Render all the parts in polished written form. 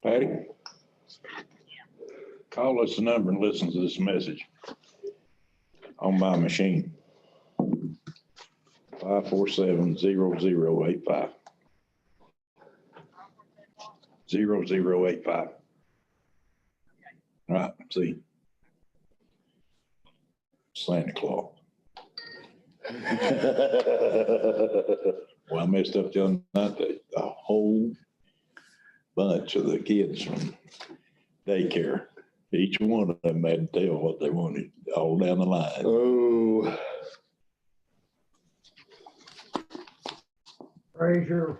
Patty, call us the number and listen to this message on my machine. 547-0085. 0085. All right, see. Santa Claus. Well, I messed up the other night. A whole bunch of the kids from daycare, each one of them had to tell what they wanted all down the line. Oh. Frazier.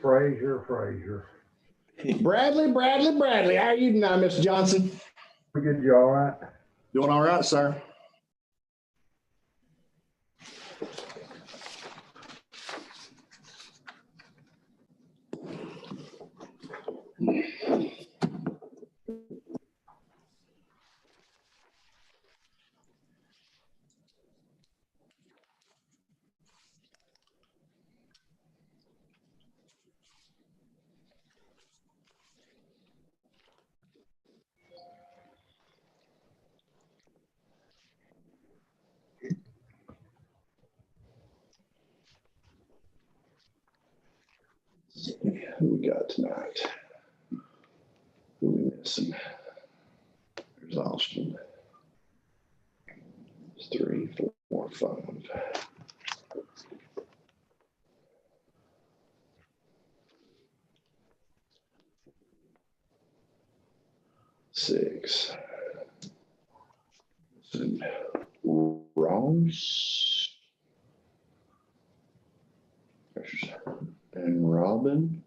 Bradley. How are you tonight, Mr. Johnson? We good, you all right? Doing all right, sir. Who we got tonight? Who we missing? There's Austin. It's 3, 4, 5. 6. And Ross. And Robin.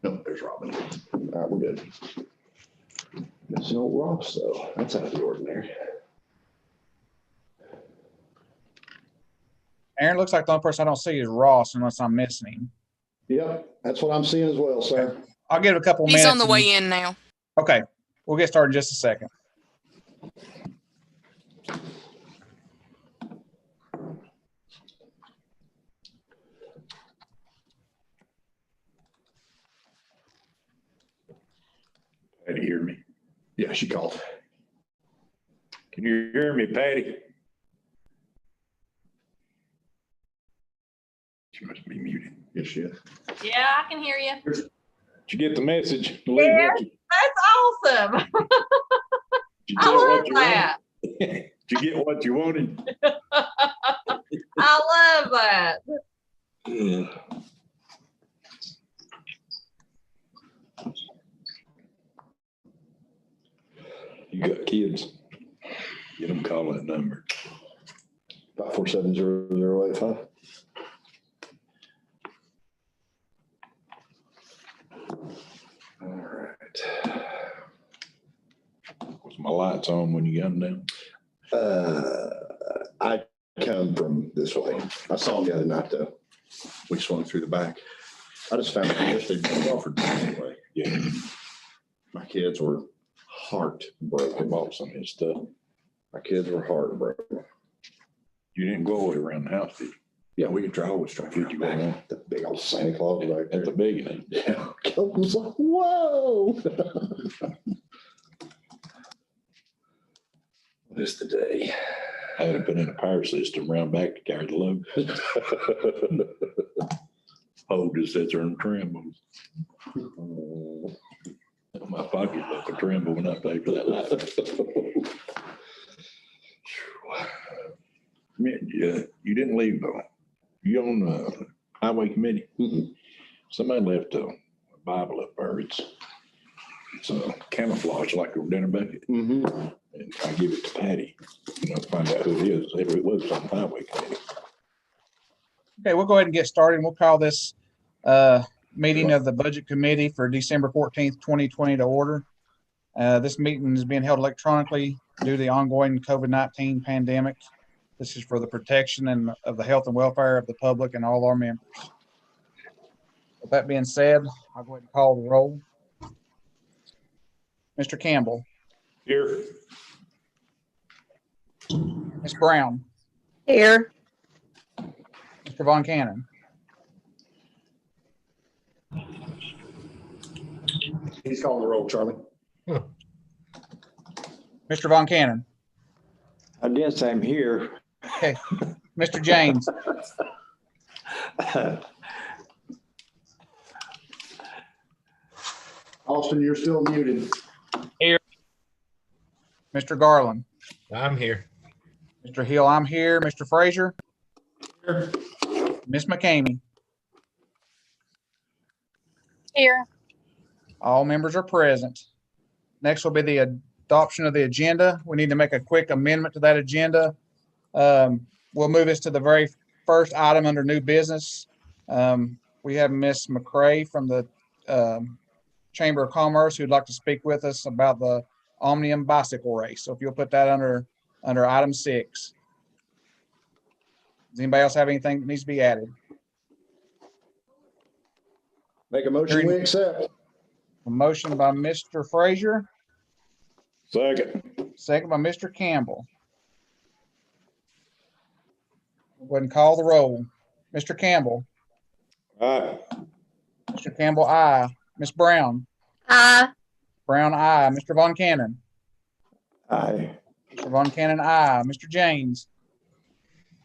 No, there's Robin. All right, we're good. Missing old Ross, though. That's out of the ordinary. Aaron, looks like the only person I don't see is Ross unless I'm missing him. Yep, that's what I'm seeing as well, sir. I'll give it a couple minutes. He's on the way in now. Okay, we'll get started in just a second. Patty, hear me? Yeah, she called. Can you hear me, Patty? She must be muted. Yes, she is. Yeah, I can hear you. Did you get the message? Yeah, that's awesome. I love that. Did you get what you wanted? I love that. Yeah. You got kids, get them call that number. 547-0085. All right. Was my lights on when you got them down? I come from this way. I saw them the other night, though. We swung through the back. I just found out yesterday they offered this way. Yeah, My kids were heartbroken. bought some of his stuff. My kids were heartbroken. You didn't go all the way around the house, did you? Yeah, we could always drive Did around you back. go around? The big old Santa Claus right At the there. beginning. Yeah, Kelton was like, whoa. What is the day? I had to put in a power system round back to carry the load. Oh, just sits there and trembles. My pocketbook will tremble when I pay for that light. Man, you didn't leave though. You on the highway committee? Somebody left a Bible up there. It's camouflage like a dinner bucket. And I give it to Patty, find out who it is. It was on the highway committee. Okay, we'll go ahead and get started. We'll call this meeting of the Budget Committee for December 14th, 2020 to order. This meeting is being held electronically due to the ongoing COVID-19 pandemic. This is for the protection of the health and welfare of the public and all our members. With that being said, I'll go ahead and call the roll. Mr. Campbell. Here. Ms. Brown. Here. Mr. Von Cannon. He's calling the roll, Charlie. Mr. Von Cannon, I guess I'm here. Mr. James, Austin, you're still muted. Mr. Garland, I'm here. Mr. Hill, I'm here. Mr. Frazier, Miss McCamey. Here. All members are present. Next will be the adoption of the agenda. We need to make a quick amendment to that agenda. We'll move this to the very first item under new business. We have Miss McCray from the Chamber of Commerce who'd like to speak with us about the Omnium bicycle race. So if you'll put that under item 6. Does anybody else have anything that needs to be added? Make a motion, we accept. A motion by Mr. Frazier, Second. second by Mr. Campbell. Go ahead and call the roll. Mr. Campbell. Aye. Mr. Campbell, aye. Ms. Brown. Aye. Brown, aye. Mr. Von Cannon. Aye. Mr. Von Cannon, aye. Mr. James.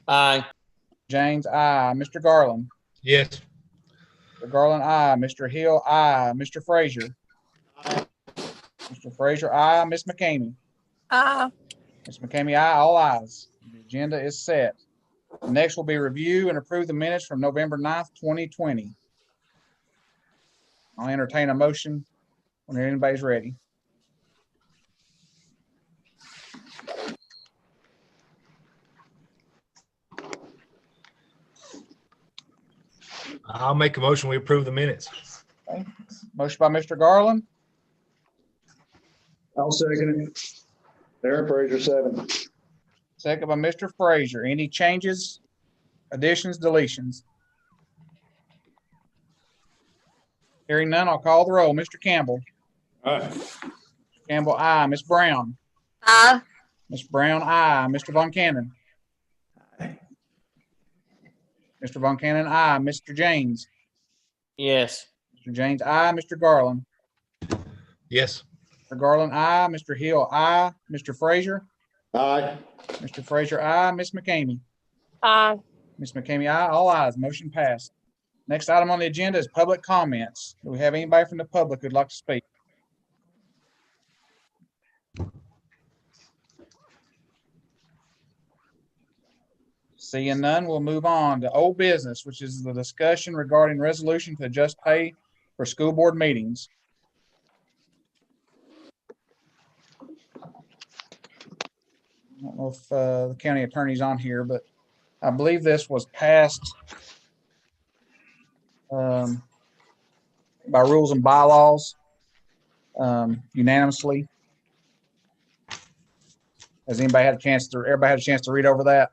Aye. James, aye. Mr. Garland. Yes. Mr. Garland, aye. Mr. Hill, aye. Mr. Frazier. Mr. Frazier, aye. Ms. McCamey. Aye. Ms. McCamey, aye. All ayes. The agenda is set. Next will be review and approve the minutes from November 9th, 2020. I'll entertain a motion when anybody's ready. I'll make a motion. We approve the minutes. Okay. Motion by Mr. Garland, I'll second it. Aaron Frazier, 7. second by Mr. Frazier. Any changes, additions, deletions? Hearing none, I'll call the roll. Mr. Campbell. Aye. Campbell, aye. Ms. Brown. Aye. Ms. Brown, aye. Mr. Von Cannon. Aye. Mr. Von Cannon, aye. Mr. James. Yes. Mr. James, aye. Mr. Garland. Yes. Mr. Garland, aye. Mr. Hill, aye. Mr. Frazier. Aye. Mr. Frazier, aye. Ms. McCamey. Aye. Ms. McCamey, aye. All ayes. Motion passed. Next item on the agenda is public comments. Do we have anybody from the public who'd like to speak? Seeing none, we'll move on to old business, which is the discussion regarding resolution to adjust pay for school board meetings. I don't know if the county attorney's on here, but I believe this was passed by rules and bylaws unanimously. Has everybody had a chance to read over that?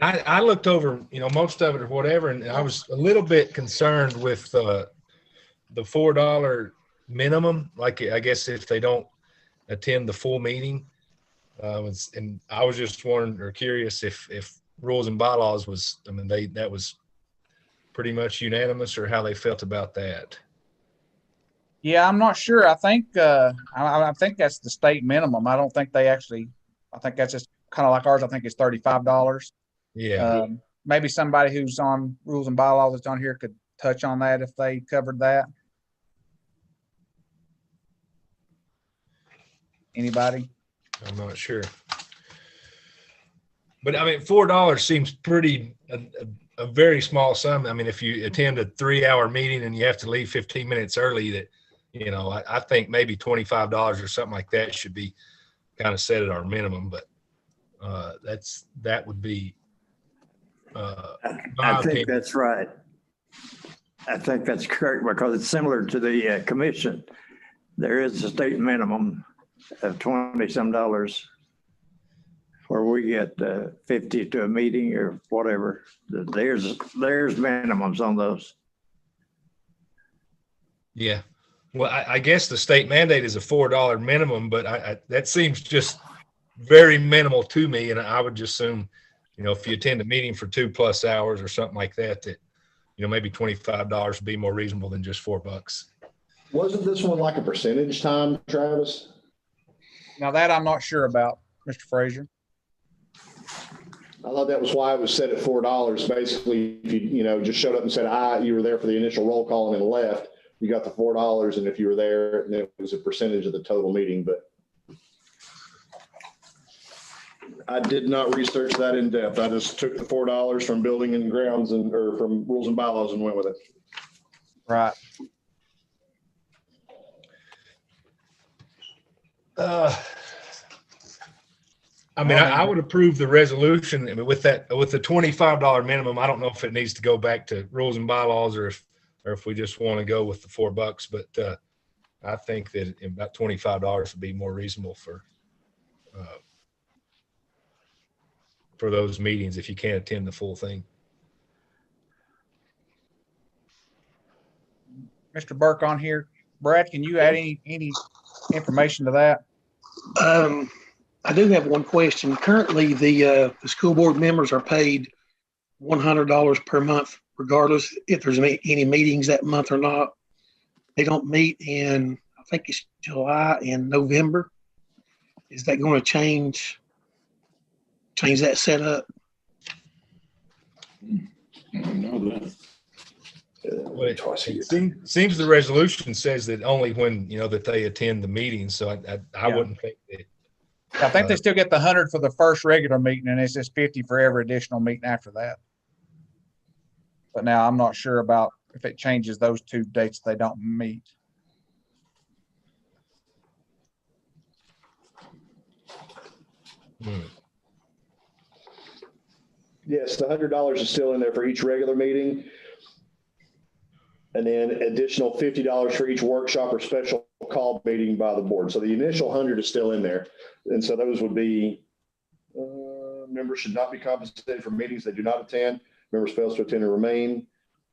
I looked over, most of it or whatever, and I was a little bit concerned with the $4 minimum. Like, I guess if they don't attend the full meeting, and I was just wondering or curious if rules and bylaws was, that was pretty much unanimous, or how they felt about that. Yeah, I'm not sure. I think I think that's the state minimum. I don't think they actually. I think that's just kind of like ours. I think it's $35. Yeah. Maybe somebody who's on rules and bylaws that's on here could touch on that if they covered that. Anybody? I'm not sure. But $4 seems pretty a very small sum. If you attend a 3-hour meeting and you have to leave 15 minutes early, that, I think maybe $25 or something like that should be kind of set at our minimum. But that would be. I think that's right. I think that's correct, because it's similar to the commission. There is a state minimum of 20-some dollars where we get 50 to a meeting or whatever. There's minimums on those. Yeah. Well, I guess the state mandate is a $4 minimum, but that seems just very minimal to me. And I would just assume if you attend a meeting for 2+ hours or something like that, maybe $25 would be more reasonable than just $4. Wasn't this one like a percentage time, Travis? Now that I'm not sure about, Mr. Frazier. I thought that was why it was set at $4. Basically, if you just showed up and said aye, you were there for the initial roll call and then left, you got the $4. And if you were there, then it was a percentage of the total meeting. But I did not research that in depth. I just took the $4 from building and grounds or from rules and bylaws and went with it. Right. I would approve the resolution. I mean, with the $25 minimum, I don't know if it needs to go back to rules and bylaws or if we just want to go with the $4. But I think that about $25 would be more reasonable for those meetings if you can't attend the full thing. Mr. Burke on here. Brad, can you add any information to that? I do have one question. Currently, the school board members are paid $100 per month, regardless if there's any meetings that month or not. They don't meet in, I think it's July and November. Is that going to change that setup? I don't know that. Well, it seems the resolution says that only when, that they attend the meeting. So I wouldn't think that. I think they still get the 100 for the first regular meeting, and it's just 50 for every additional meeting after that. But now I'm not sure about if it changes those two dates they don't meet. Yes, the $100 is still in there for each regular meeting. And then additional $50 for each workshop or special call meeting by the board. So the initial 100 is still in there. And so those would be, members should not be compensated for meetings they do not attend. Members fails to attend and remain.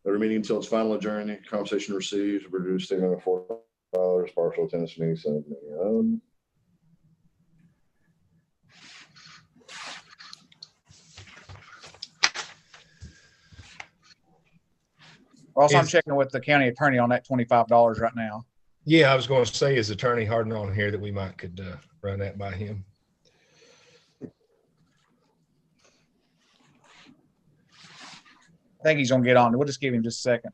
They're meeting until its final adjournment. Compensation received, reduced statement of $4, partial attendance meetings. Also, I'm checking with the county attorney on that $25 right now. Yeah, I was going to say, is Attorney Harden on here that we could run that by him? I think he's going to get on. We'll just give him just a second.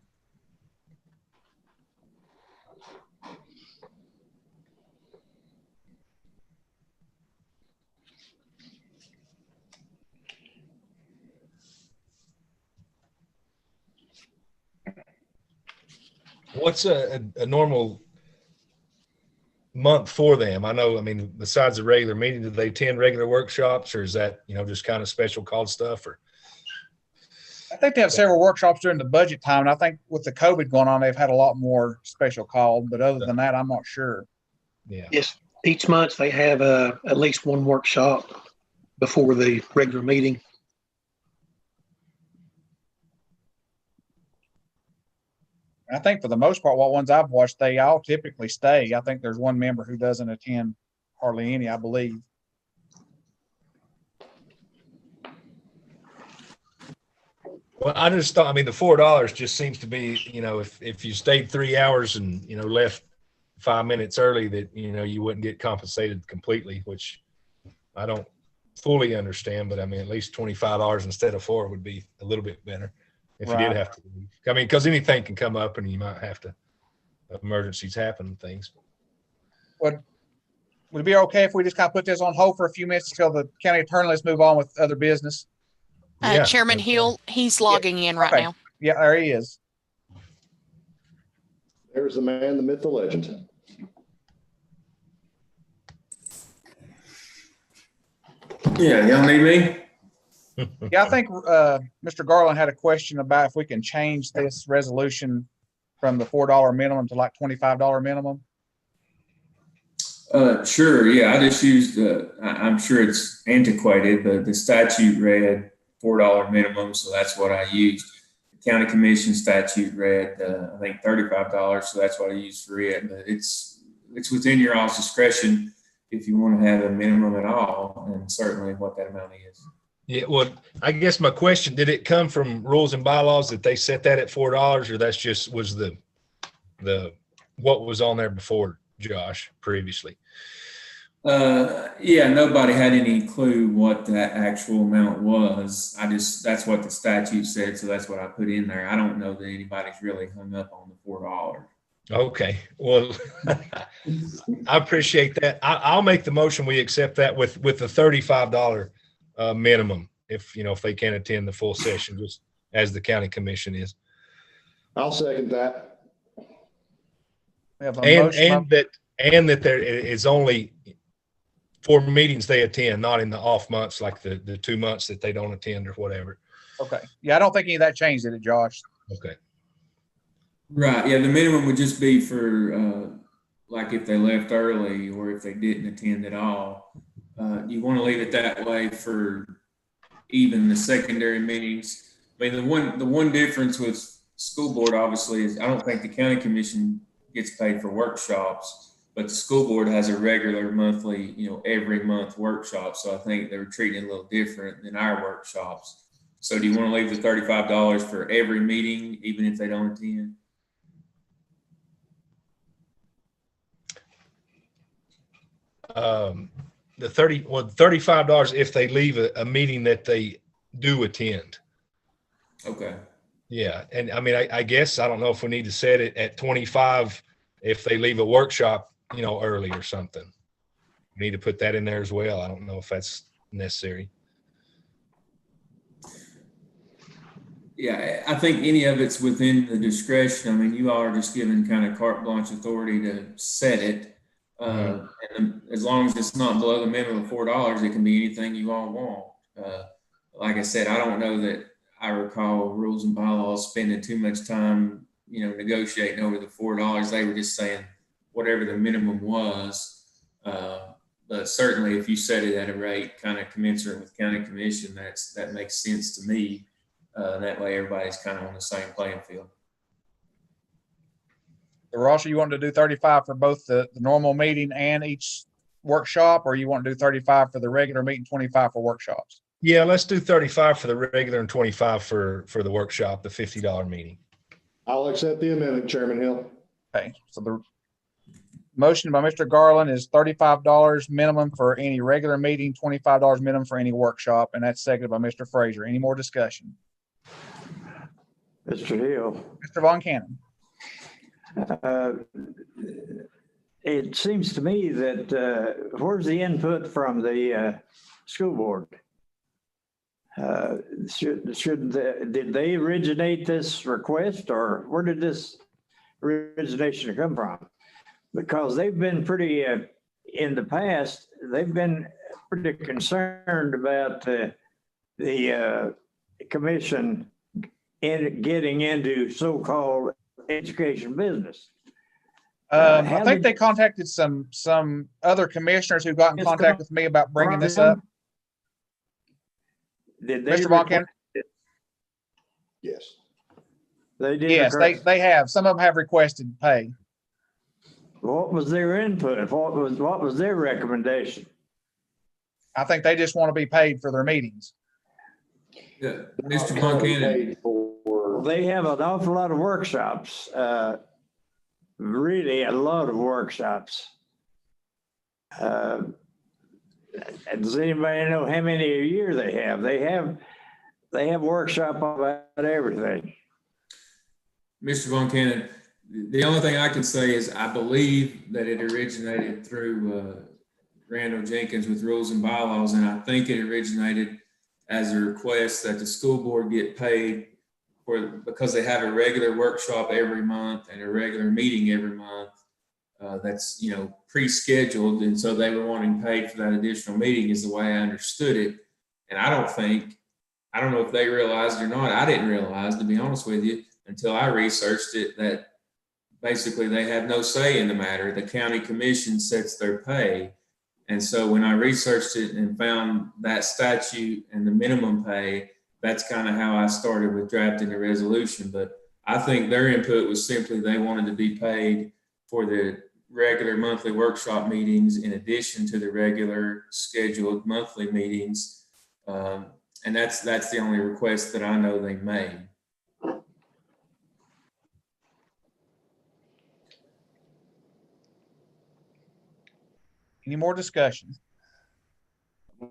What's a normal month for them? Besides the regular meeting, do they attend regular workshops, or is that, just kind of special called stuff? Or I think they have several workshops during the budget time. And I think with the COVID going on, they've had a lot more special called, but other than that, I'm not sure. Yeah. Yes. Each month they have at least one workshop before the regular meeting. I think for the most part, what ones I've watched, they all typically stay. I think there's one member who doesn't attend hardly any, I believe. Well, I just thought, the $4 just seems to be, if you stayed 3 hours and, left 5 minutes early, that, you wouldn't get compensated completely, which I don't fully understand, but at least $25 instead of $4 would be a little bit better. If you did have to leave. Because anything can come up and you might have to, emergencies happen and things. Would it be okay if we just kind of put this on hold for a few minutes until the county attorney, let's move on with other business? Yeah, Chairman Hill, he's logging in right now. Yeah, there he is. There's the man, the myth, the legend. Yeah, y'all need me? Yeah, I think Mr. Garland had a question about if we can change this resolution from the $4 minimum to like $25 minimum. Sure. Yeah, I just used, I'm sure it's antiquated, but the statute read $4 minimum, so that's what I used. The county commission statute read, I think $35, so that's what I used for it. But it's within your all's discretion if you want to have a minimum at all, and certainly what that amount is. Yeah, well, I guess my question, did it come from rules and bylaws that they set that at $4, or that's just was the what was on there before, Josh, previously? Yeah, nobody had any clue what that actual amount was. That's what the statute said, so that's what I put in there. I don't know that anybody's really hung up on the $4. Okay, well, I appreciate that. I'll make the motion. We accept that with the $35 minimum if they can't attend the full session, just as the county commission is. I'll second that. We have a motion. And that there is only 4 meetings they attend, not in the off months like the 2 months that they don't attend or whatever. Okay. Yeah, I don't think any of that changed, did it, Josh? Okay. Right. Yeah, the minimum would just be for like if they left early or if they didn't attend at all. You want to leave it that way for even the secondary meetings. I mean, the one difference with school board obviously is I don't think the county commission gets paid for workshops, but the school board has a regular monthly, every month workshop. So I think they're treating it a little different than our workshops. So do you want to leave the $35 for every meeting, even if they don't attend? The $35 if they leave a meeting that they do attend. Okay. Yeah. And I mean, I guess, I don't know if we need to set it at 25 if they leave a workshop, early or something. We need to put that in there as well. I don't know if that's necessary. Yeah, I think any of it's within the discretion. I mean, you all are just given kind of carte blanche authority to set it. And as long as it's not below the minimum of $4, it can be anything you all want. Like I said, I don't know that I recall rules and bylaws spending too much time, negotiating over the $4. They were just saying whatever the minimum was. But certainly if you set it at a rate kind of commensurate with county commission, that makes sense to me. That way everybody's kind of on the same playing field. Ross, you want to do 35 for both the normal meeting and each workshop, or you want to do 35 for the regular meeting, 25 for workshops? Yeah, let's do 35 for the regular and 25 for the workshop, the $50 meeting. I'll accept the amendment, Chairman Hill. Okay, so the motion by Mr. Garland is $35 minimum for any regular meeting, $25 minimum for any workshop, and that's seconded by Mr. Frazier. Any more discussion? Mr. Hill. Mr. Von Cannon. It seems to me that where's the input from the school board? Did they originate this request, or where did this origination come from? Because they've been pretty, in the past, they've been pretty concerned about the commission in getting into so-called education business. I think they contacted some other commissioners who got in contact with me about bringing this up. Did they? Mr. Von Cannon? Yes. They did. Yes, they have. Some of them have requested pay. What was their input? What was their recommendation? I think they just want to be paid for their meetings. Yeah, Mr. Von Cannon. They have an awful lot of workshops, really a lot of workshops. Does anybody know how many a year they have? They have workshop about everything. Mr. Von Cannon, the only thing I can say is I believe that it originated through Randall Jenkins with rules and bylaws, and I think it originated as a request that the school board get paid because they have a regular workshop every month and a regular meeting every month. That's pre-scheduled, and so they were wanting paid for that additional meeting is the way I understood it. And I don't know if they realized or not. I didn't realize, to be honest with you, until I researched it, that basically they have no say in the matter. The county commission sets their pay. And so when I researched it and found that statute and the minimum pay, that's kind of how I started with drafting the resolution. But I think their input was simply they wanted to be paid for the regular monthly workshop meetings in addition to the regular scheduled monthly meetings. And that's the only request that I know they made. Any more discussion?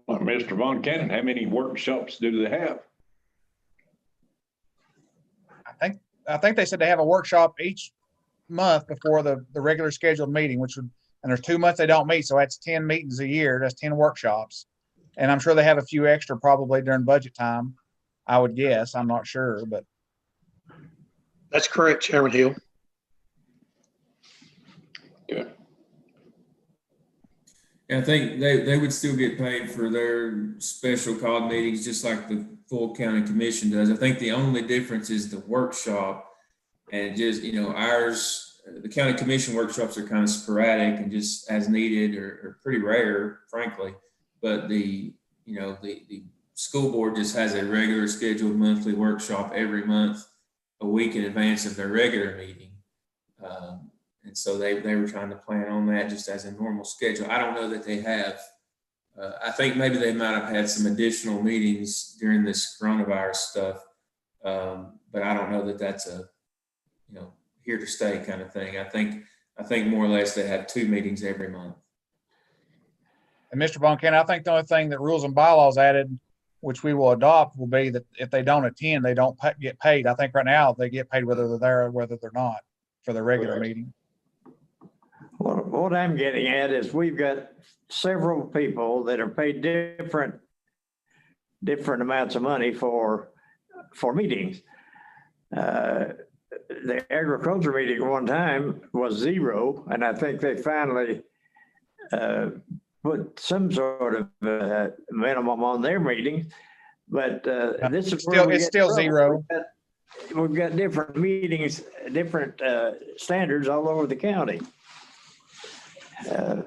Well, Mr. Von Cannon, how many workshops do they have? I think they said they have a workshop each month before the regular scheduled meeting, and there's 2 months they don't meet. So that's 10 meetings a year. That's 10 workshops. And I'm sure they have a few extra probably during budget time. I would guess. I'm not sure, but. That's correct, Chairman Hill. Good. Yeah, I think they would still get paid for their special called meetings, just like the full county commission does. I think the only difference is the workshop, and just, ours, the county commission workshops are kind of sporadic and just as needed or pretty rare, frankly. But the school board just has a regular scheduled monthly workshop every month, a week in advance of their regular meeting. And so they were trying to plan on that just as a normal schedule. I don't know that they have. I think maybe they might have had some additional meetings during this coronavirus stuff, but I don't know that that's a here to stay kind of thing. I think more or less they have 2 meetings every month. And Mr. Von Cannon, I think the only thing that rules and bylaws added, which we will adopt, will be that if they don't attend, they don't get paid. I think right now they get paid whether they're there or whether they're not for the regular meeting. What I'm getting at is we've got several people that are paid different amounts of money for meetings. The agriculture meeting one time was 0, and I think they finally put some sort of minimum on their meetings. But this is it's still 0. We've got different meetings, different standards all over the county.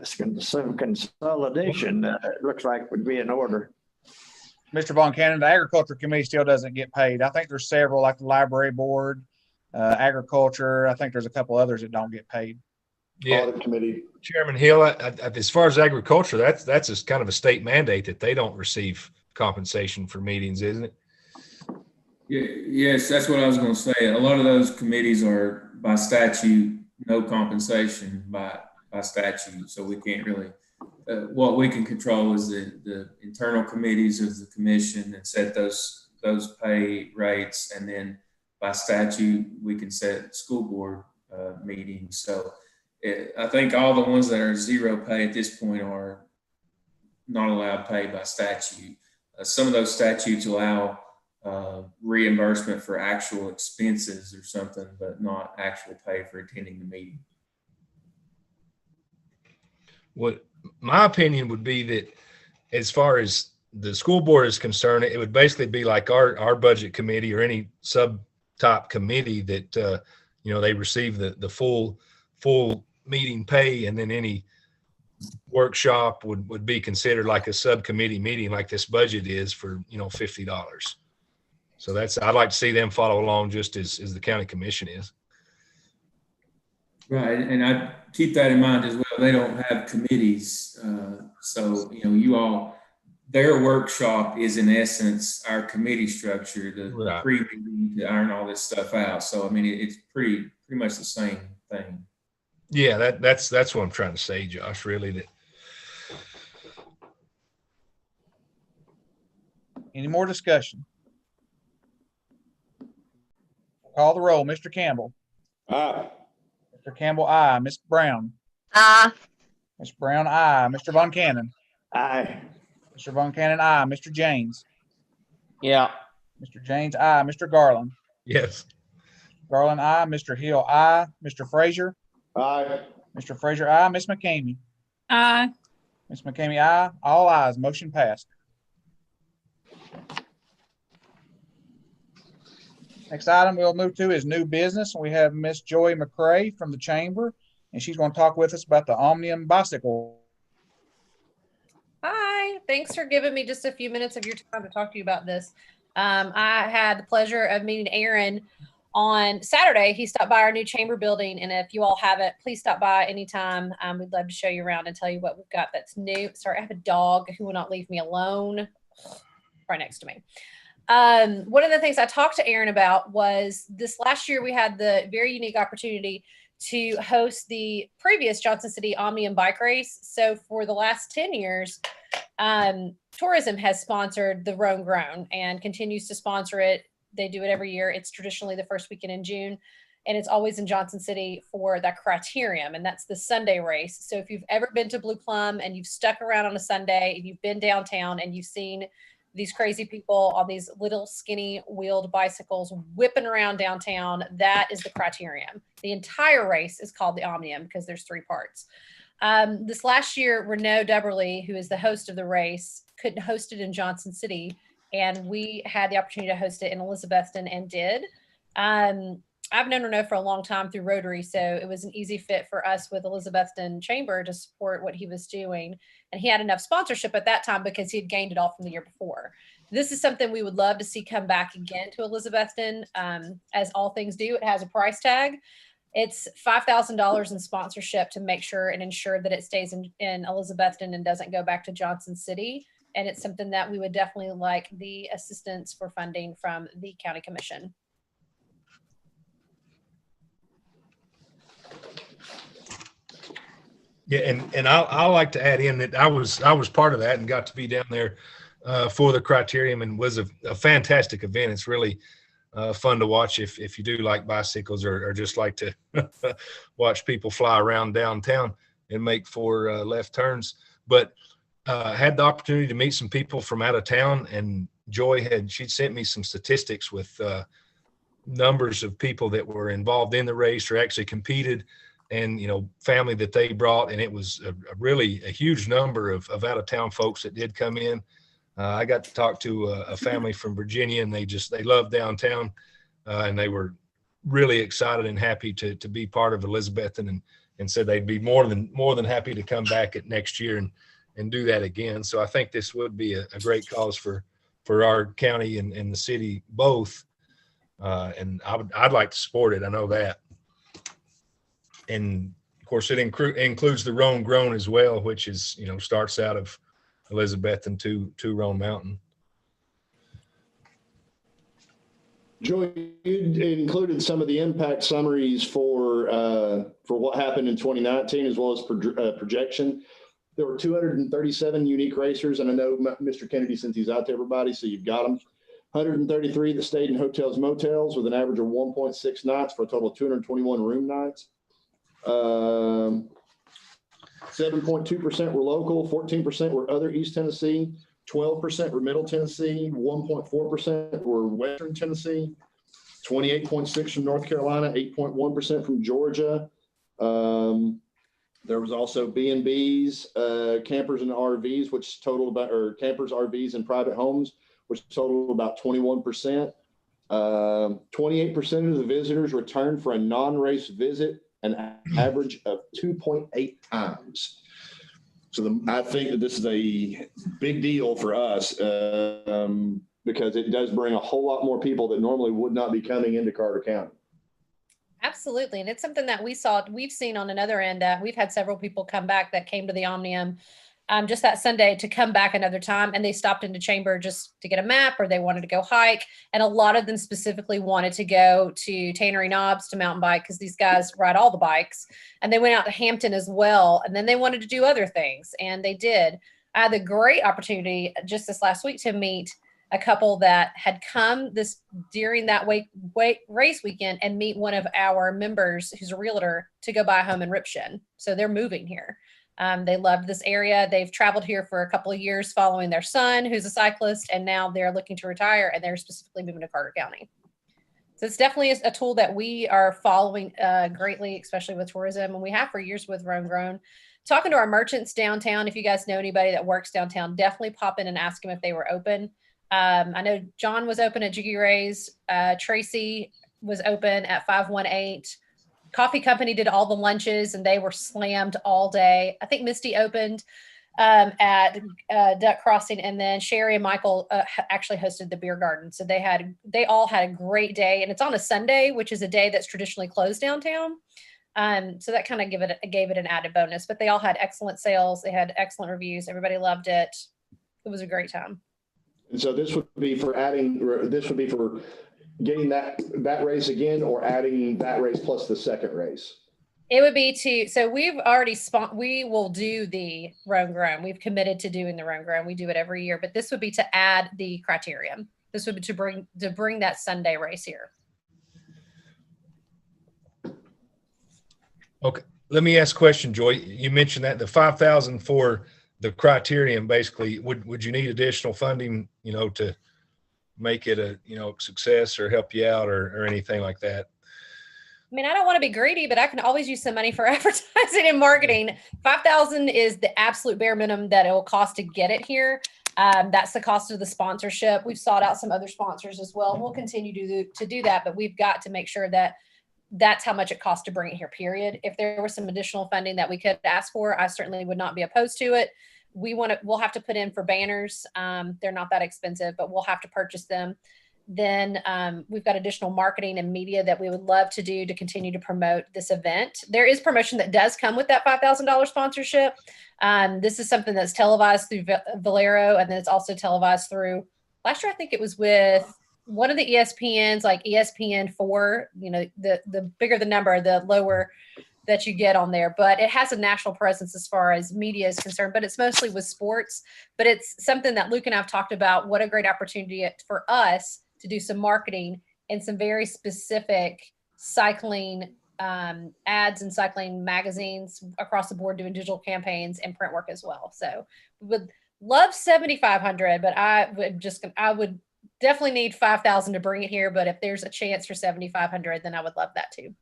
Some consolidation looks like would be in order. Mr. Von Cannon, the agriculture committee still doesn't get paid. I think there's several, like the library board, agriculture. I think there's a couple others that don't get paid. Yeah, Audit committee. Chairman Hill, as far as agriculture, that's a kind of a state mandate that they don't receive compensation for meetings, isn't it? Yeah, yes, that's what I was going to say. A lot of those committees are by statute, no compensation by statute. So we can't really, what we can control is the internal committees of the commission and set those pay rates. And then by statute, we can set school board meetings. So I think all the ones that are 0 pay at this point are not allowed pay by statute. Some of those statutes allow reimbursement for actual expenses or something, but not actual pay for attending the meeting. What my opinion would be that as far as the school board is concerned, it would basically be like our budget committee or any sub-top committee that, they receive the full meeting pay, and then any workshop would be considered like a subcommittee meeting like this budget is for, $50. So I'd like to see them follow along just as the county commission is. Right, and I keep that in mind as well. They don't have committees, so their workshop is in essence our committee structure, the pre-meeting to iron all this stuff out. So I mean, it's pretty much the same thing. Yeah, that's what I'm trying to say, Josh. Really, Any more discussion? Call the roll. Mr. Campbell. Aye. Mr. Campbell, aye. Ms. Brown. Aye. Ms. Brown, aye. Mr. Von Cannon. Aye. Mr. Von Cannon, aye. Mr. James. Yeah. Mr. James, aye. Mr. Garland. yes. Garland, aye. Mr. Hill, aye. Mr. Frazier. Aye. Mr. Frazier, aye. Ms. McCamey. Aye. Ms. McCamey, aye. All ayes. Motion passed. Next item we'll move to is new business. We have Miss Joy McCray from the chamber, and she's going to talk with us about the Omnium bicycle. Hi, thanks for giving me just a few minutes of your time to talk to you about this. I had the pleasure of meeting Aaron on Saturday. He stopped by our new chamber building, and if you all haven't, please stop by anytime. We'd love to show you around and tell you what we've got that's new. Sorry, I have a dog who will not leave me alone. right next to me. One of the things I talked to Aaron about was this last year we had the very unique opportunity to host the previous Johnson City Omnium bike race. So for the last 10 years, tourism has sponsored the Roam Grown and continues to sponsor it. They do it every year. It's traditionally the first weekend in June, and it's always in Johnson City for that criterium, and that's the Sunday race. So if you've ever been to Blue Plum and you've stuck around on a Sunday and you've been downtown and you've seen these crazy people on these little skinny wheeled bicycles whipping around downtown, that is the criterium. The entire race is called the Omnium because there's 3 parts. This last year, Renaud Dubberly, who is the host of the race, couldn't host it in Johnson City, and we had the opportunity to host it in Elizabethton and did. I've known Renaud for a long time through Rotary, so it was an easy fit for us with Elizabethton Chamber to support what he was doing. And he had enough sponsorship at that time because he had gained it all from the year before. This is something we would love to see come back again to Elizabethton. As all things do, it has a price tag. It's $5,000 in sponsorship to make sure and ensure that it stays in Elizabethton and doesn't go back to Johnson City. And it's something that we would definitely like the assistance for funding from the county commission. Yeah, and I like to add in that I was part of that and got to be down there for the criterium, and was a fantastic event. It's really fun to watch if you do like bicycles or just like to watch people fly around downtown and make 4 left turns. But had the opportunity to meet some people from out of town, and Joy she'd sent me some statistics with numbers of people that were involved in the race or actually competed, and family that they brought, and it was a huge number of out of town folks that did come in. I got to talk to a family from Virginia, and they love downtown, and they were really excited and happy to be part of Elizabethton, and said they'd be more than happy to come back at next year and do that again. So I think this would be a great cause for our county and the city both, and I'd like to support it. I know that. And of course, it includes the Roam Grown as well, which is starts out of Elizabethton to Roan Mountain. Joy, you included some of the impact summaries for what happened in 2019 as well as projection. There were 237 unique racers, and I know Mr. Kennedy sent these out to everybody, so you've got them. 133 that stayed in hotels, motels with an average of 1.6 nights for a total of 221 room nights. 7.2% were local, 14% were other East Tennessee, 12% were Middle Tennessee, 1.4% were Western Tennessee, 28.6% from North Carolina, 8.1% from Georgia. There was also B&Bs, campers and RVs, which totaled or campers, RVs, and private homes, which totaled about 21%. 28% of the visitors returned for a non-race visit, an average of 2.8 times. So I think that this is a big deal for us because it does bring a whole lot more people that normally would not be coming into Carter County. Absolutely. And it's something that we've seen on another end. We've had several people come back that came to the Omnium just that Sunday to come back another time, and they stopped into Chamber just to get a map, or they wanted to go hike. And a lot of them specifically wanted to go to Tannery Knobs to mountain bike because these guys ride all the bikes, and they went out to Hampton as well. And then they wanted to do other things, and they did. I had the great opportunity just this last week to meet a couple that had come during that race weekend and meet one of our members who's a realtor to go buy a home in Ripshin. So they're moving here. They loved this area. They've traveled here for a couple of years following their son, who's a cyclist, and now they're looking to retire, and they're specifically moving to Carter County. So it's definitely a tool that we are following greatly, especially with tourism, and we have for years with Roam Grown. Talking to our merchants downtown, if you guys know anybody that works downtown, definitely pop in and ask them if they were open. I know John was open at Jiggy Ray's. Tracy was open at 518. Coffee Company did all the lunches, and they were slammed all day. I think Misty opened at Duck Crossing, and then Sherry and Michael actually hosted the beer garden. So they all had a great day, and it's on a Sunday, which is a day that's traditionally closed downtown. So that kind of gave it an added bonus. But they all had excellent sales. They had excellent reviews. Everybody loved it. It was a great time. And so this would be for getting that race again, or adding that race plus the second race. It would be so we've already we will do the roam grown. We've committed to doing the roam grown. We do it every year, but this would be to add the criterium. This would be to bring that Sunday race here. Okay, let me ask a question, Joy. You mentioned that the 5,000 for the criterion, basically, would you need additional funding, to make it a, success or help you out or anything like that? I mean, I don't want to be greedy, but I can always use some money for advertising and marketing. 5,000 is the absolute bare minimum that it will cost to get it here. That's the cost of the sponsorship. We've sought out some other sponsors as well. We'll continue to do that, but we've got to make sure that that's how much it costs to bring it here, period. If there was some additional funding that we could ask for, I certainly would not be opposed to it. We'll have to put in for banners. They're not that expensive, but we'll have to purchase them. Then we've got additional marketing and media that we would love to do to continue to promote this event. There is promotion that does come with that $5,000 sponsorship. This is something that's televised through Valero, and then it's also televised through, last year I think it was with one of the ESPNs, like ESPN4. The bigger the number, the lower that you get on there, but it has a national presence as far as media is concerned, but it's mostly with sports. But it's something that Luke and I've talked about. What a great opportunity for us to do some marketing and some very specific cycling ads and cycling magazines across the board, doing digital campaigns and print work as well. So we would love 7,500, but I would definitely need 5,000 to bring it here. But if there's a chance for 7,500, then I would love that too.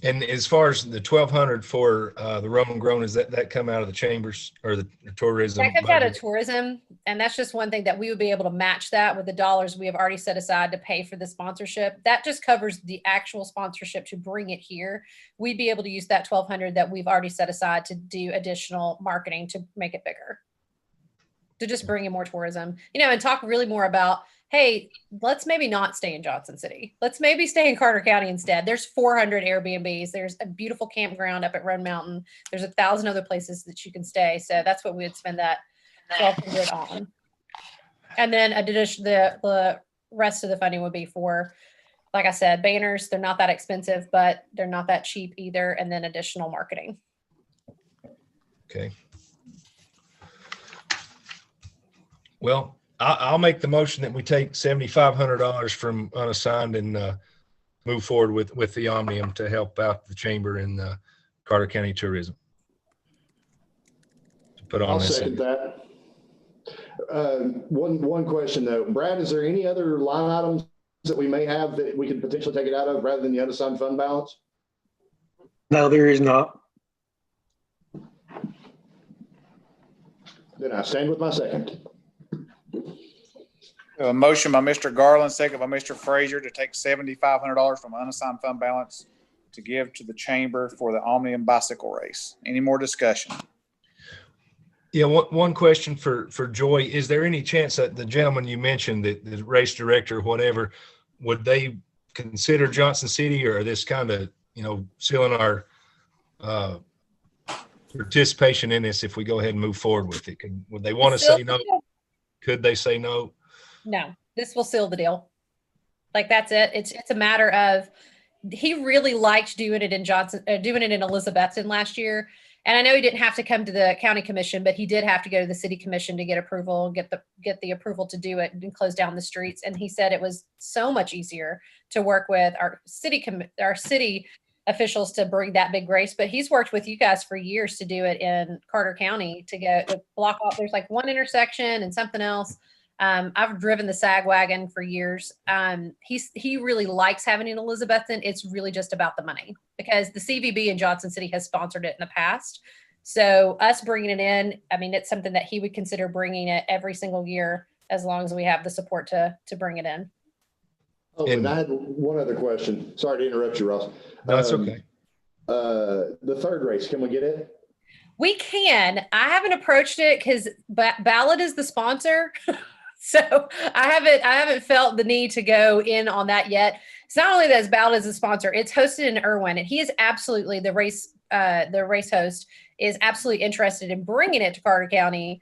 And as far as the 1,200 for the Roman Grown, is that come out of the chambers or the tourism? That comes out of tourism, and that's just one thing that we would be able to match that with the dollars we have already set aside to pay for the sponsorship. That just covers the actual sponsorship to bring it here. We'd be able to use that 1,200 that we've already set aside to do additional marketing to make it bigger, to just bring in more tourism, and talk really more about, hey, let's maybe not stay in Johnson City. Let's maybe stay in Carter County instead. There's 400 Airbnbs. There's a beautiful campground up at Roan Mountain. There's 1,000 other places that you can stay. So that's what we would spend that 1,200 on. And then the rest of the funding would be for, like I said, banners. They're not that expensive, but they're not that cheap either. And then additional marketing. Okay. Well, I'll make the motion that we take $7,500 from unassigned and move forward with the Omnium to help out the chamber and Carter County Tourism. To put on I'll this. second that. One question though, Brad, is there any other line items that we may have that we could potentially take it out of rather than the unassigned fund balance? No, there is not. Then I stand with my second. A motion by Mr. Garland, second by Mr. Frazier to take $7,500 from unassigned fund balance to give to the chamber for the Omnium bicycle race. Any more discussion? Yeah, one question for Joy. Is there any chance that the gentleman you mentioned, the race director or whatever, would they consider Johnson City, or this kind of, sealing our participation in this if we go ahead and move forward with it? Would they want to say no? Could they say no? No, this will seal the deal. Like, that's it. It's a matter of, he really liked doing it in Elizabethton last year. And I know he didn't have to come to the county commission, but he did have to go to the city commission to get approval, get the approval to do it and close down the streets. And he said it was so much easier to work with our city officials to bring that big race. But he's worked with you guys for years to do it in Carter County to block off. There's like one intersection and something else. I've driven the SAG wagon for years. He really likes having it in Elizabethton. It's really just about the money, because the CVB in Johnson City has sponsored it in the past. So us bringing it in, I mean, it's something that he would consider bringing it every single year, as long as we have the support to bring it in. Oh, and I had one other question. Sorry to interrupt you, Ross. No, that's okay. The third race, can we get it? We can. I haven't approached it because Ballot is the sponsor. So I haven't felt the need to go in on that yet. It's not only that Ballot is a sponsor, it's hosted in Irwin, and he is absolutely, the race host is absolutely interested in bringing it to Carter County.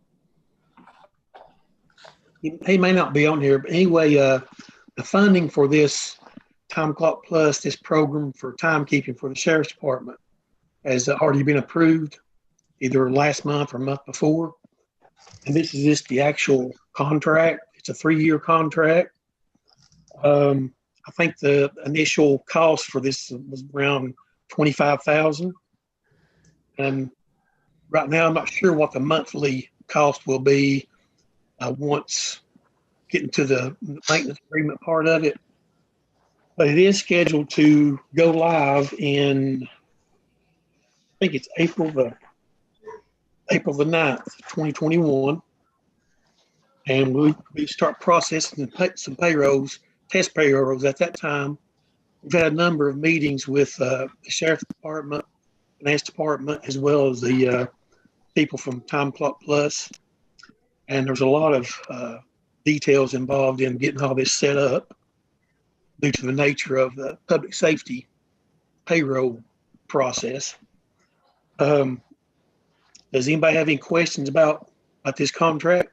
he may not be on here, but anyway, the funding for this Time Clock Plus, this program for timekeeping for the sheriff's department, has already been approved either last month or month before. And this is just the actual contract. It's a 3-year contract. I think the initial cost for this was around $25,000. And right now, I'm not sure what the monthly cost will be once getting to the maintenance agreement part of it. But it is scheduled to go live in, I think it's April the 9th, 2021. And we start processing some payrolls, test payrolls at that time. We've had a number of meetings with the sheriff's department, finance department, as well as the people from Time Clock Plus. And there's a lot of details involved in getting all this set up due to the nature of the public safety payroll process. Does anybody have any questions about this contract?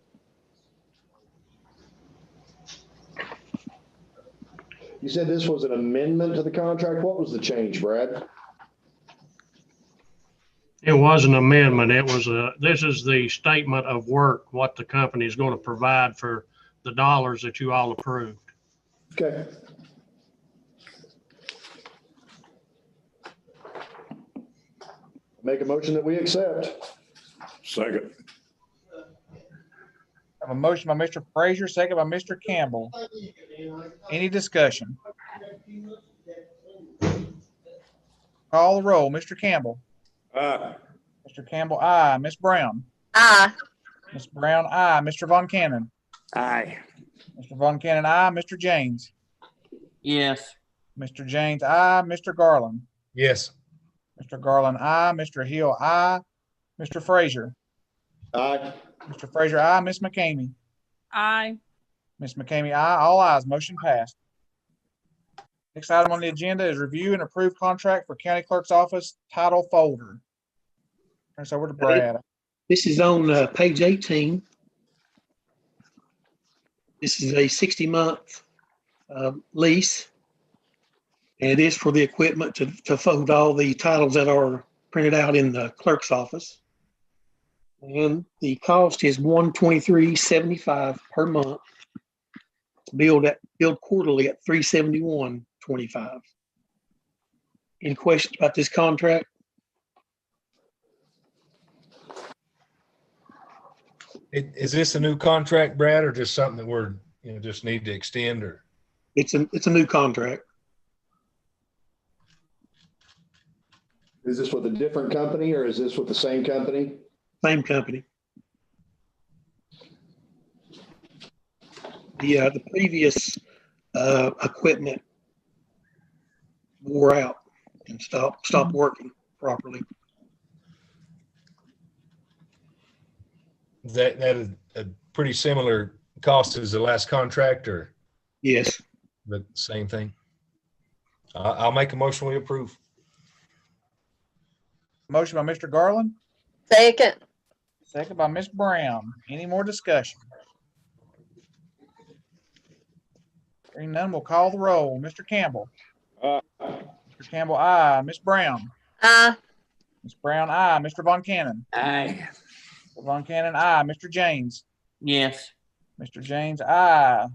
You said this was an amendment to the contract. What was the change, Brad? It was an amendment. It was this is the statement of work, what the company is going to provide for the dollars that you all approved. Okay. Make a motion that we accept. Second. I have a motion by Mr. Frazier, second by Mr. Campbell. Any discussion? Call the roll. Mr. Campbell. Aye. Mr. Campbell, aye. Ms. Brown. Aye. Ms. Brown, aye. Mr. Von Cannon. Aye. Mr. Von Cannon, aye. Mr. James. Yes. Mr. James, aye. Mr. Garland. Yes. Mr. Garland, aye. Mr. Hill, aye. Mr. Frazier. Aye. Mr. Frazier, aye. Ms. McCamey. Aye. Ms. McCamey, aye. All ayes. Motion passed. Next item on the agenda is review and approve contract for County Clerk's Office title folder. Turn this over to Brad. This is on page 18. This is a 60-month lease. And it is for the equipment to fold all the titles that are printed out in the clerk's office. And the cost is $123.75 per month. Billed quarterly at $371.25. Any questions about this contract? Is this a new contract, Brad, or just something that we're, just need to extend, or? It's a new contract. Is this with a different company or is this with the same company? Same company. The previous equipment wore out and stopped working properly. That is a pretty similar cost as the last contract, or? Yes. The same thing? I'll make a motion we approve. Motion by Mr. Garland. Second. Second by Ms. Brown. Any more discussion? Hearing none, we'll call the roll. Mr. Campbell. Aye. Mr. Campbell, aye. Ms. Brown. Aye. Ms. Brown, aye. Mr. Von Cannon. Aye. Mr. Von Cannon, aye. Mr. James. Yes. Mr. James, aye.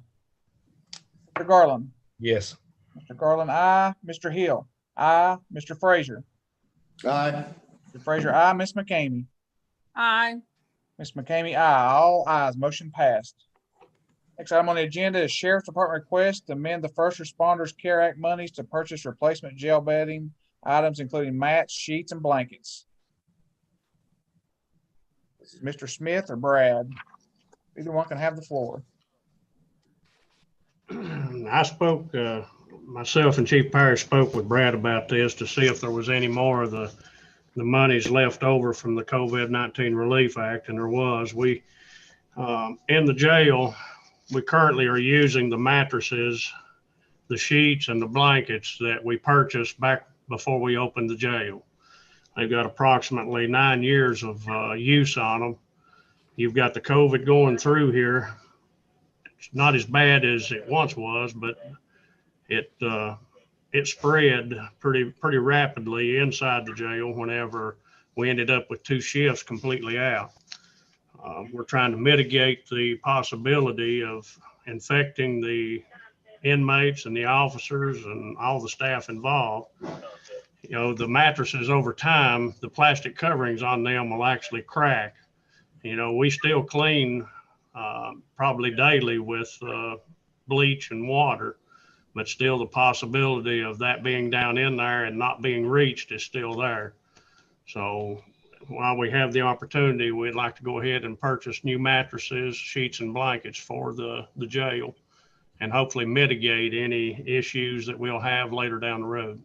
Mr. Garland. Yes. Mr. Garland, aye. Mr. Hill, aye. Mr. Frazier. Aye. Mr. Frazier, aye. Ms. McCamey. Aye. Ms. McCamey, aye. All ayes. Motion passed. Next item on the agenda is Sheriff's Department request to amend the First Responders Care Act monies to purchase replacement jail bedding items, including mats, sheets, and blankets. This is Mr. Smith or Brad. Either one can have the floor. I spoke, myself and Chief Parrish spoke with Brad about this to see if there was any more of the monies left over from the COVID-19 Relief Act, and there was. We, in the jail, we currently are using the mattresses, the sheets, and the blankets that we purchased back before we opened the jail. They've got approximately 9 years of use on them. You've got the COVID going through here. not as bad as it once was, but it spread pretty rapidly inside the jail whenever we ended up with 2 shifts completely out. We're trying to mitigate the possibility of infecting the inmates and the officers and all the staff involved. You know, the mattresses over time, the plastic coverings on them will actually crack. You know, we still clean probably daily with bleach and water, but still the possibility of that being down in there and not being reached is still there. So while we have the opportunity, we'd like to go ahead and purchase new mattresses, sheets, and blankets for the jail, and hopefully mitigate any issues that we'll have later down the road.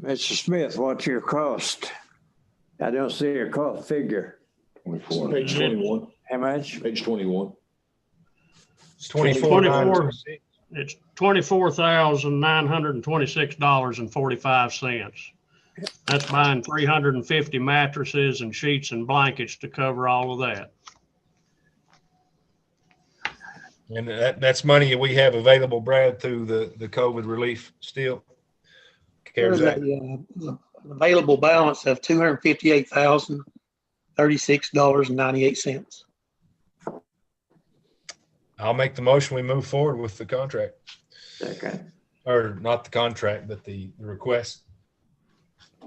Mr. Smith, what's your cost? I don't see a cost figure. 24. Page 21. How much? Page 21. It's 24. It's $24,926.45. That's buying 350 mattresses and sheets and blankets to cover all of that. And that's money we have available, Brad, through the COVID relief still. There's an available balance of $258,036.98. I'll make the motion. We move forward with the contract. Second. Or not the contract, but the request. A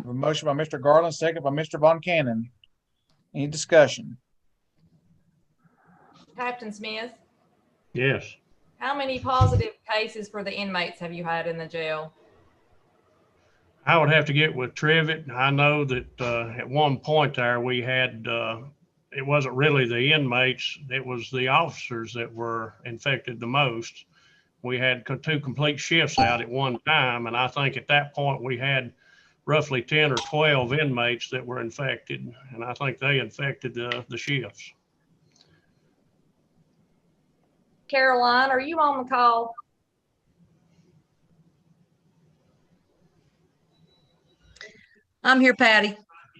motion by Mr. Garland, second by Mr. Von Cannon. Any discussion? Captain Smith, Yes. how many positive cases for the inmates have you had in the jail? I would have to get with Trivet. I know that at one point there we had, it wasn't really the inmates, it was the officers that were infected the most. We had 2 complete shifts out at one time, and I think at that point we had roughly 10 or 12 inmates that were infected, and I think they infected the shifts. Caroline, are you on the call? I'm here, Patty.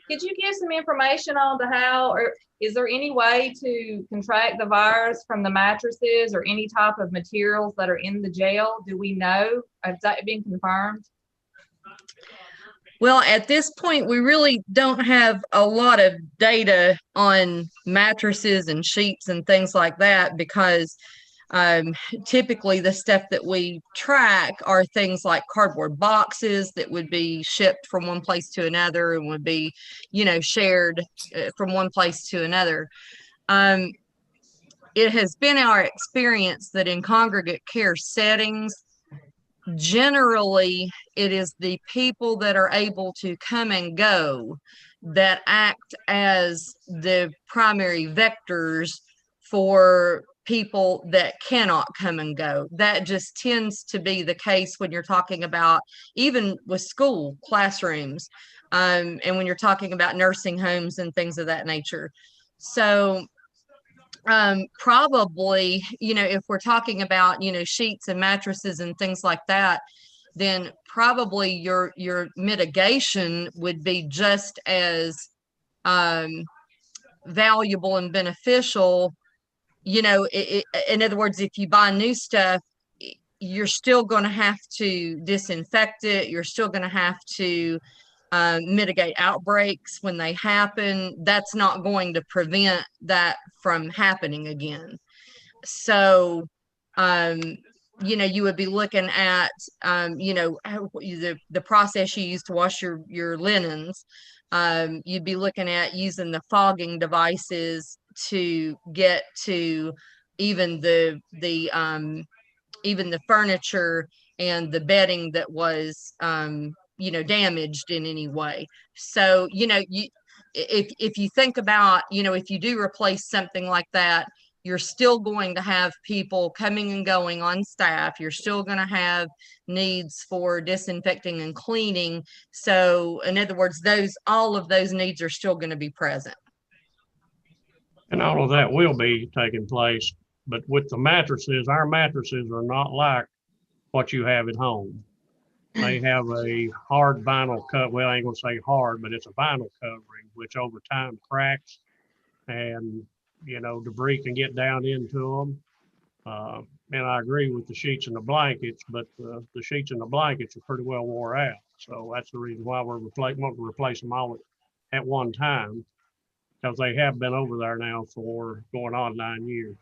Could you give some information on to how, or is there any way to contract the virus from the mattresses or any type of materials that are in the jail? Do we know? Has that been confirmed? Well, at this point, we really don't have a lot of data on mattresses and sheets and things like that because typically the stuff that we track are things like cardboard boxes that would be shipped from one place to another and would be, you know, shared from one place to another. It has been our experience that in congregate care settings, generally it is the people that are able to come and go that act as the primary vectors for people that cannot come and go. That just tends to be the case when you're talking about even with school classrooms, and when you're talking about nursing homes and things of that nature. So probably, you know, if we're talking about, you know, sheets and mattresses and things like that, then probably your mitigation would be just as valuable and beneficial. You know, in other words, if you buy new stuff, you're still going to have to disinfect it. You're still going to have to mitigate outbreaks when they happen. That's not going to prevent that from happening again. So, you know, you would be looking at, you know, the process you use to wash your linens. You'd be looking at using the fogging devices to get to even the furniture and the bedding that was you know, damaged in any way. So, you know, if you think about, you know, if you do replace something like that, you're still going to have people coming and going on staff. You're still going to have needs for disinfecting and cleaning. So in other words, all of those needs are still going to be present. And all of that will be taking place. But with the mattresses, our mattresses are not like what you have at home. They have a hard vinyl cut. Well, I ain't gonna say hard, but it's a vinyl covering, which over time cracks and, debris can get down into them. And I agree with the sheets and the blankets, but the sheets and the blankets are pretty well wore out. So that's the reason why we're wanting to replace them all at one time, because they have been over there now for going on 9 years.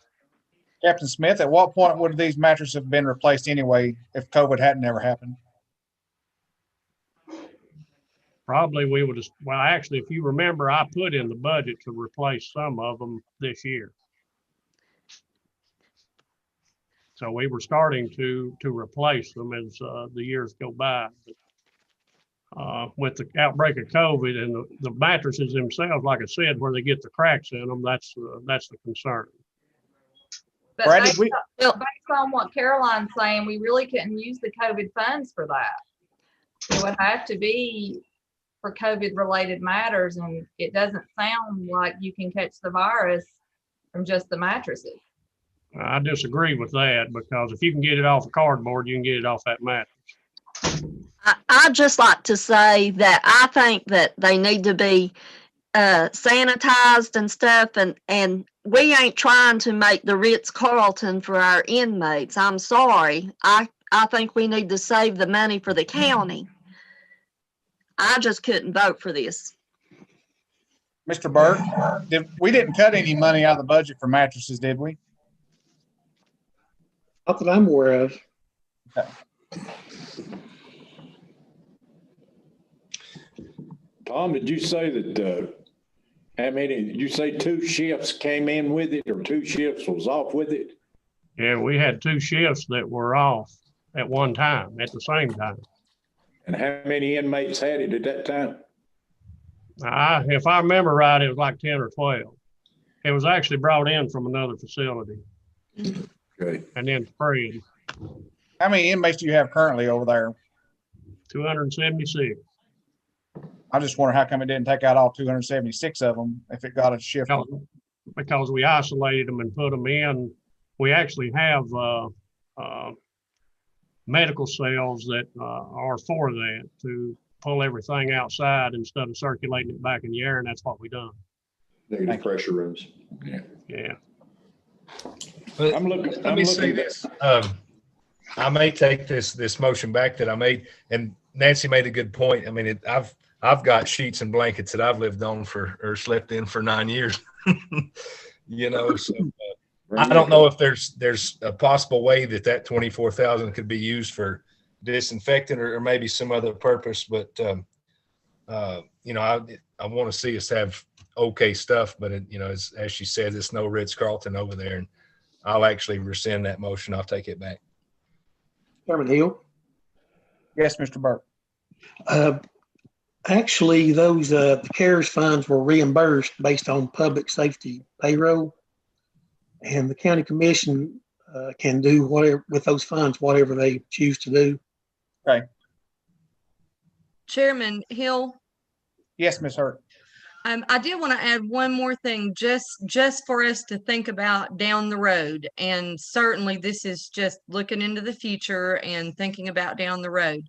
Captain Smith, at what point would these mattresses have been replaced anyway if COVID hadn't ever happened? Probably we would have, well, actually, if you remember, I put in the budget to replace some of them this year. So we were starting to replace them as the years go by. But, with the outbreak of COVID and the mattresses themselves, like I said, where they get the cracks in them, that's the concern. But Brad, based on what Caroline's saying, we really couldn't use the COVID funds for that. It would have to be for COVID related matters, and it doesn't sound like you can catch the virus from just the mattresses. I disagree with that, because if you can get it off a cardboard, you can get it off that mattress. I'd just like to say that I think that they need to be sanitized and stuff, and we ain't trying to make the Ritz-Carlton for our inmates. I'm sorry. I think we need to save the money for the county. I just couldn't vote for this. Mr. Burke, we didn't cut any money out of the budget for mattresses, did we? Not that I'm aware of. Okay. Tom, did you say that, how many, did you say 2 shifts came in with it or 2 shifts was off with it? Yeah, we had 2 shifts that were off at one time, at the same time. And how many inmates had it at that time? If I remember right, it was like 10 or 12. It was actually brought in from another facility. Okay. And then sprayed. How many inmates do you have currently over there? 276. I just wonder how come it didn't take out all 276 of them if it got a shift. Because we isolated them and put them in. We actually have medical cells that are for that, to pull everything outside instead of circulating it back in the air, and that's what we done. Negative pressure rooms. Yeah. Let me say this. I may take this motion back that I made, and Nancy made a good point. I mean, I've got sheets and blankets that I've lived on or slept in for 9 years. So I don't know if there's a possible way that 24,000 could be used for disinfectant or maybe some other purpose. But I want to see us have okay stuff. But as she said, it's no Ritz-Carlton over there, and I'll actually rescind that motion. I'll take it back. Chairman Hill? Yes, Mr. Burke. Actually, those the CARES funds were reimbursed based on public safety payroll, and the county commission can do whatever with those funds, whatever they choose to do. Okay. Chairman Hill? Yes, Ms. Hurt. I did want to add one more thing, just for us to think about down the road. And certainly this is just looking into the future and thinking about down the road.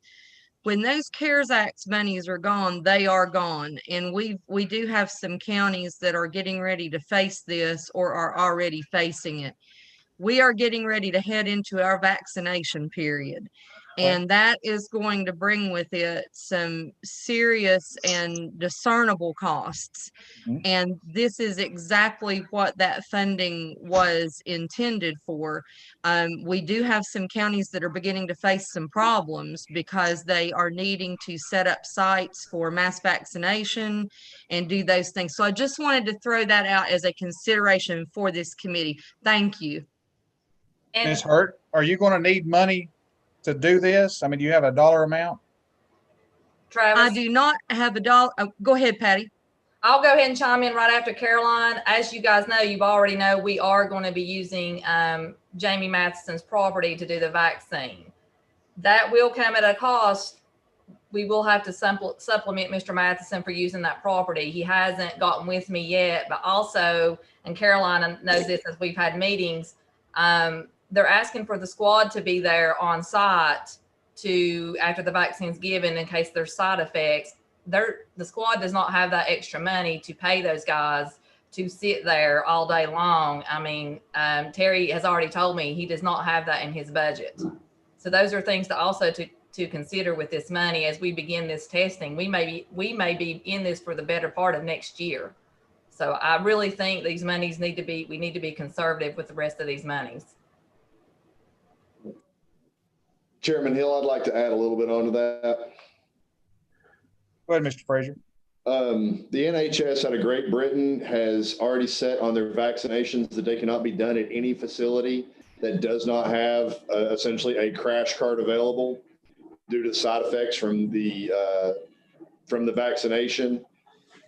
When those CARES Act monies are gone, they are gone. And we do have some counties that are getting ready to face this or are already facing it. We are getting ready to head into our vaccination period. And that is going to bring with it some serious and discernible costs. Mm-hmm. And this is exactly what that funding was intended for. We do have some counties that are beginning to face some problems because they are needing to set up sites for mass vaccination and do those things. So I just wanted to throw that out as a consideration for this committee. Thank you. Ms. Hurt, are you going to need money to do this? I mean, do you have a dollar amount? Travis? I do not have a dollar. Oh, go ahead, Patty. I'll go ahead and chime in right after Caroline. As you guys know, you already know, we are going to be using Jamie Matheson's property to do the vaccine. That will come at a cost. We will have to supplement Mr. Matheson for using that property. He hasn't gotten with me yet, but also, and Caroline knows this as we've had meetings, they're asking for the squad to be there on site to, after the vaccine's given, in case there's side effects, the squad does not have that extra money to pay those guys to sit there all day long. I mean, Terry has already told me he does not have that in his budget. So those are things to also to consider with this money as we begin this testing. We may be in this for the better part of next year. So I really think these monies we need to be conservative with the rest of these monies. Chairman Hill, I'd like to add a little bit onto that. Go ahead, Mr. Frazier. The NHS out of Great Britain has already set on their vaccinations that they cannot be done at any facility that does not have essentially a crash cart available due to the side effects from the vaccination.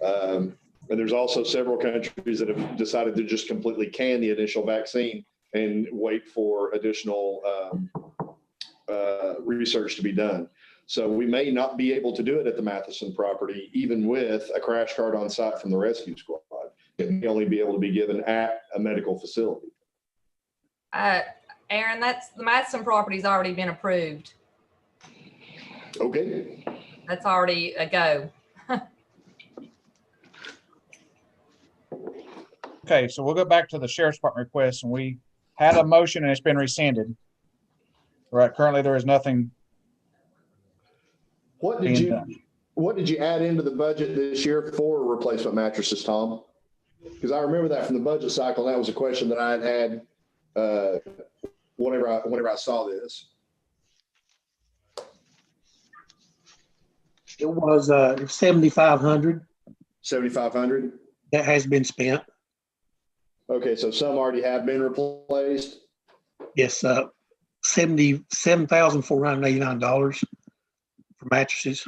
And there's also several countries that have decided to just completely can the initial vaccine and wait for additional research to be done. So we may not be able to do it at the Matheson property, even with a crash cart on site from the rescue squad. It may only be able to be given at a medical facility. Aaron, the Matheson property's already been approved. Okay. That's already a go. Okay, so we'll go back to the sheriff's department request, and we had a motion and it's been rescinded. Right, currently there is nothing. What did you add into the budget this year for replacement mattresses, Tom? Because I remember that from the budget cycle. And that was a question that I had whenever I saw this. It was 7,500. 7,500. That has been spent. Okay, so some already have been replaced. Yes, $77,489 for mattresses.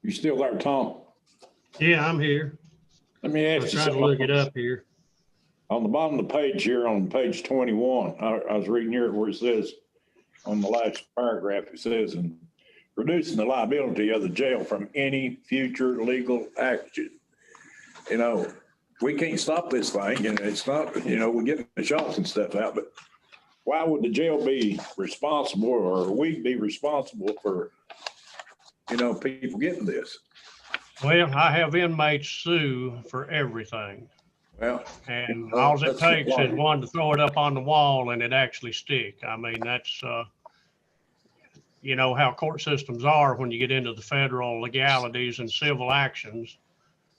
You still there, Tom? Yeah, I'm here. Let me ask I'm you trying to something. look it up here. On the bottom of the page here, on page 21, I was reading here where it says, on the last paragraph, it says, and reducing the liability of the jail from any future legal action. You know, we can't stop this thing, and it's not, we're getting the shots and stuff out, but why would the jail be responsible, or we be responsible for, people getting this? Well, I have inmates sue for everything. Well, and all it takes is one to throw it up on the wall and it actually stick. I mean, that's, how court systems are when you get into the federal legalities and civil actions.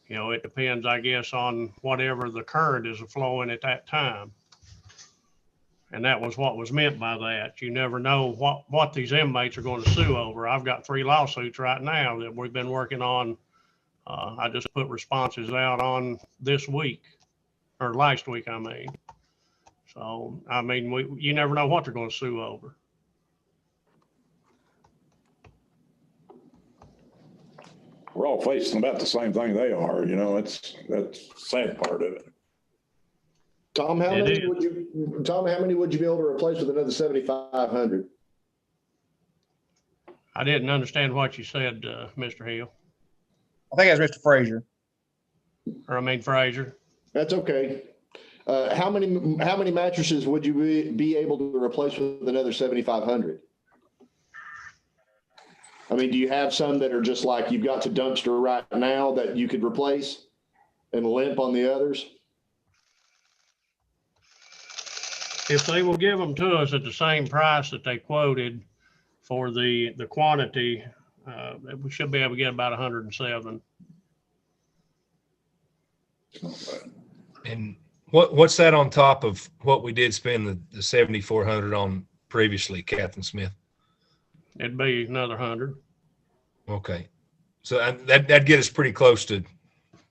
It depends, I guess, on whatever the current is flowing at that time. And that was what was meant by that. You never know what these inmates are going to sue over. I've got 3 lawsuits right now that we've been working on. I just put responses out on this week, or last week, I mean. So, I mean, you never know what they're going to sue over. We're all facing about the same thing they are, that's the sad part of it. Tom, how many would you be able to replace with another 7,500? I didn't understand what you said, Mr. Hill. I think that's Mr. Frazier. Frazier. That's okay. How many mattresses would you be able to replace with another 7,500? I mean, do you have some that are just like you've got to dumpster right now that you could replace and limp on the others? If they will give them to us at the same price that they quoted for the quantity, we should be able to get about 107. And what's that on top of what we did spend the 7,400 on previously, Captain Smith? It'd be another 100. Okay, so that'd get us pretty close to.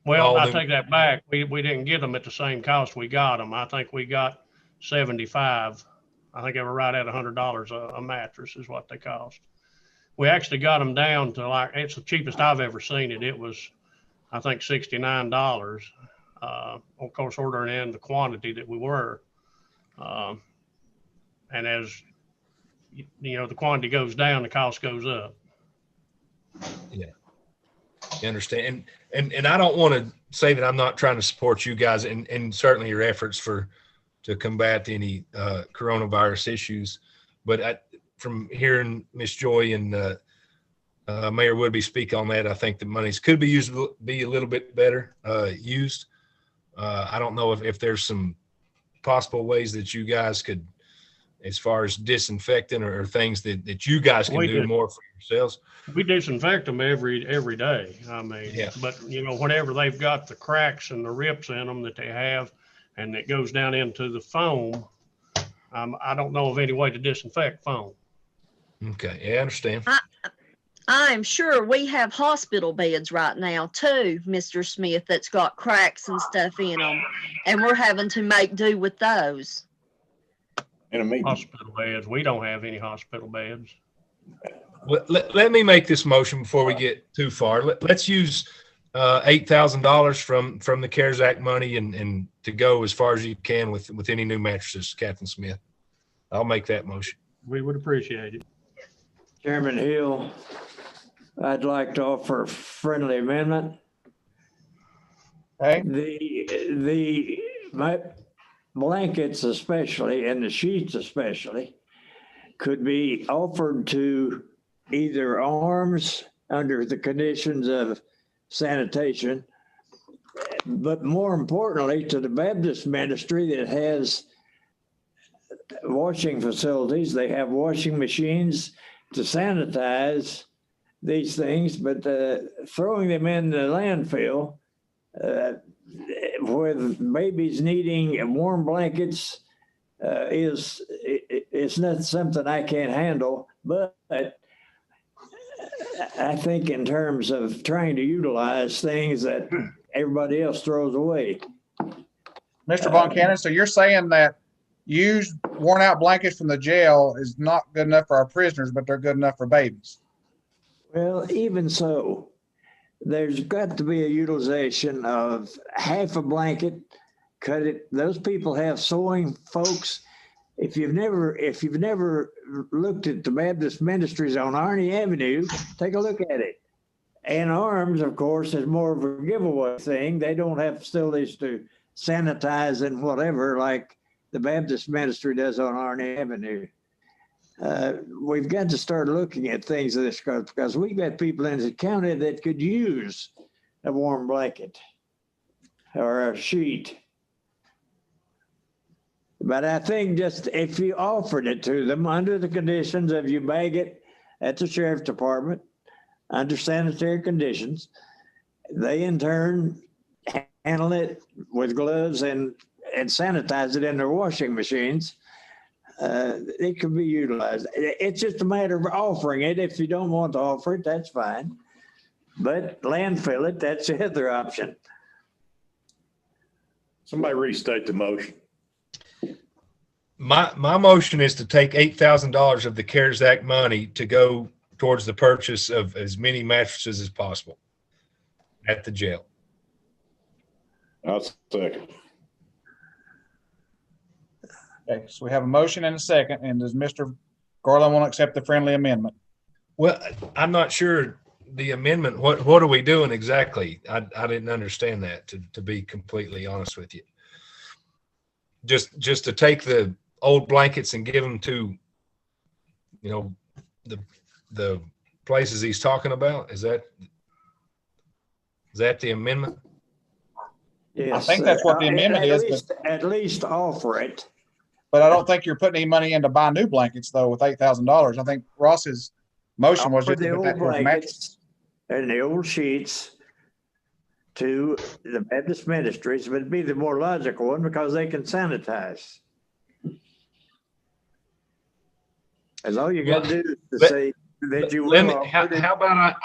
Well, I take that back. We didn't get them at the same cost we got them. I think we got 75. I think they were right at $100 a mattress is what they cost. We actually got them down to it's the cheapest I've ever seen it. It was, I think, $69. Of course, ordering in the quantity that we were. And as the quantity goes down, the cost goes up. Yeah. You understand? And I don't want to say that I'm not trying to support you guys and certainly your efforts to combat any coronavirus issues. But from hearing Ms. Joy and Mayor Woodby speak on that, I think the monies could be a little bit better used. I don't know if there's some possible ways that you guys could, as far as disinfecting or things that you guys can do more for yourselves. We disinfect them every day. I mean, yeah. But whenever they've got the cracks and the rips in them that they have, and it goes down into the foam, I don't know of any way to disinfect foam. Okay, yeah, I understand. I'm sure we have hospital beds right now too, Mr. Smith, that's got cracks and stuff in them, and we're having to make do with those. Hospital beds. We don't have any hospital beds. Well, let me make this motion before we get too far. Let's use $8,000 from the CARES Act money and to go as far as you can with any new mattresses, Captain Smith. I'll make that motion. We would appreciate it. Chairman Hill, I'd like to offer a friendly amendment. Okay. My blankets especially and the sheets especially could be offered to either arms under the conditions of sanitation, but more importantly to the Baptist ministry that has washing facilities. They have washing machines to sanitize these things, but throwing them in the landfill with babies needing warm blankets is not something I can't handle. But I think in terms of trying to utilize things that everybody else throws away. Mr. Von Cannon, so you're saying that used worn out blankets from the jail is not good enough for our prisoners, but they're good enough for babies? Well, even so, there's got to be a utilization of half a blanket, cut it. Those people have sewing folks. If you've never looked at the Baptist ministries on Arney Avenue, take a look at it. And arms, of course, is more of a giveaway thing. They don't have facilities to sanitize and whatever like the Baptist ministry does on Arney Avenue. We've got to start looking at things of this because we've got people in the county that could use a warm blanket or a sheet. But I think just if you offered it to them under the conditions of you bag it at the sheriff's department under sanitary conditions, they in turn handle it with gloves and sanitize it in their washing machines. It can be utilized. It's just a matter of offering it. If you don't want to offer it, that's fine. But landfill it, that's the other option. Somebody restate the motion. My motion is to take $8,000 of the CARES Act money to go towards the purchase of as many mattresses as possible at the jail. I'll second. Okay, so we have a motion and a second, and does Mr. Garland want to accept the friendly amendment? Well, I'm not sure the amendment, what are we doing exactly? I didn't understand that, to be completely honest with you. Just to take the old blankets and give them to, the places he's talking about? Is that the amendment? Yes, I think that's what the amendment is. At least offer it. But I don't think you're putting any money in to buy new blankets though with $8,000. I think Ross's motion was just the to put old that towards blankets and the old sheets to the Baptist ministries, but it'd be the more logical one because they can sanitize. That's all you got to do is to say that you will. How about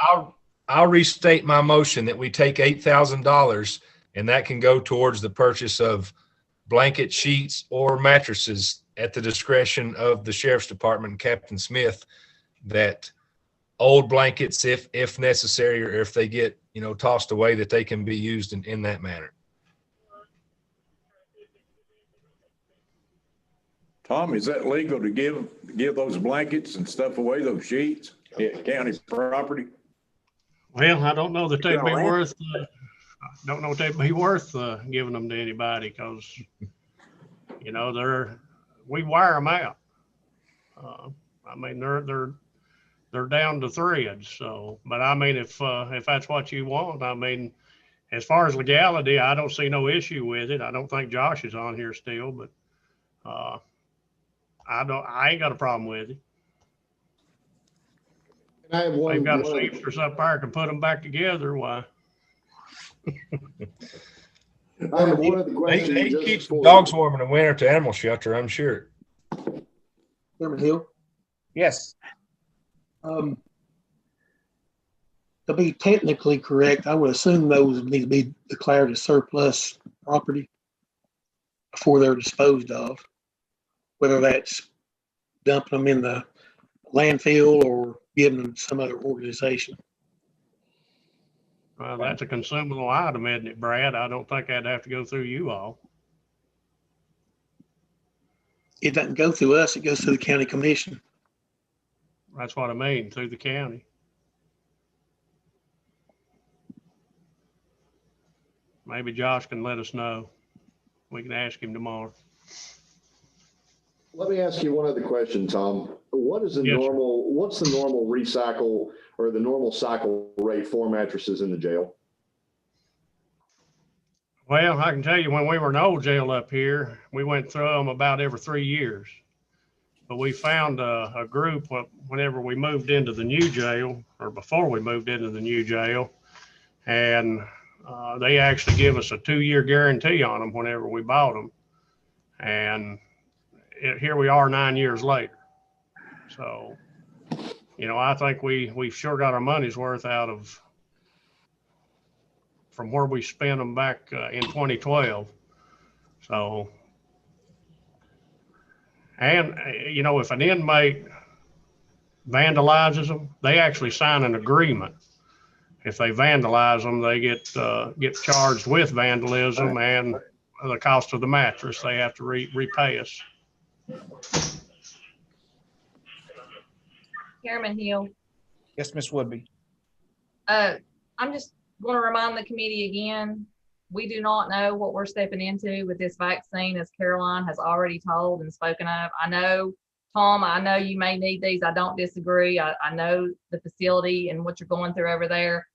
I'll restate my motion that we take $8,000 and that can go towards the purchase of blanket sheets or mattresses at the discretion of the sheriff's department and Captain Smith, that old blankets, if necessary, or if they get, tossed away, that they can be used in that manner. Tom, is that legal to give those blankets and stuff away, those sheets, county property? Well, I don't know that they'd be Well, worth, don't know if they'd be worth giving them to anybody because, you know, we wire them out. I mean, they're down to threads. So, but I mean, if that's what you want, I mean, as far as legality, I don't see no issue with it. I don't think Josh is on here still, but I ain't got a problem with it. I have one. They've got a seamstress up there can put them back together. Why? I have one other question. They just keep before- dogs warm in the winter to animal shelter, I'm sure. Chairman Hill? Yes. To be technically correct, I would assume those need to be declared as surplus property before they're disposed of, whether that's dumping them in the landfill or giving them to some other organization. Well, that's a consumable item, isn't it, Brad? I don't think I'd have to go through you all. It doesn't go through us, it goes to the county commission. That's what I mean, through the county. Maybe Josh can let us know. We can ask him tomorrow. Let me ask you one other question, Tom. What's the normal recycle or the normal cycle rate for mattresses in the jail? Well, I can tell you when we were in the old jail up here, we went through them about every 3 years. But we found a group whenever we moved into the new jail, or before we moved into the new jail, and they actually give us a 2-year guarantee on them whenever we bought them. And here we are 9 years later. So, you know, I think we've sure got our money's worth out of from where we spent them back in 2012. So, and you know, if an inmate vandalizes them, they actually sign an agreement. If they vandalize them, they get charged with vandalism and the cost of the mattress. They have to repay us. Chairman Hill, Yes, Miss Woodby. I'm just going to remind the committee again, we do not know what we're stepping into with this vaccine, as Caroline has already told and spoken of. I know, Tom, I know you may need these. I don't disagree. I know the facility and what you're going through over there,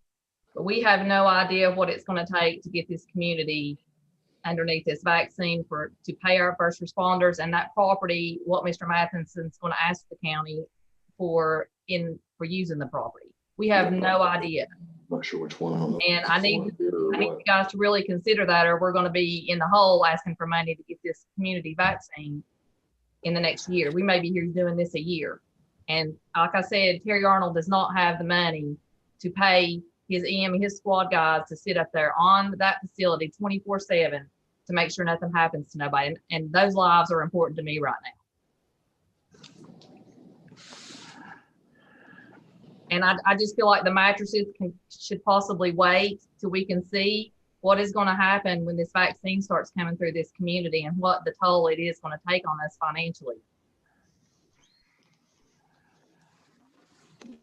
but we have no idea what it's going to take to get this community underneath this vaccine to pay our first responders and that property, what Mr. Matheson's going to ask the county for using the property. We have no idea. Not sure which one. And I need you guys to really consider that, or we're going to be in the hole asking for money to get this community vaccine in the next year. We may be here doing this a year. And like I said, Terry Arnold does not have the money to pay his his squad guys to sit up there on that facility 24/7 to make sure nothing happens to nobody. And those lives are important to me right now. And I just feel like the mattresses should possibly wait till we can see what is going to happen when this vaccine starts coming through this community and what the toll it is going to take on us financially.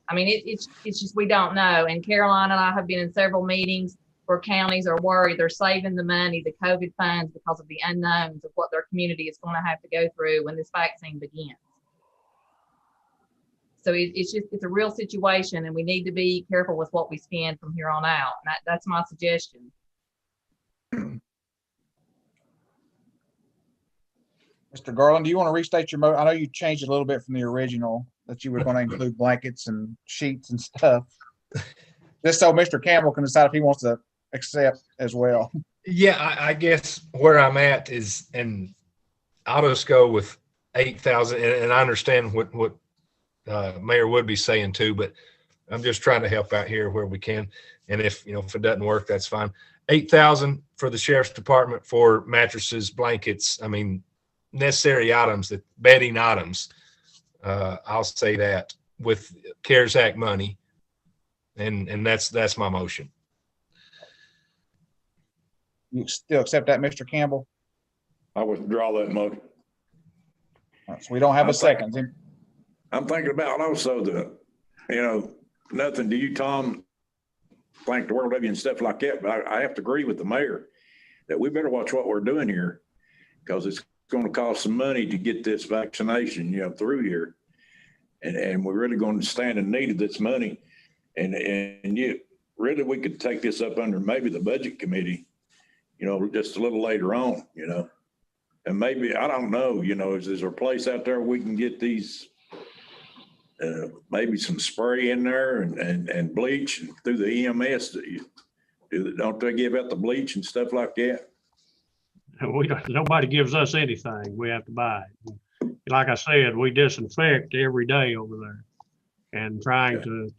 I mean, it's just, we don't know. And Caroline and I have been in several meetings where counties are worried they're saving the money, the COVID funds, because of the unknowns of what their community is going to have to go through when this vaccine begins. So it's a real situation, and we need to be careful with what we spend from here on out. That's my suggestion. Mr. Garland, do you want to restate your motion? I know you changed it a little bit from the original, that you were going to include blankets and sheets and stuff. Just so Mr. Campbell can decide if he wants to accept as well. Yeah, I guess where I'm at is, and I'll just go with 8,000, and I understand what Mayor would be saying too, but I'm just trying to help out here where we can. And if it doesn't work, that's fine. 8,000 for the sheriff's department for mattresses, blankets. I mean, necessary items, that bedding items. I'll say that with CARES Act money, and that's my motion. You still accept that, Mr. Campbell? I withdraw that motion. Right, so we don't have a second. I'm thinking about also nothing to you, Tom. thank the world of you and stuff like that, but I have to agree with the mayor that we better watch what we're doing here, because it's going to cost some money to get this vaccination, through here. And we're really going to stand in need of this money. And really, we could take this up under maybe the budget committee, just a little later on, and maybe, I don't know, is there a place out there we can get these, maybe some spray in there and bleach through the EMS? Don't they give out the bleach and stuff like that? Nobody gives us anything. We have to buy it. Like I said, we disinfect every day over there and trying to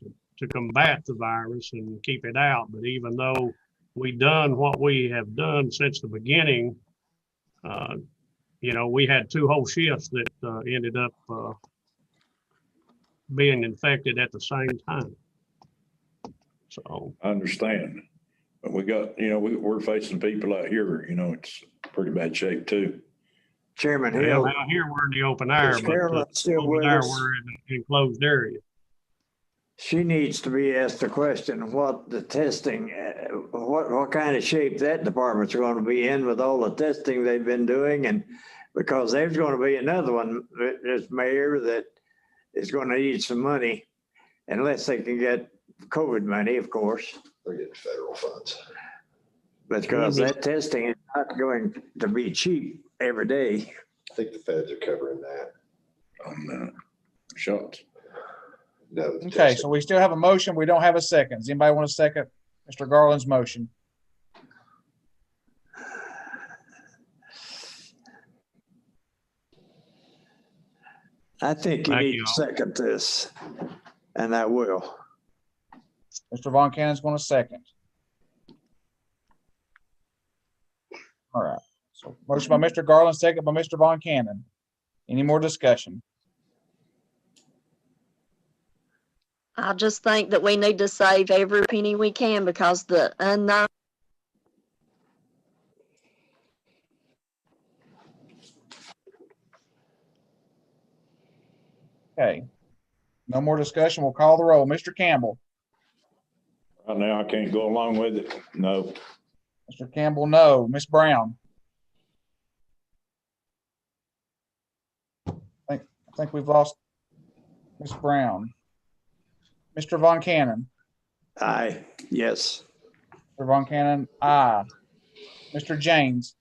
combat the virus and keep it out. But even though we done what we have done since the beginning, we had 2 whole shifts that ended up being infected at the same time. So I understand. But we got, we're facing people out here, it's pretty bad shape too. Chairman yeah, Hill. out here we're in the open air, Is but Carolyn still over with there us? we're in an enclosed area. She needs to be asked the question, what the testing, what kind of shape that department's going to be in with all the testing they've been doing. And because there's going to be another one, this mayor, that is going to need some money, unless they can get COVID money, of course. They're getting federal funds. Because that testing is not going to be cheap every day. I think the feds are covering that. On shots. No. Okay, so we still have a motion. We don't have a second. Does anybody want to second Mr. Garland's motion? I think you need to second this, and I will. Mr. Von Cannon's going to second. All right. So motion by Mr. Garland, second by Mr. Von Cannon. Any more discussion? I just think that we need to save every penny we can because the unknown. Okay. No more discussion. We'll call the roll. Mr. Campbell. Right now, I can't go along with it. No. Mr. Campbell, no. Ms. Brown. I think we've lost Ms. Brown. Mr. Von Cannon. Aye. Yes. Mr. Von Cannon, aye. Mr. James.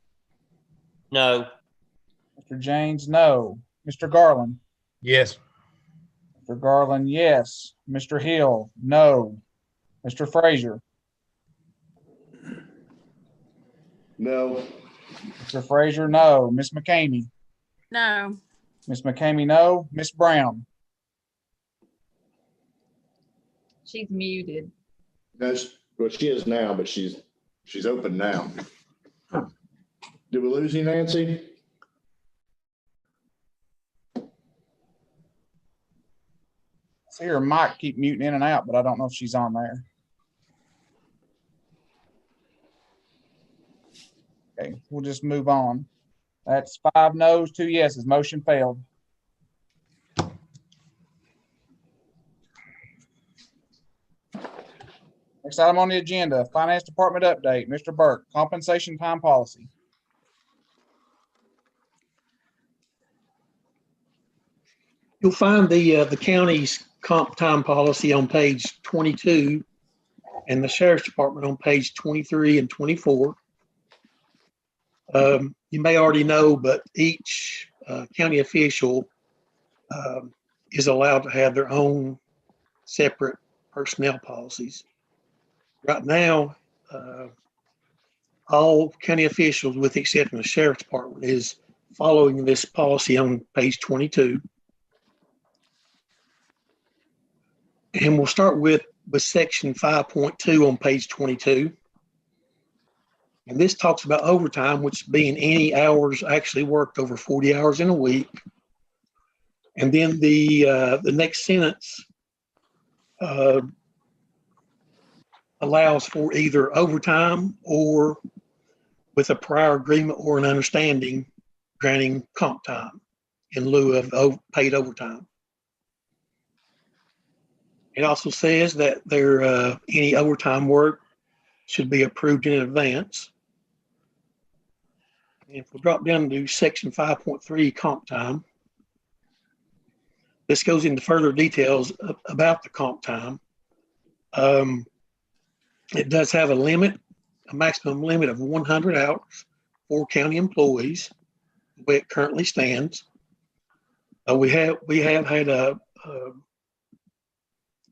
No. Mr. James, no. Mr. Garland. Yes. Mr. Garland, yes. Mr. Hill, no. Mr. Frazier. No. Mr. Frazier, no. Ms. McCamey. No. Ms. McCamey, no. Ms. Brown. She's muted. No, well, she is now, but she's open now. Did we lose you, Nancy? See her mic keep muting in and out, but I don't know if she's on there. Okay, we'll just move on. That's 5 no's, 2 yeses. Motion failed. Next item on the agenda, Finance Department update. Mr. Burke, compensation time policy. You'll find the county's comp time policy on page 22 and the sheriff's department on page 23 and 24. You may already know, but each county official is allowed to have their own separate personnel policies. Right now, all county officials, with the exception of the sheriff's department, is following this policy on page 22. And we'll start with section 5.2 on page 22. And this talks about overtime, which being any hours actually worked over 40 hours in a week. And then the next sentence allows for either overtime or with a prior agreement or an understanding granting comp time in lieu of paid overtime. It also says that there, any overtime work should be approved in advance. And if we drop down to section 5.3 comp time, this goes into further details about the comp time. It does have a limit, a maximum limit of 100 hours for county employees, the way it currently stands. We have had a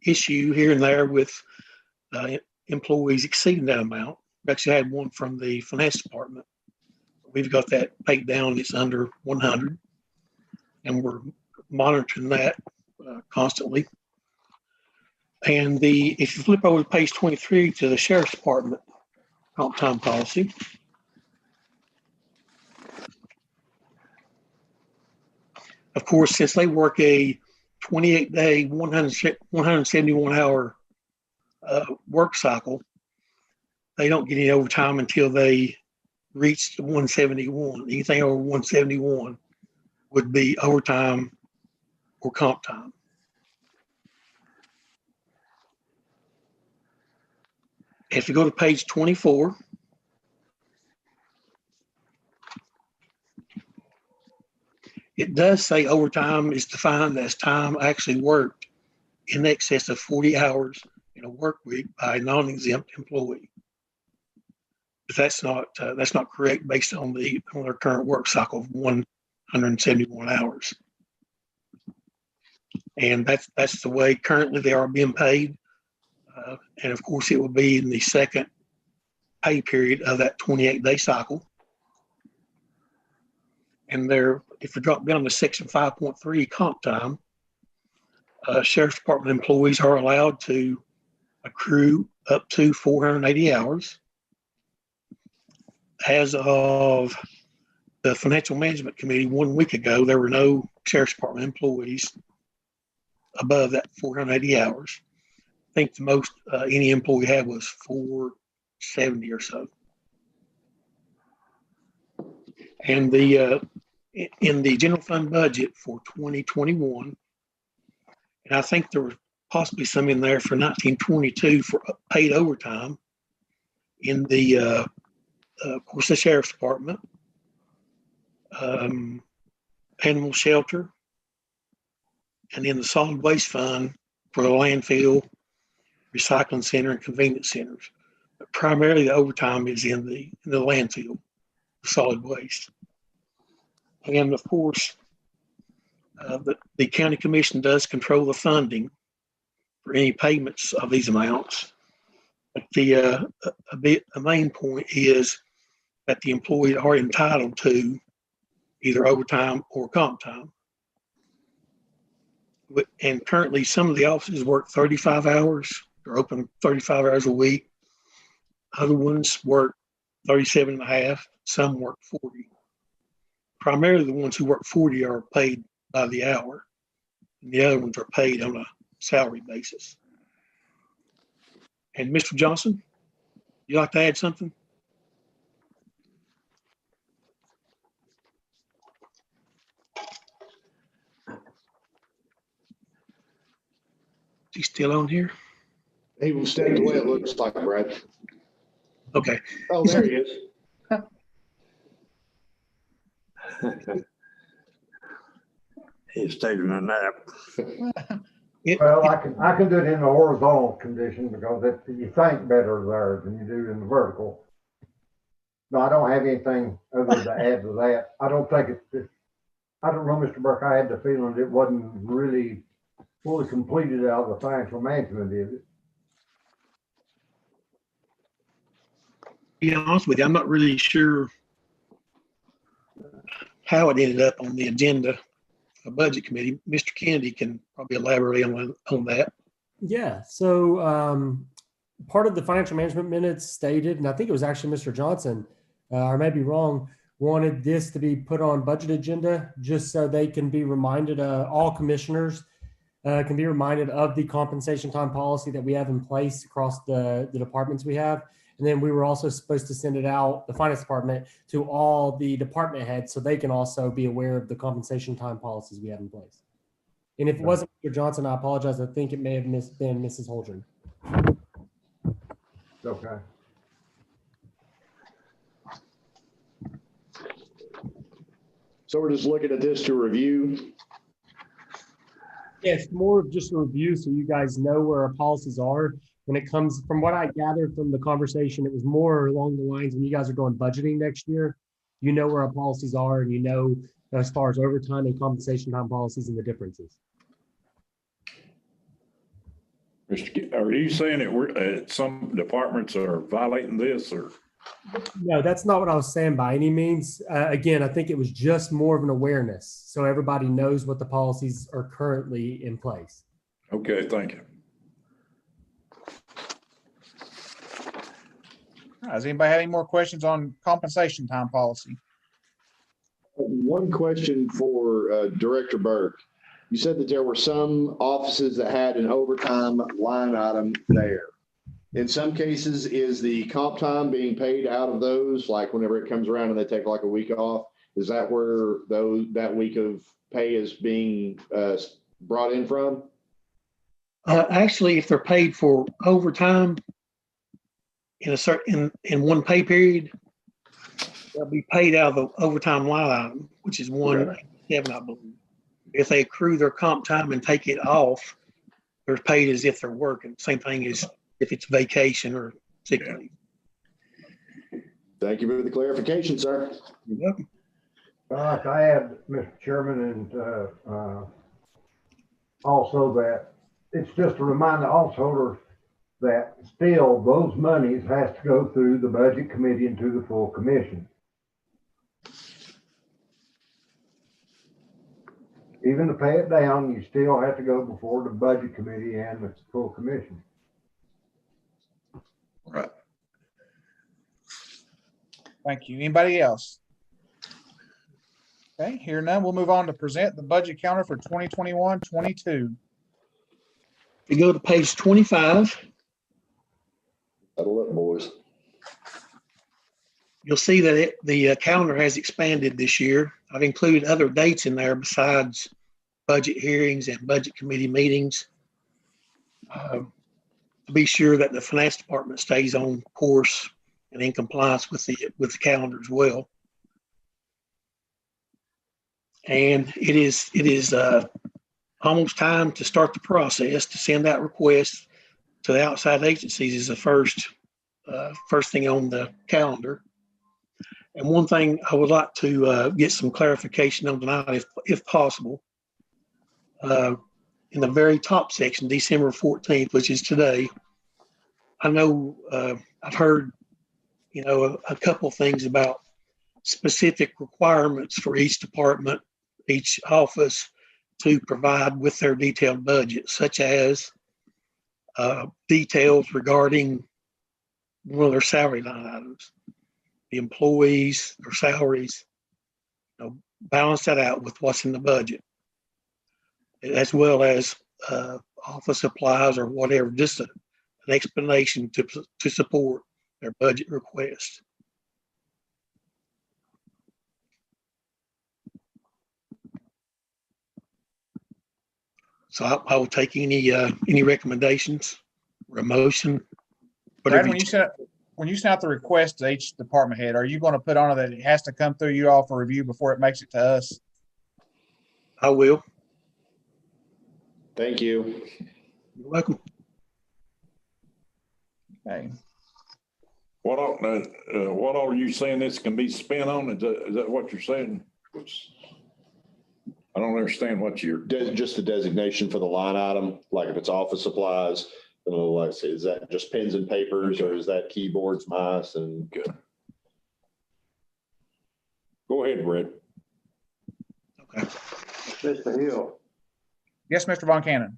issue here and there with employees exceeding that amount. We actually had one from the finance department. We've got that paid down. It's under 100, and we're monitoring that constantly. And if you flip over to page 23 to the sheriff's department comp time policy, of course, since they work a 28-day, 171-hour work cycle, they don't get any overtime until they reach the 171. Anything over 171 would be overtime or comp time. If you go to page 24, it does say overtime is defined as time actually worked in excess of 40 hours in a work week by a non-exempt employee. But that's not correct based on their current work cycle of 171 hours. And that's the way currently they are being paid. And of course, it will be in the second pay period of that 28-day cycle. And if you drop down to section 5.3 comp time, sheriff's department employees are allowed to accrue up to 480 hours. As of the Financial Management Committee 1 week ago, there were no sheriff's department employees above that 480 hours. I think the most any employee had was 470 or so. And in the general fund budget for 2021, and I think there was possibly some in there for 1922 for paid overtime in the, of course, the sheriff's department, animal shelter, and in the solid waste fund for the landfill, recycling center, and convenience centers. But primarily the overtime is in the landfill, solid waste. And of course, the county commission does control the funding for any payments of these amounts. But a main point is that the employees are entitled to either overtime or comp time. And currently, some of the offices work 35 hours. They're open 35 hours a week. Other ones work 37 and a half. Some work 40. Primarily, the ones who work 40 are paid by the hour, and the other ones are paid on a salary basis. And Mr. Johnson, you like to add something? Is he still on here? He will stay away, it looks like, Brad. Okay. Oh, there he is. He's taking a nap. Well, I can do it in the horizontal condition because you think better there than you do in the vertical. No, I don't have anything other to add to that. I don't think I don't know, Mr. Burke, I had the feeling it wasn't really fully completed out of the financial management, is it? To be honest with you, I'm not really sure how it ended up on the agenda of budget committee. Mr. Kennedy can probably elaborate on that. Yeah. So part of the financial management minutes stated, and I think it was actually Mr. Johnson, or maybe wrong, wanted this to be put on budget agenda just so they can be reminded, all commissioners can be reminded of the compensation time policy that we have in place across the departments we have. And then we were also supposed to send it out, the finance department, to all the department heads so they can also be aware of the compensation time policies we have in place. And if it wasn't Mr. Johnson, I apologize. I think it may have been Mrs. Holdren. Okay. So we're just looking at this to review. Yeah, it's more of just a review so you guys know where our policies are. When it comes, from what I gathered from the conversation, it was more along the lines when you guys are doing budgeting next year, you know where our policies are and you know as far as overtime and compensation time policies and the differences. Are you saying that we're some departments are violating this, or? No, that's not what I was saying by any means. Again, I think it was just more of an awareness. So everybody knows what the policies are currently in place. Okay, thank you. Does anybody have any more questions on compensation time policy? One question for Director Burke. You said that there were some offices that had an overtime line item there. In some cases, is the comp time being paid out of those, like whenever it comes around and they take like a week off? Is that where that week of pay is being brought in from? Actually, if they're paid for overtime in a certain in one pay period, they'll be paid out of the overtime line item, which is 187, I believe. If they accrue their comp time and take it off, they're paid as if they're working. Same thing as if it's vacation or sick leave. Thank you for the clarification, sir. You're welcome. I add, Mr. Chairman, and also that it's just to remind the office holders that still those monies has to go through the budget committee and to the full commission. Even to pay it down, you still have to go before the budget committee and the full commission. Right. Thank you. Anybody else? Okay, here none. We'll move on to present the budget counter for 2021-22. You go to page 25. That'll look, boys. You'll see that the calendar has expanded this year. I've included other dates in there besides budget hearings and budget committee meetings. To be sure that the finance department stays on course and in compliance with the calendar as well. And it is almost time to start the process to send out requests to the outside agencies is the first thing on the calendar. And one thing I would like to get some clarification on tonight, if possible, in the very top section, December 14th, which is today, I know I've heard, a couple things about specific requirements for each department, each office to provide with their detailed budget, such as details regarding one of their salary line items, the employees, their salaries, balance that out with what's in the budget, as well as office supplies or whatever, just an explanation to support their budget request. So I will take any recommendations or a motion. Brad, when you send out the request to each department head, are you going to put on it that it has to come through you all for review before it makes it to us? I will. Thank you. You're welcome. Okay. What all are you saying this can be spent on? Is that what you're saying? I don't understand what you're. Just the designation for the line item, like if it's office supplies, like say, is that just pens and papers, or is that keyboards, mice, and good? Go ahead, Brett. Okay. Mr. Hill. Yes, Mr. Von Cannon.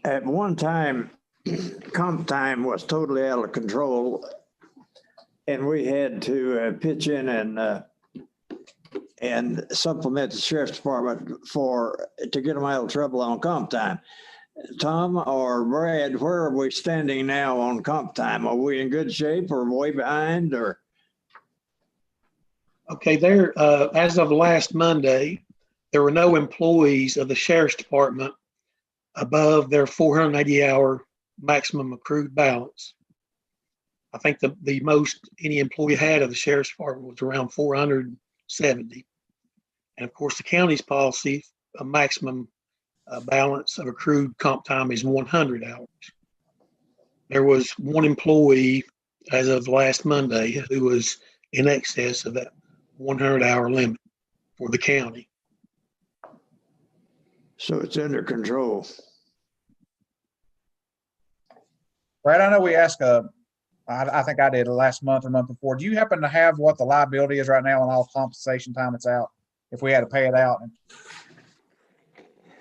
At one time, comp time was totally out of control, and we had to pitch in and supplement the sheriff's department to get them out of trouble on comp time. Tom or Brad, where are we standing now on comp time? Are we in good shape or way behind, or? Okay, there, as of last Monday, there were no employees of the sheriff's department above their 480-hour maximum accrued balance. I think the most any employee had of the sheriff's department was around 470. And of course, the county's policy, a maximum balance of accrued comp time is 100 hours. There was one employee as of last Monday who was in excess of that 100-hour limit for the county. So it's under control. Brad, I know we asked, I think I did last month or month before. Do you happen to have what the liability is right now on all compensation time it's out? If we had to pay it out?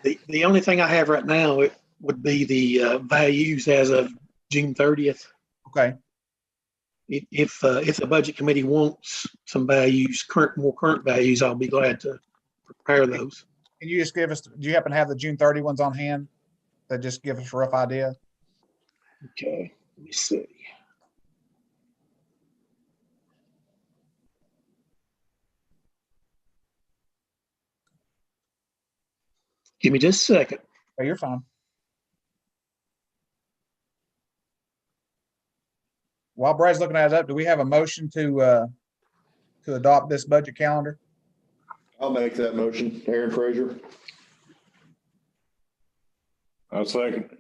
The only thing I have right now, it would be the values as of June 30th. Okay. If the budget committee wants some values, more current values, I'll be glad to prepare those. Can you just give us, do you happen to have the June 30 ones on hand that just give us a rough idea? Okay, let me see. Give me just a second. Oh, you're fine. While Brad's looking at it up, do we have a motion to adopt this budget calendar? I'll make that motion. Aaron Fraser. I'll second.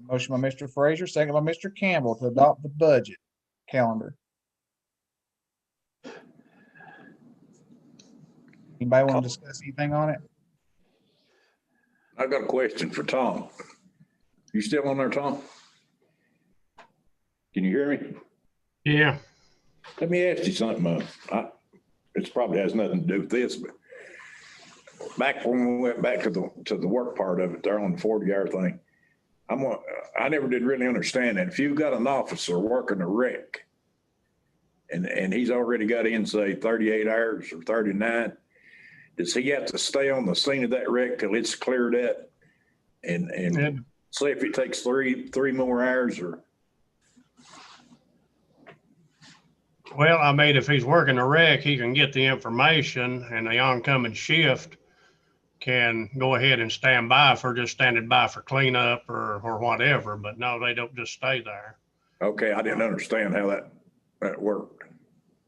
Motion by Mr. Fraser, second by Mr. Campbell to adopt the budget calendar. Anybody want to discuss anything on it? I got a question for Tom. You still on there, Tom? Can you hear me? Yeah. Let me ask you something. It probably has nothing to do with this, but back when we went back to the work part of it there on the 40-hour thing, I never did really understand that. If you've got an officer working a wreck and he's already got in, say, 38 hours or 39, does he have to stay on the scene of that wreck till it's cleared up? And say if it takes three more hours or? Well, I mean, if he's working a wreck, he can get the information and the oncoming shift can go ahead and stand by for just standing by for cleanup or whatever. But no, they don't just stay there. Okay, I didn't understand how that worked.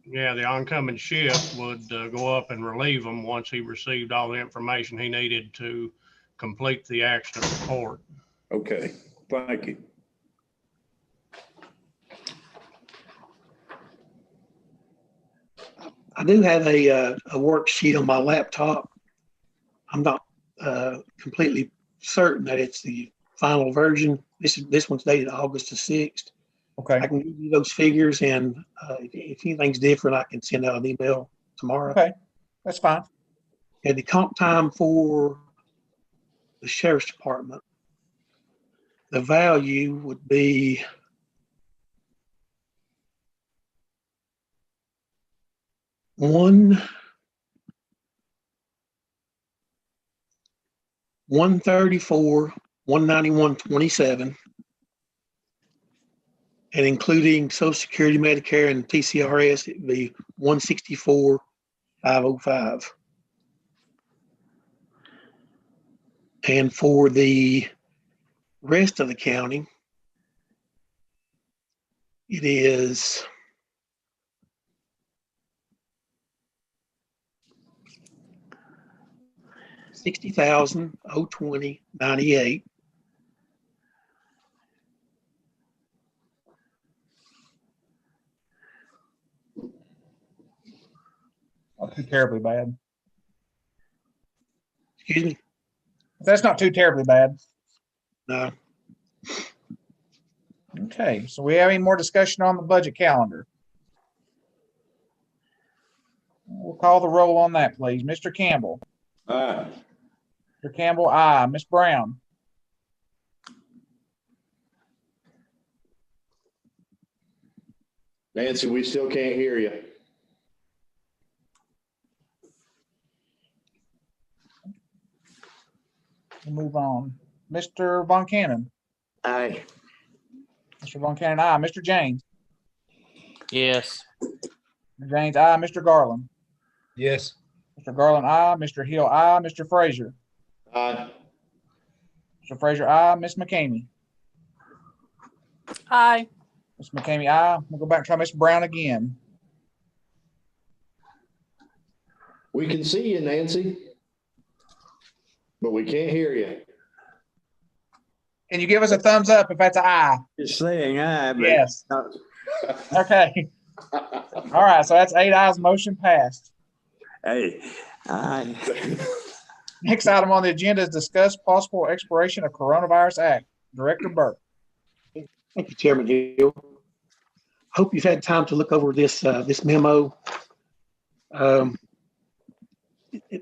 Yeah, the oncoming shift would go up and relieve him once he received all the information he needed to complete the accident report. Okay, thank you. I do have a worksheet on my laptop. I'm not completely certain that it's the final version. This one's dated August the 6th. Okay. I can give you those figures, and if anything's different, I can send out an email tomorrow. Okay, that's fine. And the comp time for the sheriff's department, the value would be $134, $191.27, and including Social Security, Medicare, and TCRS, it'd be $164,505. And for the rest of the county, it is $60,020.98. Not too terribly bad. Excuse me? That's not too terribly bad. No. Okay, so we have any more discussion on the budget calendar? We'll call the roll on that, please. Mr. Campbell. Aye. Mr. Campbell, aye. Ms. Brown. Nancy, we still can't hear you. We'll move on. Mr. Von Cannon. Aye. Mr. Von Cannon, aye. Mr. James. Yes. Mr. James, aye. Mr. Garland. Yes. Mr. Mr. Garland, aye. Mr. Hill, aye. Mr. Frazier. Aye. Mr. Frazier, aye. Ms. McCamey. Aye. Ms. McCamey, aye. We'll go back and try Ms. Brown again. We can see you, Nancy, but we can't hear you. Can you give us a thumbs up if that's an aye? Just saying aye, but. Yes. Okay. All right. So that's 8 ayes. Motion passed. Hey, aye. Next item on the agenda is discuss possible expiration of Coronavirus Act. Director Burke. Thank you, Chairman Hill. Hope you've had time to look over this memo.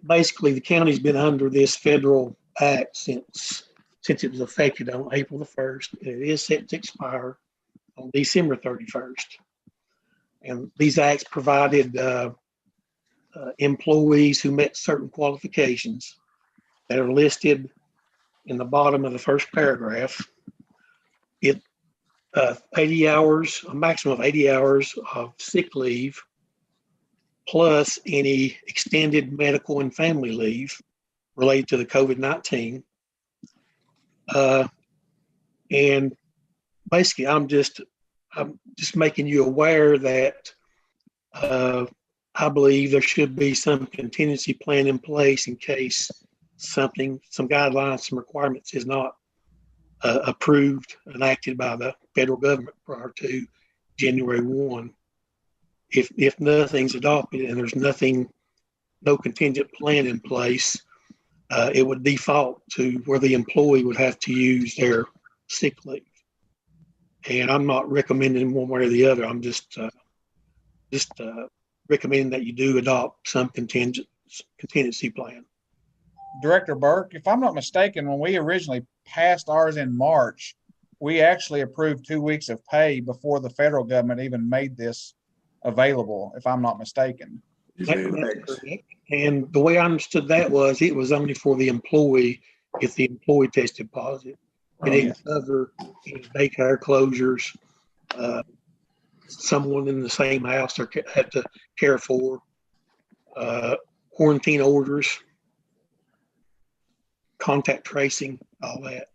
Basically, the county's been under this federal act since it was effected on April the 1st. It is set to expire on December 31st. And these acts provided employees who met certain qualifications that are listed in the bottom of the first paragraph. 80 hours, a maximum of 80 hours of sick leave, plus any extended medical and family leave related to the COVID-19. And basically, I'm just making you aware that I believe there should be some contingency plan in place in case some guidelines, some requirements is not approved, enacted by the federal government prior to January 1. If nothing's adopted and there's no contingent plan in place, it would default to where the employee would have to use their sick leave. And I'm not recommending one way or the other. I'm just recommending that you do adopt some contingency plan. Director Burke, if I'm not mistaken, when we originally passed ours in March, we actually approved 2 weeks of pay before the federal government even made this available, if I'm not mistaken. That's correct. And the way I understood that was it was only for the employee if the employee tested positive. It didn't cover daycare closures, someone in the same house they had to care for, quarantine orders, contact tracing, all that.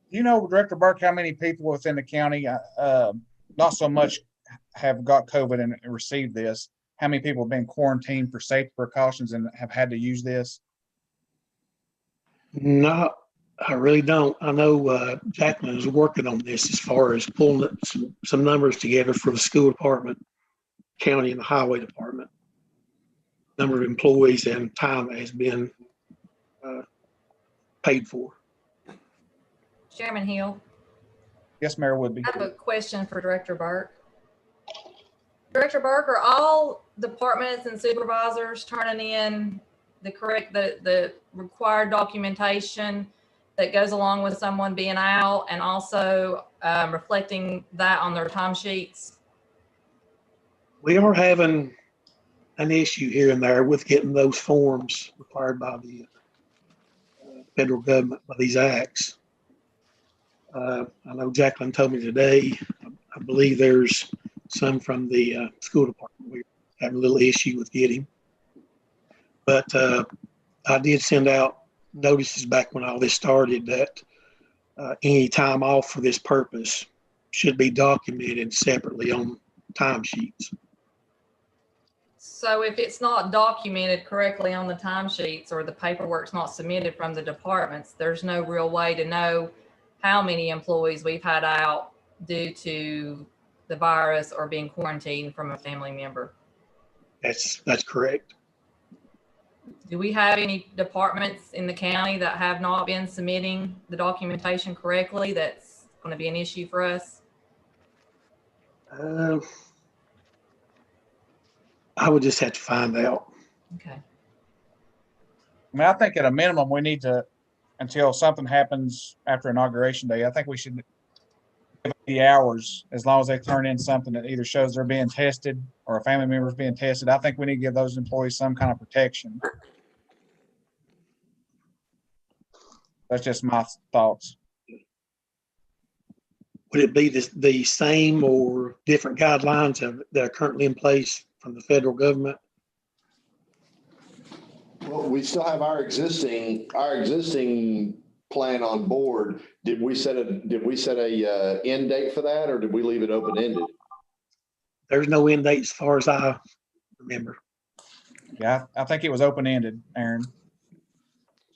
Do you know, Director Burke, how many people within the county, not so much have got COVID and received this, how many people have been quarantined for safety precautions and have had to use this? No, I really don't. I know Jacqueline is working on this as far as pulling some numbers together for the school department, county, and the highway department. Number of employees and time that has been paid for. Chairman Hill. Yes, Mayor Woodby. I have a question for Director Burke. Director Burke, are all departments and supervisors turning in the required documentation that goes along with someone being out and also reflecting that on their timesheets? We are having an issue here and there with getting those forms required by the federal government by these acts. I know Jacqueline told me today, I believe there's some from the school department. We have a little issue with getting. But I did send out notices back when all this started that any time off for this purpose should be documented separately on timesheets. So if it's not documented correctly on the timesheets or the paperwork's not submitted from the departments, there's no real way to know how many employees we've had out due to the virus or being quarantined from a family member. That's correct. Do we have any departments in the county that have not been submitting the documentation correctly that's going to be an issue for us? I would just have to find out. Okay. I mean, I think at a minimum, we need to, until something happens after Inauguration Day, I think we should give 80 hours as long as they turn in something that either shows they're being tested or a family member is being tested. I think we need to give those employees some kind of protection. That's just my thoughts. Would it be the same or different guidelines that are currently in place from the federal government? Well, we still have our existing plan on board. Did we set a end date for that, or did we leave it open-ended? There's no end date as far as I remember. Yeah, I think it was open-ended, Aaron.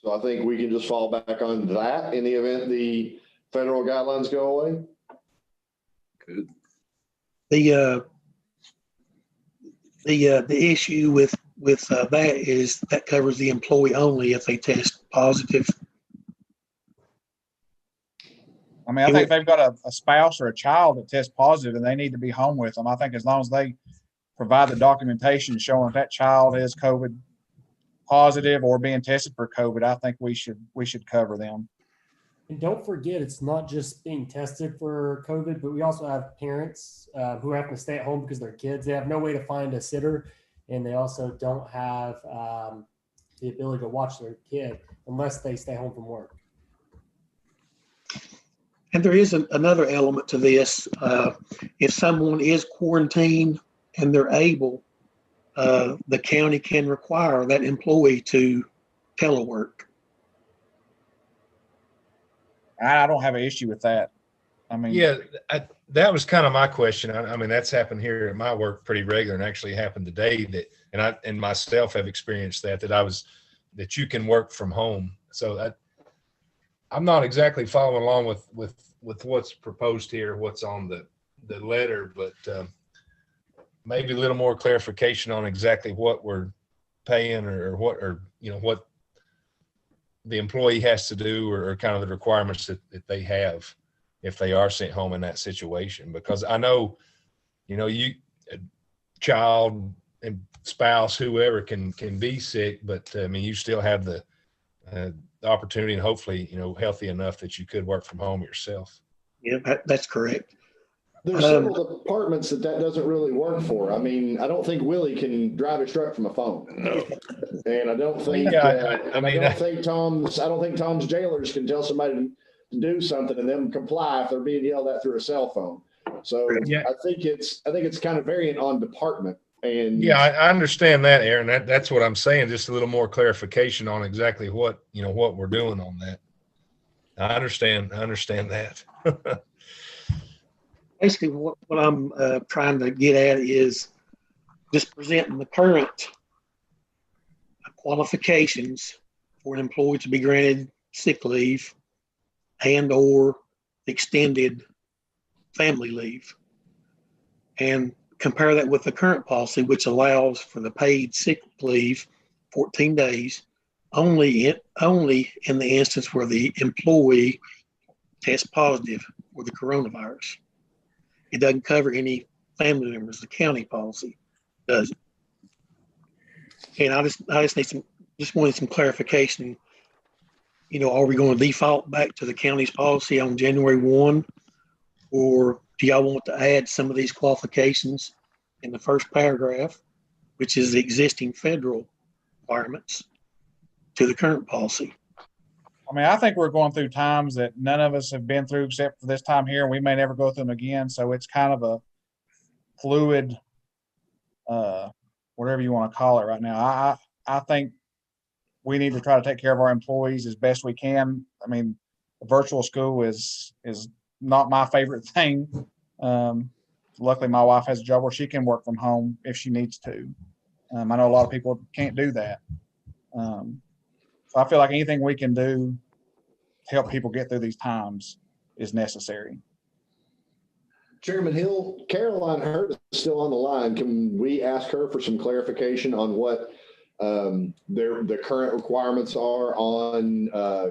So I think we can just fall back on that in the event the federal guidelines go away. Good. The issue with that is that covers the employee only if they test positive. I mean, I think if they've got a spouse or a child that tests positive and they need to be home with them, I think as long as they provide the documentation showing that child is COVID positive or being tested for COVID, I think we should cover them. And don't forget, it's not just being tested for COVID, but we also have parents who have to stay at home because their kids, they have no way to find a sitter, and they also don't have the ability to watch their kid unless they stay home from work. And there is another element to this. If someone is quarantined and they're able, the county can require that employee to telework. I don't have an issue with that. I mean, Yeah, that was kind of my question. I mean, that's happened here at my work pretty regular, and actually happened today. And myself have experienced that you can work from home. So I'm not exactly following along with what's proposed here, what's on the letter, but maybe a little more clarification on exactly what we're paying or what the employee has to do, or kind of the requirements that they have if they are sent home in that situation. Because I know, you, child and spouse, whoever can be sick, but I mean, you still have the opportunity and hopefully, healthy enough that you could work from home yourself. Yeah, that's correct. There's several departments that doesn't really work for. I mean, I don't think Willie can drive his truck from a phone. No. And I don't think, I don't think Tom's jailers can tell somebody to do something and them comply if they're being yelled at through a cell phone. So yeah. I think it's kind of variant on department. And yeah, I understand that, Aaron. That's what I'm saying. Just a little more clarification on exactly what we're doing on that. I understand that. Basically, what I'm trying to get at is just presenting the current qualifications for an employee to be granted sick leave and or extended family leave, and compare that with the current policy, which allows for the paid sick leave 14 days only in the instance where the employee tests positive for the coronavirus. It doesn't cover any family members. The county policy does it. And I just wanted some clarification. Are we going to default back to the county's policy on January 1, or do y'all want to add some of these qualifications in the first paragraph, which is the existing federal requirements, to the current policy? I mean, I think we're going through times that none of us have been through except for this time here, and we may never go through them again. So it's kind of a fluid, whatever you want to call it right now. I think we need to try to take care of our employees as best we can. I mean, virtual school is not my favorite thing. Luckily, my wife has a job where she can work from home if she needs to. I know a lot of people can't do that. So I feel like anything we can do to help people get through these times is necessary. Chairman Hill, Caroline Hurt is still on the line. Can we ask her for some clarification on what the current requirements are on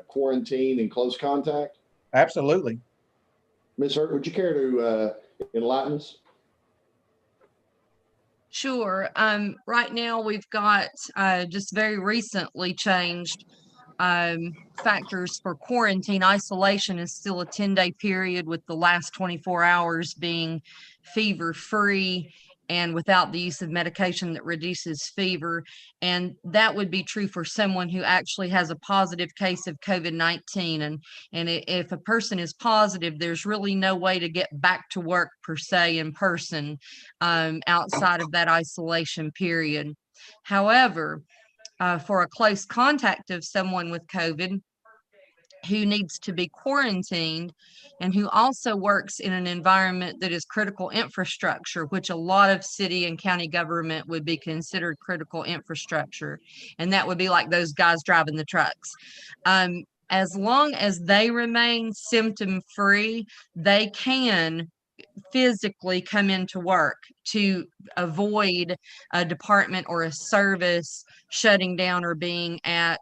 quarantine and close contact? Absolutely. Ms. Hurt, would you care to enlighten us? Sure. Right now we've got just very recently changed factors for quarantine. Isolation is still a 10-day period, with the last 24 hours being fever-free and without the use of medication that reduces fever. And that would be true for someone who actually has a positive case of COVID-19. And if a person is positive, there's really no way to get back to work per se in person outside of that isolation period. However, for a close contact of someone with COVID who needs to be quarantined and who also works in an environment that is critical infrastructure, which a lot of city and county government would be considered critical infrastructure. And that would be like those guys driving the trucks. As long as they remain symptom-free, they can physically come into work to avoid a department or a service shutting down or being at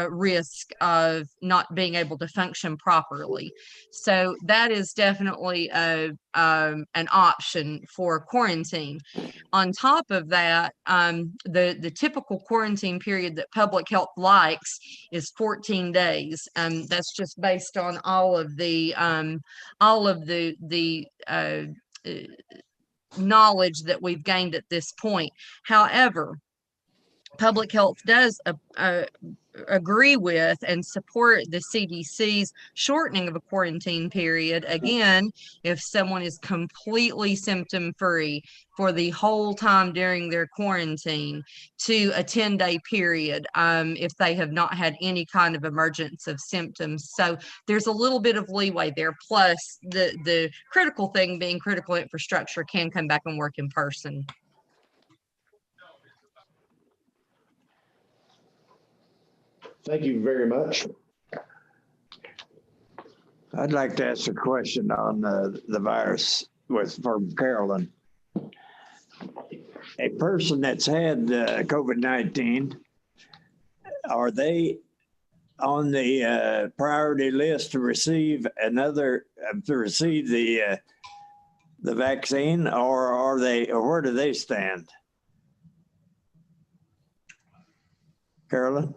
risk of not being able to function properly. So that is definitely an option for quarantine. On top of that, the typical quarantine period that public health likes is 14 days. That's just based on all of the knowledge that we've gained at this point. However, public health does agree with and support the CDC's shortening of a quarantine period. Again, if someone is completely symptom-free for the whole time during their quarantine, to a 10-day period if they have not had any kind of emergence of symptoms. So there's a little bit of leeway there. Plus, the critical thing being critical infrastructure can come back and work in person. Thank you very much. I'd like to ask a question on the virus from Carolyn. A person that's had COVID-19, are they on the priority list to receive the vaccine, or where do they stand? Carolyn?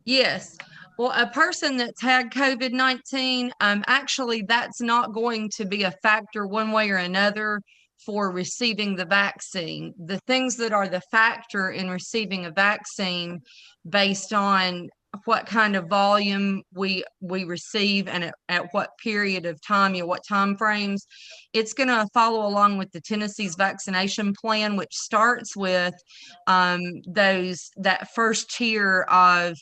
Yes. Well, a person that's had COVID-19, actually, that's not going to be a factor one way or another for receiving the vaccine. The things that are the factor in receiving a vaccine based on what kind of volume we receive and at what period of time, what time frames, it's going to follow along with the Tennessee's vaccination plan, which starts with that first tier of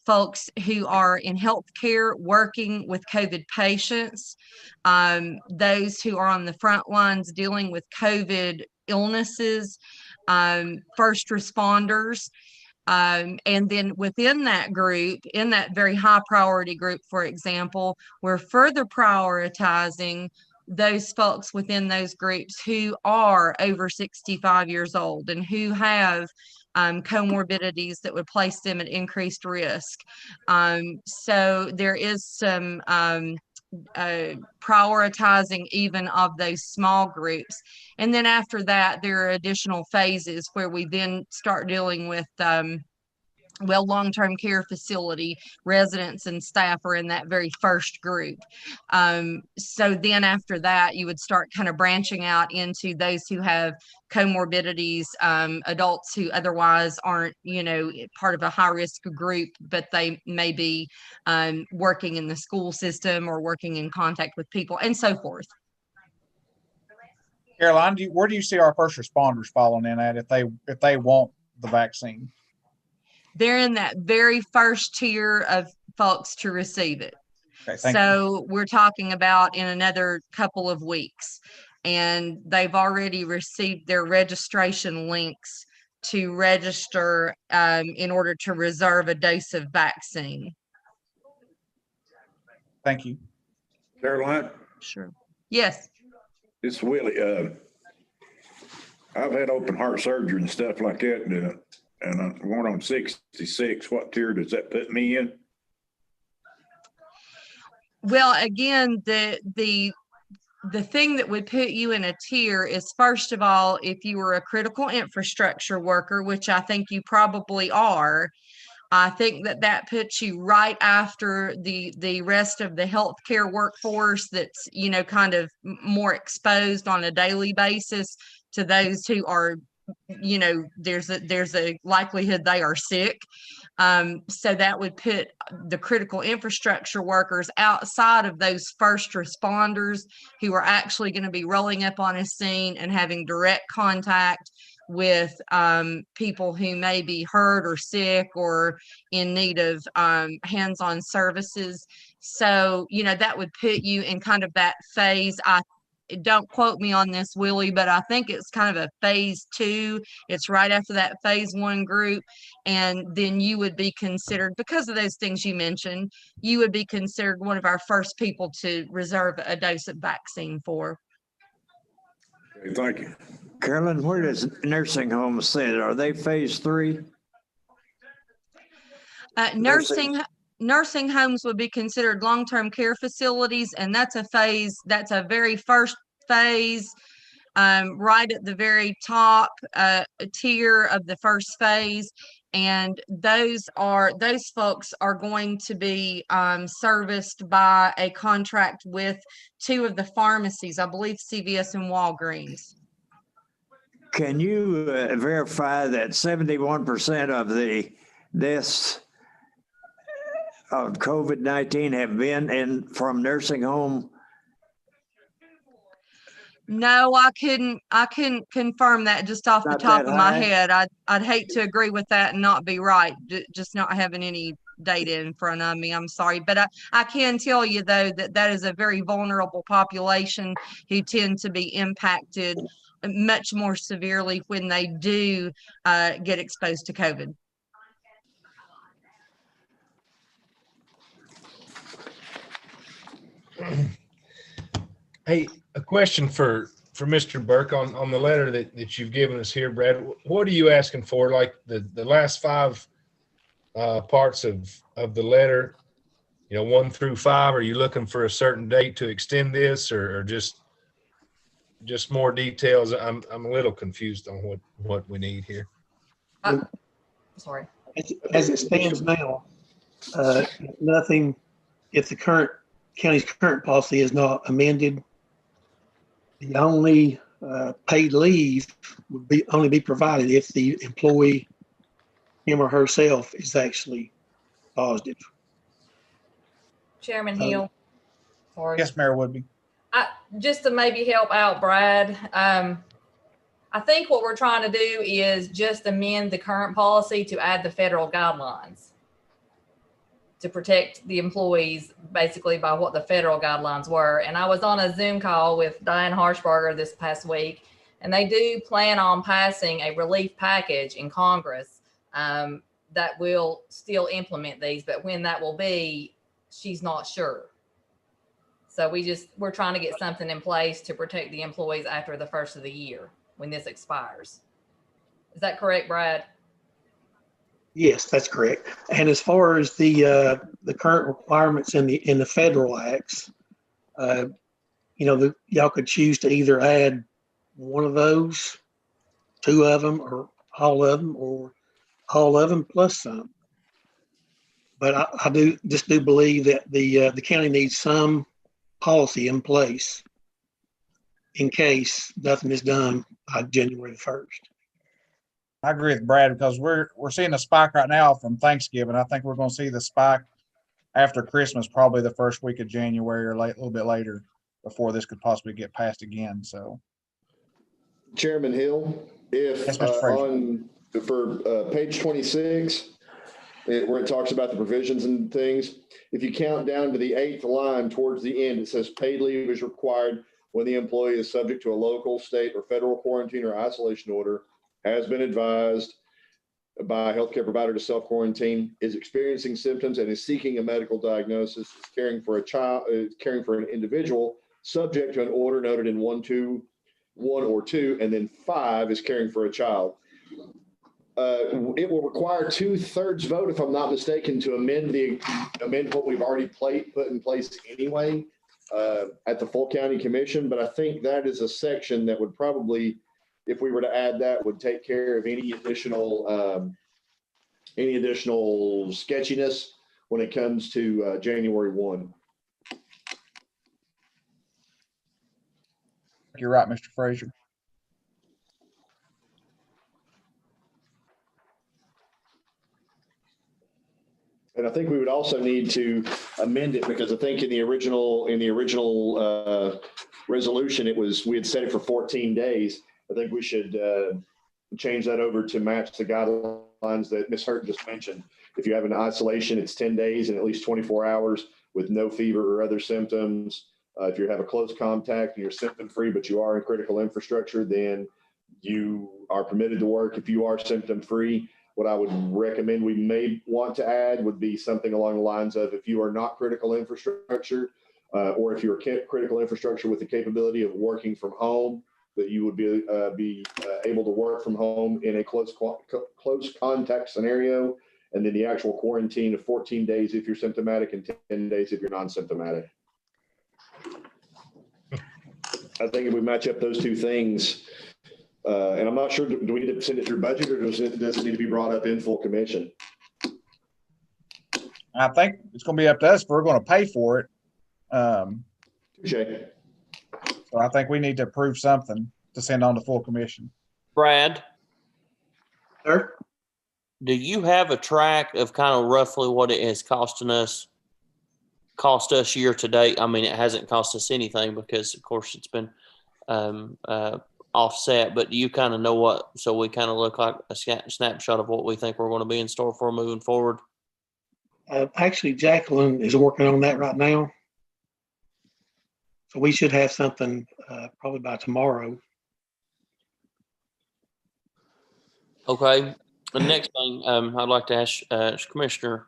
folks who are in healthcare working with COVID patients, those who are on the front lines dealing with COVID illnesses, first responders. And then within that group, in that very high priority group, for example, we're further prioritizing those folks within those groups who are over 65 years old and who have comorbidities that would place them at increased risk. So there is some prioritizing even of those small groups. And then after that, there are additional phases where we then start dealing with long-term care facility residents and staff are in that very first group. So then after that, you would start kind of branching out into those who have comorbidities, adults who otherwise aren't, part of a high-risk group, but they may be working in the school system or working in contact with people and so forth. Caroline, where do you see our first responders falling in at if they want the vaccine? They're in that very first tier of folks to receive it. Okay, so we're talking about in another couple of weeks, and they've already received their registration links to register in order to reserve a dose of vaccine. Thank you. Caroline? Sure. Yes. It's Willie. I've had open heart surgery and stuff like that, and I'm going on 66. What tier does that put me in? Well, again, the thing that would put you in a tier is, first of all, if you were a critical infrastructure worker, which I think you probably are, I think that puts you right after the rest of the healthcare workforce that's, kind of more exposed on a daily basis to those who are, there's a likelihood they are sick. So that would put the critical infrastructure workers outside of those first responders who are actually going to be rolling up on a scene and having direct contact with people who may be hurt or sick or in need of hands-on services. So, you know, that would put you in kind of that phase. Don't quote me on this, Willie, but I think it's kind of a phase 2. It's right after that phase 1 group. And then you would be considered, because of those things you mentioned, you would be considered one of our first people to reserve a dose of vaccine for. Okay, thank you. Carolyn, where does nursing homes sit? Are they phase 3? Nursing homes would be considered long-term care facilities, and that's a very first phase, right at the very top tier of the first phase. And those folks are going to be serviced by a contract with 2 of the pharmacies, I believe CVS and Walgreens. Can you verify that 71% of the deaths of COVID-19 have been from nursing home? No, I couldn't confirm that just off the top of my head. I'd hate to agree with that and not be right, just not having any data in front of me. I'm sorry, but I can tell you though that is a very vulnerable population who tend to be impacted much more severely when they do get exposed to COVID. Hey, a question for Mr. Burke on the letter that you've given us here, Brad. What are you asking for? Like the last 5 parts of the letter, 1 through 5. Are you looking for a certain date to extend this, or just more details? I'm a little confused on what we need here. Sorry. As it stands now, nothing. If the county's current policy is not amended, the only paid leave would only be provided if the employee, him or herself, is actually positive. Chairman Hill. Sorry. Yes, Mayor Woodby. Just to maybe help out Brad, I think what we're trying to do is just amend the current policy to add the federal guidelines to protect the employees basically by what the federal guidelines were. And I was on a Zoom call with Diane Harshbarger this past week, and they do plan on passing a relief package in Congress that will still implement these, but when that will be, she's not sure. So we're trying to get something in place to protect the employees after the first of the year when this expires. Is that correct, Brad? Yes, that's correct. And as far as the current requirements in the federal acts, y'all could choose to either add one of those, 2 of them, or all of them plus some. But I do believe that the county needs some policy in place in case nothing is done by January 1st. I agree with Brad, because we're seeing a spike right now from Thanksgiving. I think we're going to see the spike after Christmas, probably the first week of January or a little bit later, before this could possibly get passed again. So, Chairman Hill, if yes, Mr. Frazier. For page 26, where it talks about the provisions and things, if you count down to the 8th line towards the end, it says paid leave is required when the employee is subject to a local, state, or federal quarantine or isolation order, has been advised by a healthcare provider to self-quarantine, is experiencing symptoms and is seeking a medical diagnosis, is caring for a child, caring for an individual subject to an order noted in 1 or 2, and then 5 is caring for a child. It will require 2/3 vote, if I'm not mistaken, to amend what we've already put in place anyway at the full county commission. But I think that is a section that would probably, if we were to add that, would take care of any additional sketchiness when it comes to January 1. You're right, Mr. Frazier. And I think we would also need to amend it, because I think in the original resolution, we had set it for 14 days. I think we should change that over to match the guidelines that Ms. Hurt just mentioned. If you have an isolation, it's 10 days and at least 24 hours with no fever or other symptoms. If you have a close contact and you're symptom free, but you are in critical infrastructure, then you are permitted to work. If you are symptom free, what I would recommend we may want to add would be something along the lines of, if you are not critical infrastructure, or if you're critical infrastructure with the capability of working from home, that you would be able to work from home in a close contact scenario, and then the actual quarantine of 14 days if you're symptomatic and 10 days if you're non-symptomatic. I think if we match up those two things, and I'm not sure, do we need to send it through budget, or does it need to be brought up in full commission? I think it's going to be up to us if we're going to pay for it. Touché. So I think we need to approve something to send on to full commission. Brad, Sir? do you have a track of kind of roughly what it has cost us year to date? I mean, it hasn't cost us anything because, of course, it's been offset, but do you kind of know what, so we kind of look like a snapshot of what we think we're going to be in store for moving forward? Actually, Jacqueline is working on that right now. So we should have something probably by tomorrow. Okay. The next thing I'd like to ask Commissioner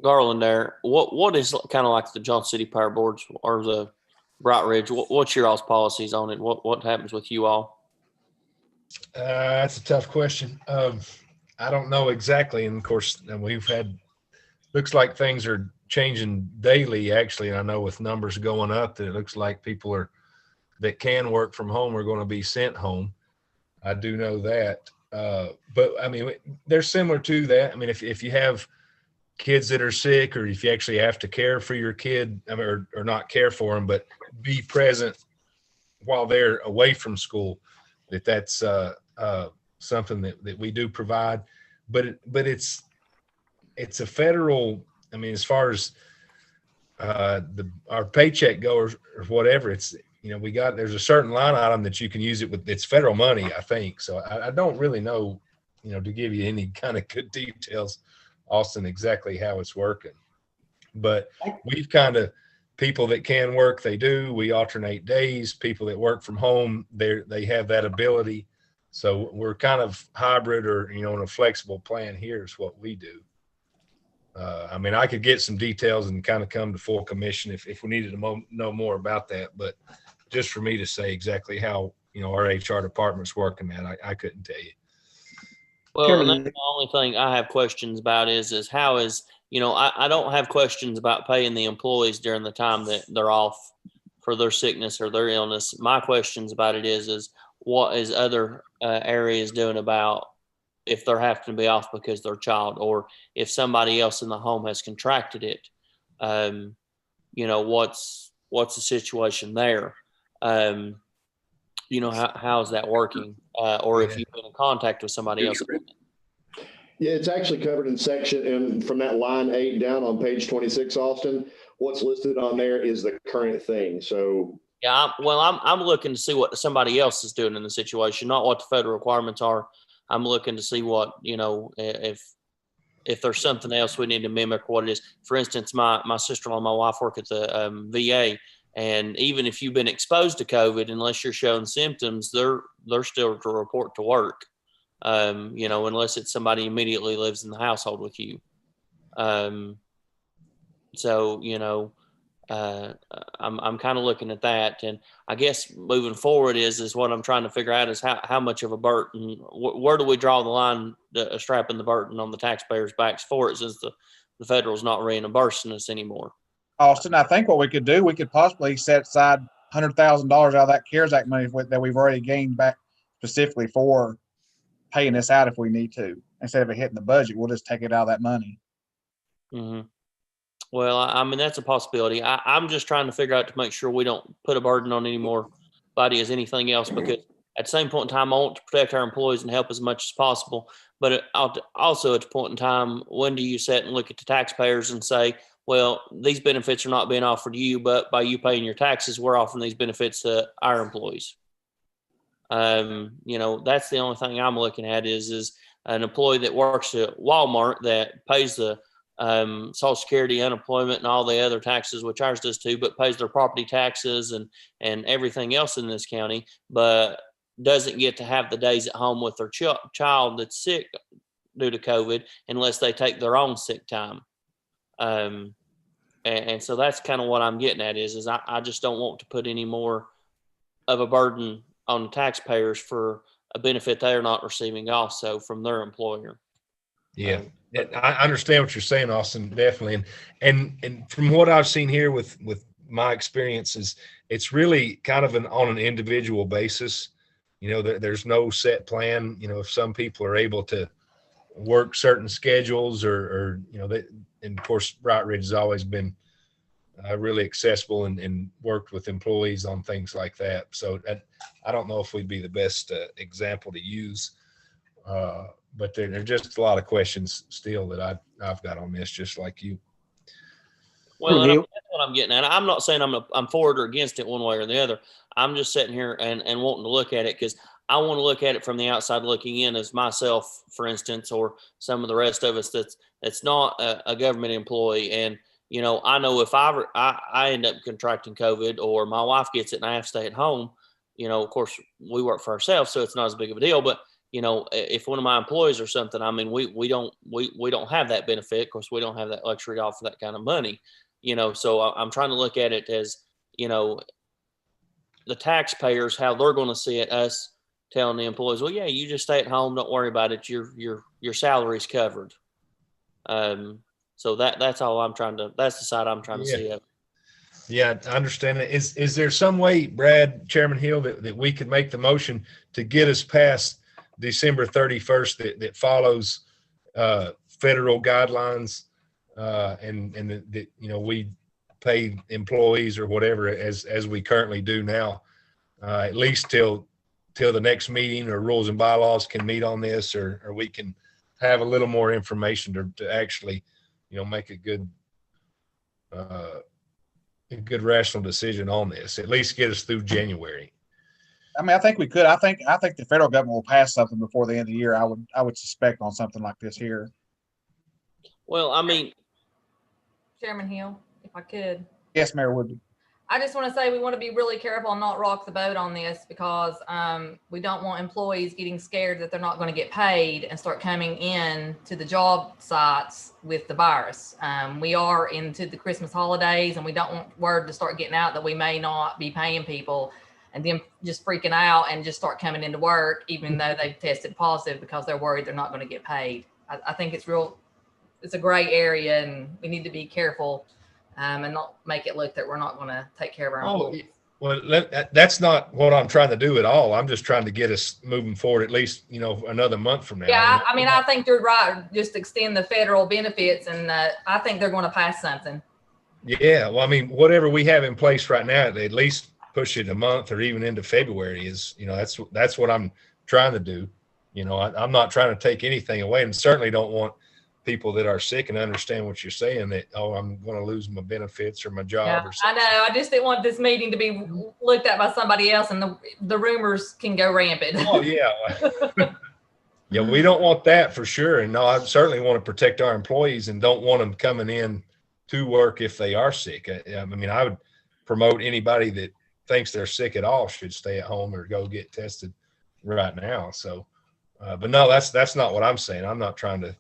Garland there, what is kind of like the Johnson City Power Boards or the Bright Ridge? What's your all's policies on it? What happens with you all? That's a tough question. I don't know exactly. And of course, we've had, looks like things are changing daily, actually. And I know with numbers going up, that it looks like people that can work from home are going to be sent home. I do know that. But I mean, they're similar to that. I mean, if you have kids that are sick, or if you actually have to care for your kid, I mean, or not care for them, but be present while they're away from school, that's something that we do provide. But it's a federal, I mean, as far as our paycheck goes or whatever, it's, you know, there's a certain line item that you can use it with. It's federal money, I think. So I don't really know, you know, to give you any kind of good details, Austin, exactly how it's working. But we've kind of, people that can work, they do. We alternate days. People that work from home, they have that ability. So we're kind of hybrid, or, you know, in a flexible plan here is what we do. I mean, I could get some details and kind of come to full commission if we needed to know more about that. But just for me to say exactly how, you know, our HR department's working, man, I couldn't tell you. Well, and that's the only thing I have questions about is how is, you know, I don't have questions about paying the employees during the time that they're off for their sickness or their illness. My questions about it is what is other areas doing about if they're having to be off because their child, or if somebody else in the home has contracted it, you know, what's the situation there? You know, how is that working? Or if you've been in contact with somebody else. Yeah, it's actually covered in section, and from that line 8 down on page 26, Austin, what's listed on there is the current thing. So yeah, I'm looking to see what somebody else is doing in the situation, not what the federal requirements are. I'm looking to see what, you know, if there's something else we need to mimic what it is. For instance, my sister-in-law and my wife work at the VA, and even if you've been exposed to COVID, unless you're showing symptoms, they're still to report to work. You know, unless it's somebody immediately lives in the household with you. So, you know, I'm kind of looking at that, and I guess moving forward is what I'm trying to figure out is how much of a burden, where do we draw the line, strapping the burden on the taxpayers' backs for it, since the federal's not reimbursing us anymore. Austin, I think what we could do, we could possibly set aside $100,000 out of that CARES Act money that we've already gained back specifically for paying this out if we need to. Instead of it hitting the budget, we'll just take it out of that money. Mm-hmm. Well, I mean, that's a possibility. I'm just trying to figure out to make sure we don't put a burden on any more body as anything else, because at the same point in time, I want to protect our employees and help as much as possible. But also at the point in time, when do you sit and look at the taxpayers and say, well, these benefits are not being offered to you, but by you paying your taxes, we're offering these benefits to our employees. You know, that's the only thing I'm looking at is an employee that works at Walmart that pays the Social Security, unemployment, and all the other taxes, which ours does too, but pays their property taxes and everything else in this county, but doesn't get to have the days at home with their child that's sick due to COVID unless they take their own sick time. And so that's kind of what I'm getting at is I just don't want to put any more of a burden on the taxpayers for a benefit they're not receiving also from their employer. Yeah. I understand what you're saying, Austin, definitely. And from what I've seen here with my experiences, it's really kind of on an individual basis. You know, there's no set plan. You know, if some people are able to work certain schedules or you know, and of course, Bright Ridge has always been really accessible and worked with employees on things like that. So I don't know if we'd be the best example to use. But there are just a lot of questions still that I've got on this, just like you. Well, that's what I'm getting at. I'm not saying I'm for it or against it one way or the other. I'm just sitting here and wanting to look at it because I want to look at it from the outside looking in as myself, for instance, or some of the rest of us that's not a government employee. And, you know, I know if I end up contracting COVID or my wife gets it and I have to stay at home, you know, of course, we work for ourselves, so it's not as big of a deal. But you know, if one of my employees or something, I mean, we don't have that benefit. Of course, we don't have that luxury to offer that kind of money, you know, so I'm trying to look at it as, you know, the taxpayers, how they're going to see it, us telling the employees, well, yeah, you just stay at home. Don't worry about it. Your salary's covered. So that's all that's the side I'm trying to see it. Yeah, I understand it. Is there some way, Brad, Chairman Hill, that we could make the motion to get us past December 31st that follows federal guidelines and that you know, we pay employees or whatever as we currently do now, at least till the next meeting, or rules and bylaws can meet on this, or we can have a little more information to actually, you know, make a good rational decision on this, at least get us through January. I mean, I think we could. I think the federal government will pass something before the end of the year. I would suspect on something like this here. Well, I mean, Chairman Hill, if I could. Yes, Mayor Woodby. I just want to say we want to be really careful and not rock the boat on this because we don't want employees getting scared that they're not going to get paid and start coming in to the job sites with the virus. We are into the Christmas holidays and we don't want word to start getting out that we may not be paying people and then just freaking out and just start coming into work even though they've tested positive because they're worried they're not going to get paid. I think it's a gray area and we need to be careful and not make it look that we're not going to take care of our employees. Well, that's not what I'm trying to do at all. I'm just trying to get us moving forward at least, you know, another month from now. Yeah, I mean, I think you're right. Just extend the federal benefits and I think they're going to pass something. Yeah, well, I mean, whatever we have in place right now, at least push it a month or even into February is, you know, that's what I'm trying to do. You know, I'm not trying to take anything away, and certainly don't want people that are sick and understand what you're saying that, oh, I'm going to lose my benefits or my job or something. I know. I just didn't want this meeting to be looked at by somebody else and the rumors can go rampant. Oh, yeah. Yeah, we don't want that for sure. And no, I certainly want to protect our employees and don't want them coming in to work if they are sick. I mean, I would promote anybody that thinks they're sick at all should stay at home or go get tested right now. So, but no, that's not what I'm saying. I'm not trying to,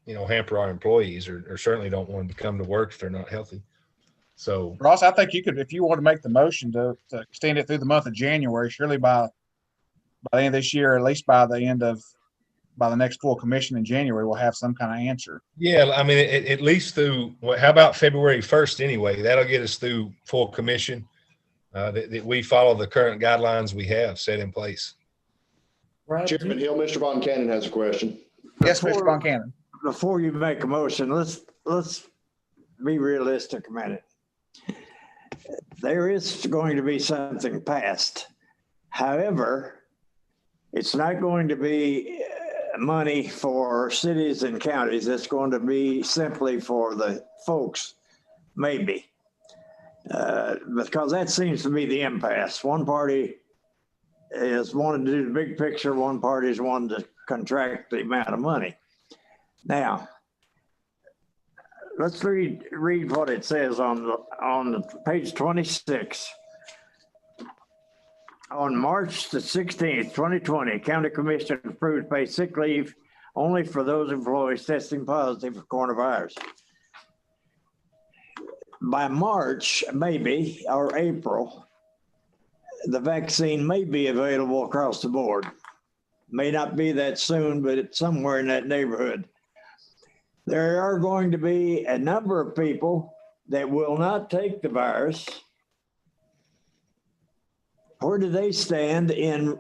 you know, hamper our employees or certainly don't want them to come to work if they're not healthy. So Ross, I think you could, if you want to make the motion to extend it through the month of January, surely by the end of this year, at least by the next full commission in January, we'll have some kind of answer. yeah, I mean, at least through, how about February 1st anyway? That'll get us through full commission, that we follow the current guidelines we have set in place. Right. Chairman Hill, Mr. Von Cannon has a question. Yes, Mr. Von Cannon. Before you make a motion, let's be realistic a minute. There is going to be something passed. However, it's not going to be money for cities and counties. It's going to be simply for the folks, maybe. Because that seems to be the impasse. One party is wanting to do the big picture. One party is wanting to contract the amount of money. Now, let's read what it says on page 26. On March the 16th, 2020, County Commission approved paid sick leave only for those employees testing positive for coronavirus. By March, maybe, or April, the vaccine may be available across the board. May not be that soon, but it's somewhere in that neighborhood. There are going to be a number of people that will not take the virus. Where do they stand in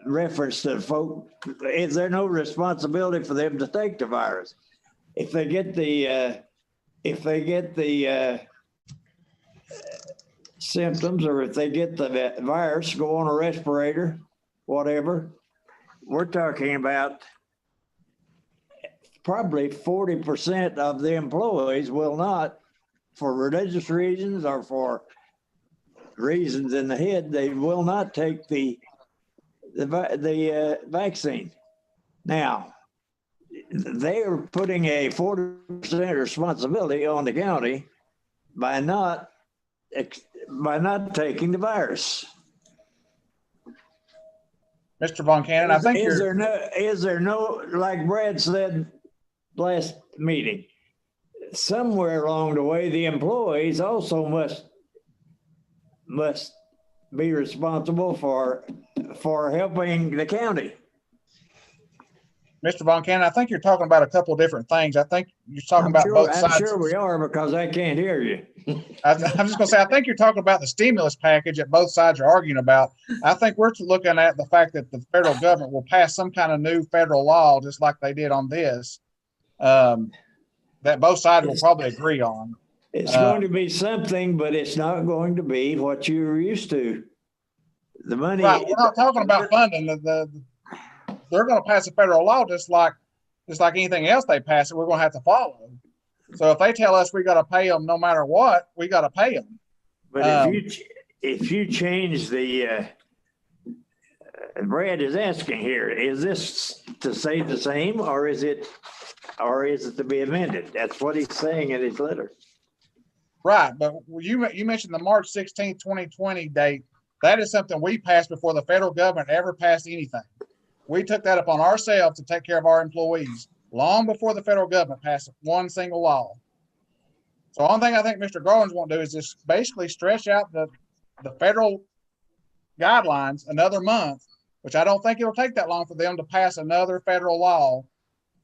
reference to folk? Is there no responsibility for them to take the virus? If they get the symptoms, or if they get the virus, go on a respirator, whatever, we're talking about probably 40% of the employees will not, for religious reasons or for reasons in the head, they will not take the vaccine. Now, they are putting a 40% responsibility on the county by not taking the virus. Mr. Von Cannon, I think is there no, like Brad said last meeting, somewhere along the way, the employees also must be responsible for helping the county. Mr. Von Cannon, I think you're talking about a couple of different things. I think you're talking about both sides. I'm sure we are, because I can't hear you. I'm just going to say, I think you're talking about the stimulus package that both sides are arguing about. I think we're looking at the fact that the federal government will pass some kind of new federal law, just like they did on this, that both sides will probably agree on. It's going to be something, but it's not going to be what you're used to. The money. Right, we're not talking about funding. They're going to pass a federal law just like anything else they pass it, we're going to have to follow. So if they tell us we got to pay them no matter what, we got to pay them. But if you change the, Brad is asking here, is this to say the same, or is it to be amended? That's what he's saying in his letter. Right, but you mentioned the March 16th, 2020 date. That is something we passed before the federal government ever passed anything. We took that upon ourselves to take care of our employees long before the federal government passed one single law. So the only thing I think Mr. Garland's want to do is just basically stretch out the federal guidelines another month, which I don't think it'll take that long for them to pass another federal law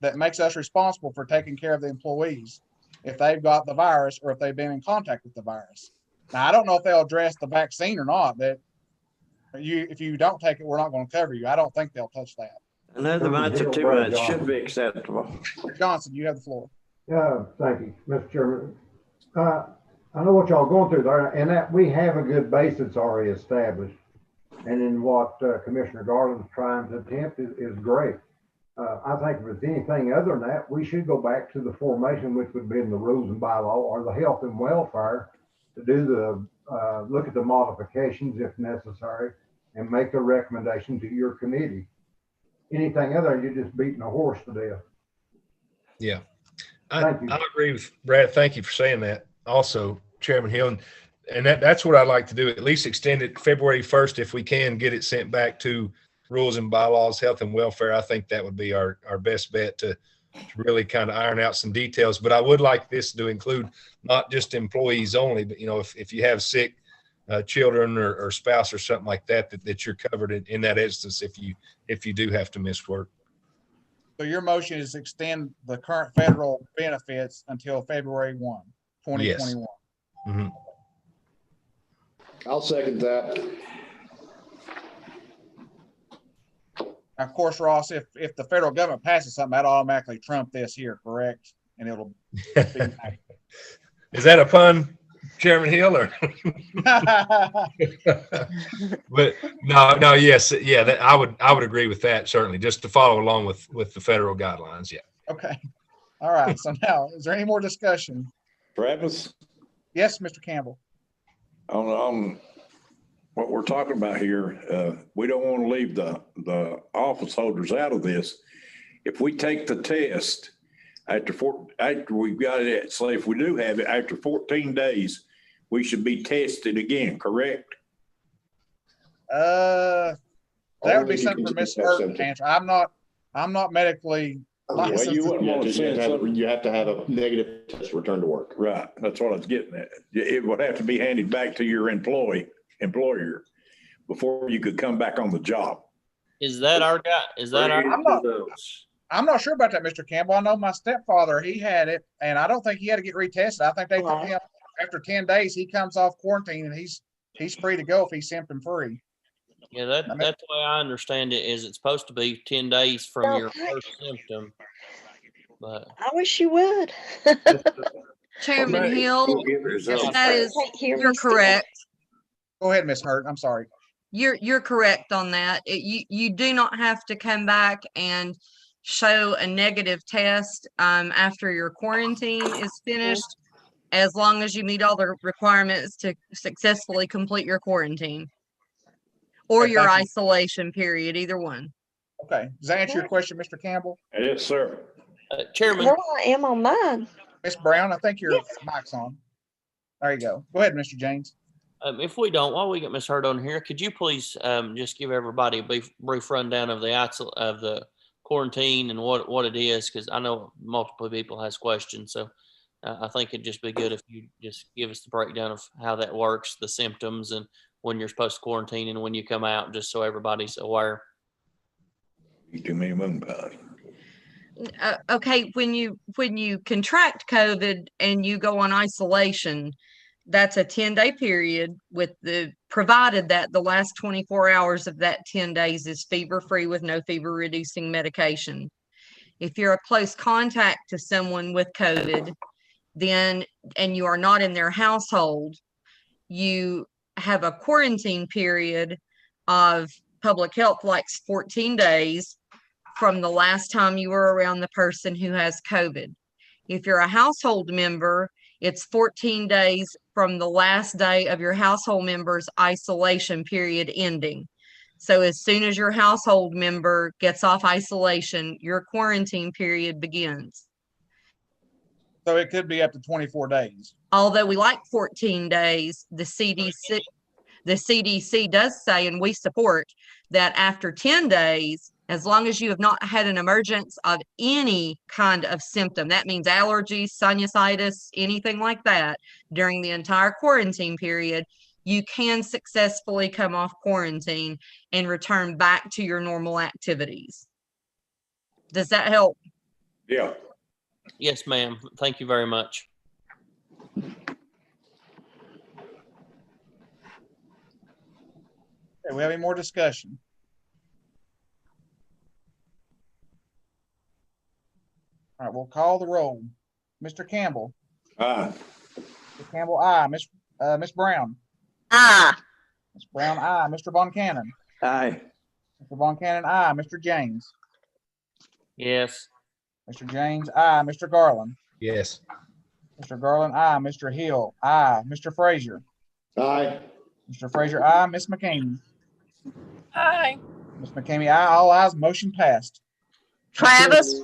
that makes us responsible for taking care of the employees if they've got the virus or if they've been in contact with the virus. Now, I don't know if they'll address the vaccine or not, but if you don't take it, we're not going to cover you. I don't think they'll touch that. Another month or 2 months should be acceptable. Johnson, you have the floor. Thank you, Mr. Chairman. I know what y'all are going through there, and that we have a good base that's already established. And in what Commissioner Garland's trying to attempt is great. I think if it's anything other than that, we should go back to the formation, which would be in the rules and bylaw or the health and welfare, to do the look at the modifications if necessary and make a recommendation to your committee. Anything other, you're just beating a horse to death. Yeah, I agree with Brad. Thank you for saying that. Also, Chairman Hill, and that's what I'd like to do. At least extend it February 1st if we can get it sent back to rules and bylaws, health and welfare. I think that would be our best bet to really kind of iron out some details. But I would like this to include not just employees only, but if you have sick children or spouse or something like that, that you're covered in that instance if you do have to miss work. So your motion is to extend the current federal benefits until February 1, 2021. Yes. Mm-hmm. I'll second that. Of course, Ross, if the federal government passes something, that automatically trump this here, correct? And it'll be Is that a pun, Chairman Hill? Or but no, yes, yeah. That I would agree with that, certainly, just to follow along with the federal guidelines. Yeah. Okay. All right. So now, is there any more discussion? Travis? Yes, Mr. Campbell. On what we're talking about here, we don't want to leave the office holders out of this. If we take the test after we've got it, say if we do have it after 14 days, we should be tested again, correct? That would Only be if you something for continue Ms. to have Hurt to symptoms. answer. I'm not medically Well, licensed. you have to have a negative test to return to work. Right. That's what I was getting at. It would have to be handed back to your employer before you could come back on the job. Is that our guy? Is that our? I'm not sure about that, Mr. Campbell. I know my stepfather, he had it, and I don't think he had to get retested. I think they took him after 10 days, he comes off quarantine and he's free to go if he's symptom free. Yeah, that's the way I understand it. Is it's supposed to be 10 days from your first symptom, but I wish you would. Chairman Hill, that is, you're correct. Go ahead, Ms. Hurt. I'm sorry. You're correct on that. You do not have to come back and show a negative test after your quarantine is finished, as long as you meet all the requirements to successfully complete your quarantine or Okay, your thank you. isolation period, either one. Okay. Does that answer your question, Mr. Campbell? Yes, sir. Chairman. No, I am on mine. Ms. Brown, I think your mic's on. There you go. Go ahead, Mr. James. If we don't, while we get Ms. Hurt on here, could you please just give everybody a brief rundown of the quarantine and what it is? Because I know multiple people has questions, so I think it'd just be good if you just give us the breakdown of how that works, the symptoms, and when you're supposed to quarantine and when you come out, just so everybody's aware. You too many moon pies. Okay, when you contract COVID and you go on isolation, that's a 10-day period provided that the last 24 hours of that 10 days is fever-free with no fever-reducing medication. If you're a close contact to someone with COVID, and you are not in their household, you have a quarantine period of public health likes 14 days from the last time you were around the person who has COVID. If you're a household member, it's 14 days from the last day of your household member's isolation period ending. So as soon as your household member gets off isolation, your quarantine period begins. So it could be up to 24 days. Although we like 14 days, the CDC does say, and we support, that after 10 days, as long as you have not had an emergence of any kind of symptom, that means allergies, sinusitis, anything like that, during the entire quarantine period, you can successfully come off quarantine and return back to your normal activities. Does that help? Yeah. Yes, ma'am. Thank you very much. Okay, we have any more discussion? All right, we'll call the roll. Mr. Campbell. Aye. Mr. Campbell, aye. Miss Brown. Aye. Ms. Brown, aye. Mr. Von Cannon. Aye. Mr. Von Cannon, aye. Mr. James. Yes. Mr. James, aye. Mr. Garland. Yes. Mr. Garland, aye. Mr. Hill, aye. Mr. Frazier. Aye. Mr. Frazier, aye. Miss McCamey. Aye. Miss McCamey, aye. All ayes. Motion passed. Travis,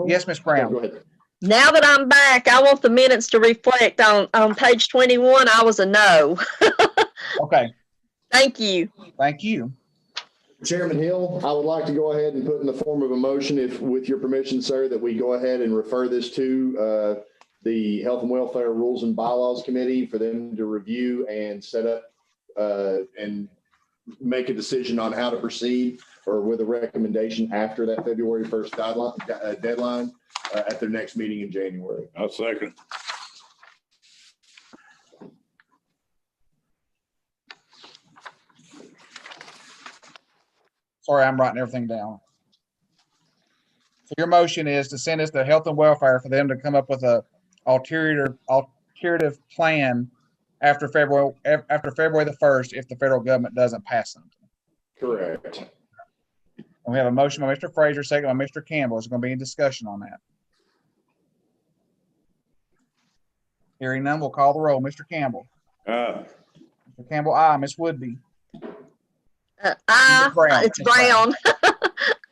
Yes, Miss Brown. Go ahead. now that I'm back, I want the minutes to reflect on page 21. I was a no. Okay. Thank you. Thank you. Chairman Hill, I would like to go ahead and put in the form of a motion, if with your permission, sir, that we go ahead and refer this to the Health and Welfare Rules and Bylaws Committee for them to review and set up and make a decision on how to proceed, or with a recommendation after that February 1st deadline at their next meeting in January. I'll second. Sorry, I'm writing everything down. So your motion is to send us to Health and Welfare for them to come up with a alternative plan after February the 1st if the federal government doesn't pass something. Correct. And we have a motion by Mr. Frazier, second by Mr. Campbell. Is going to be any discussion on that? Hearing none, we'll call the roll. Mr. Campbell. Aye. Mr. Campbell, aye. Ms. Woodby. Aye. Brown. It's Ms. Brown. Brown.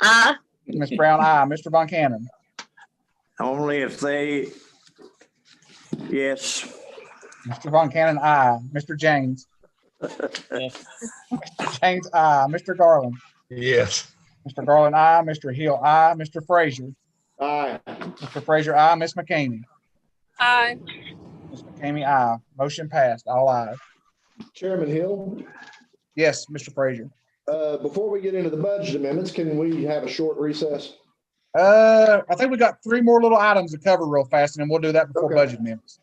Aye. Ms. Brown, aye. Mr. Von Cannon. Only if they, yes. Mr. Von Cannon, aye. Mr. James. Yes. Mr. James, aye. Mr. Garland. Yes. Mr. Garland, aye. Mr. Hill, aye. Mr. Frazier. Aye. Mr. Frazier, aye. Ms. McKamey. Aye. Ms. McKamey, aye. Motion passed. All ayes. Chairman Hill, Yes, Mr. Frazier. before we get into the budget amendments, can we have a short recess? I think we got 3 more little items to cover real fast, and then we'll do that before Okay. budget amendments.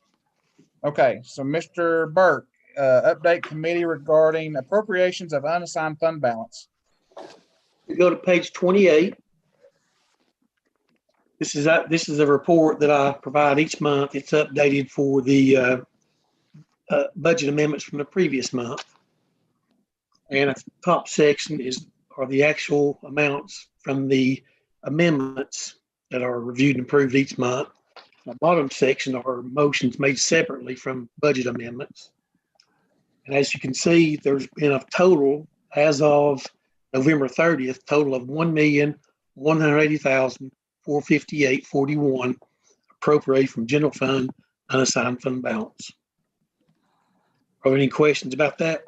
Okay, so Mr. Burke, update committee regarding appropriations of unassigned fund balance. You go to page 28. This is a report that I provide each month. It's updated for the budget amendments from the previous month. And at the top section are the actual amounts from the amendments that are reviewed and approved each month. The bottom section are motions made separately from budget amendments. And as you can see, there's been a total as of November 30th, total of $1,180,458.41 appropriated from general fund unassigned fund balance. Are there any questions about that?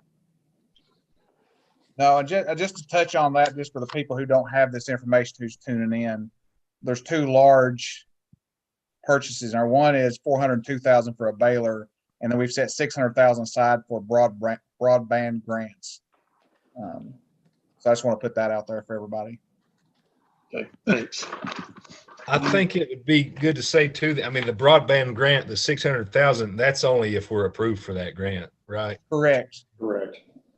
No, just to touch on that, just for the people who don't have this information who's tuning in, there's 2 large purchases. Our one is $402,000 for a baler, and then we've set $600,000 aside for broadband grants. So I just want to put that out there for everybody. Okay, thanks. I think it would be good to say too, that, I mean, the broadband grant, the 600,000, that's only if we're approved for that grant, right? Correct. Correct.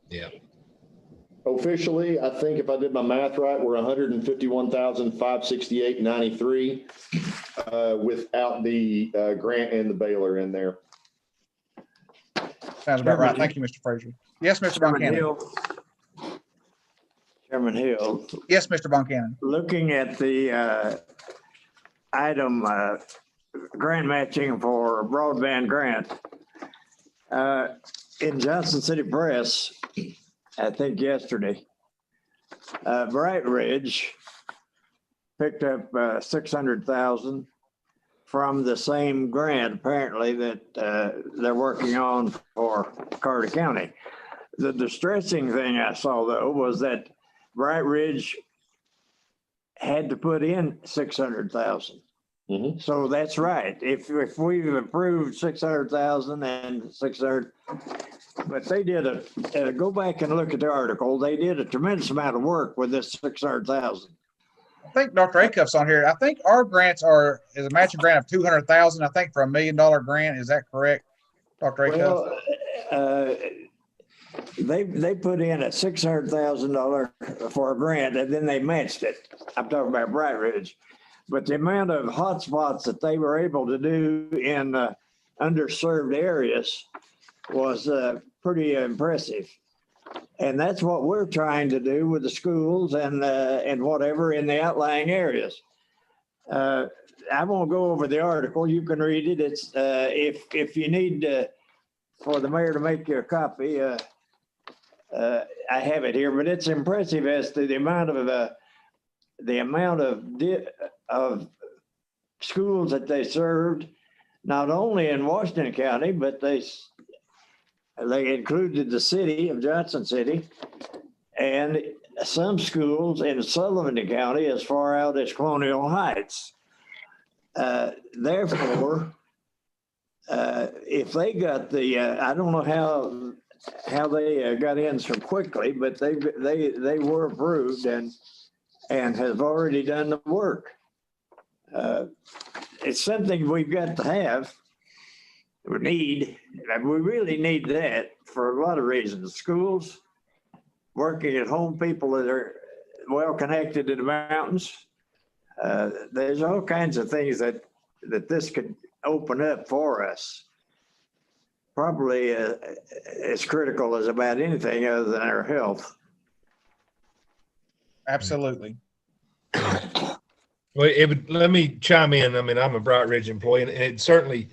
Yeah. Officially, I think if I did my math right, we're 151,568.93 without the grant and the baler in there. Sounds about right. Thank you, Mr. Frazier. Yes, Mr. Von Cannon. Chairman Hill. Yes, Mr. Von Cannon. Looking at the item grant matching for broadband grant, in Johnson City Press, I think yesterday, Bright Ridge picked up 600,000 from the same grant apparently that they're working on for Carter County. The distressing thing I saw though was that Bright Ridge had to put in 600,000. Mm-hmm. So that's right. If we've approved 600,000 and 600, but they did go back and look at the article. They did a tremendous amount of work with this 600,000. I think Dr. Acuff's on here. I think our grants is a matching grant of 200,000. I think for $1 million grant. Is that correct, Dr. Acuff? Well, they put in a $600,000 for a grant, and then they matched it. I'm talking about Bright Ridge, but the amount of hotspots that they were able to do in underserved areas was pretty impressive. And that's what we're trying to do with the schools and whatever in the outlying areas. I won't go over the article. You can read it. It's if you need for the mayor to make you a copy, I have it here. But it's impressive as to the amount of schools that they served, not only in Washington County, but they included the city of Johnson City and some schools in Sullivan County as far out as Colonial Heights. Therefore, if they got I don't know how they got in so quickly, but they were approved and have already done the work. It's something we've got to have. We really need that for a lot of reasons. Schools, working at home, people that are well connected to the mountains. There's all kinds of things that this could open up for us. Probably as critical as about anything other than our health. Absolutely. Well, let me chime in. I mean, I'm a Bright Ridge employee, and it certainly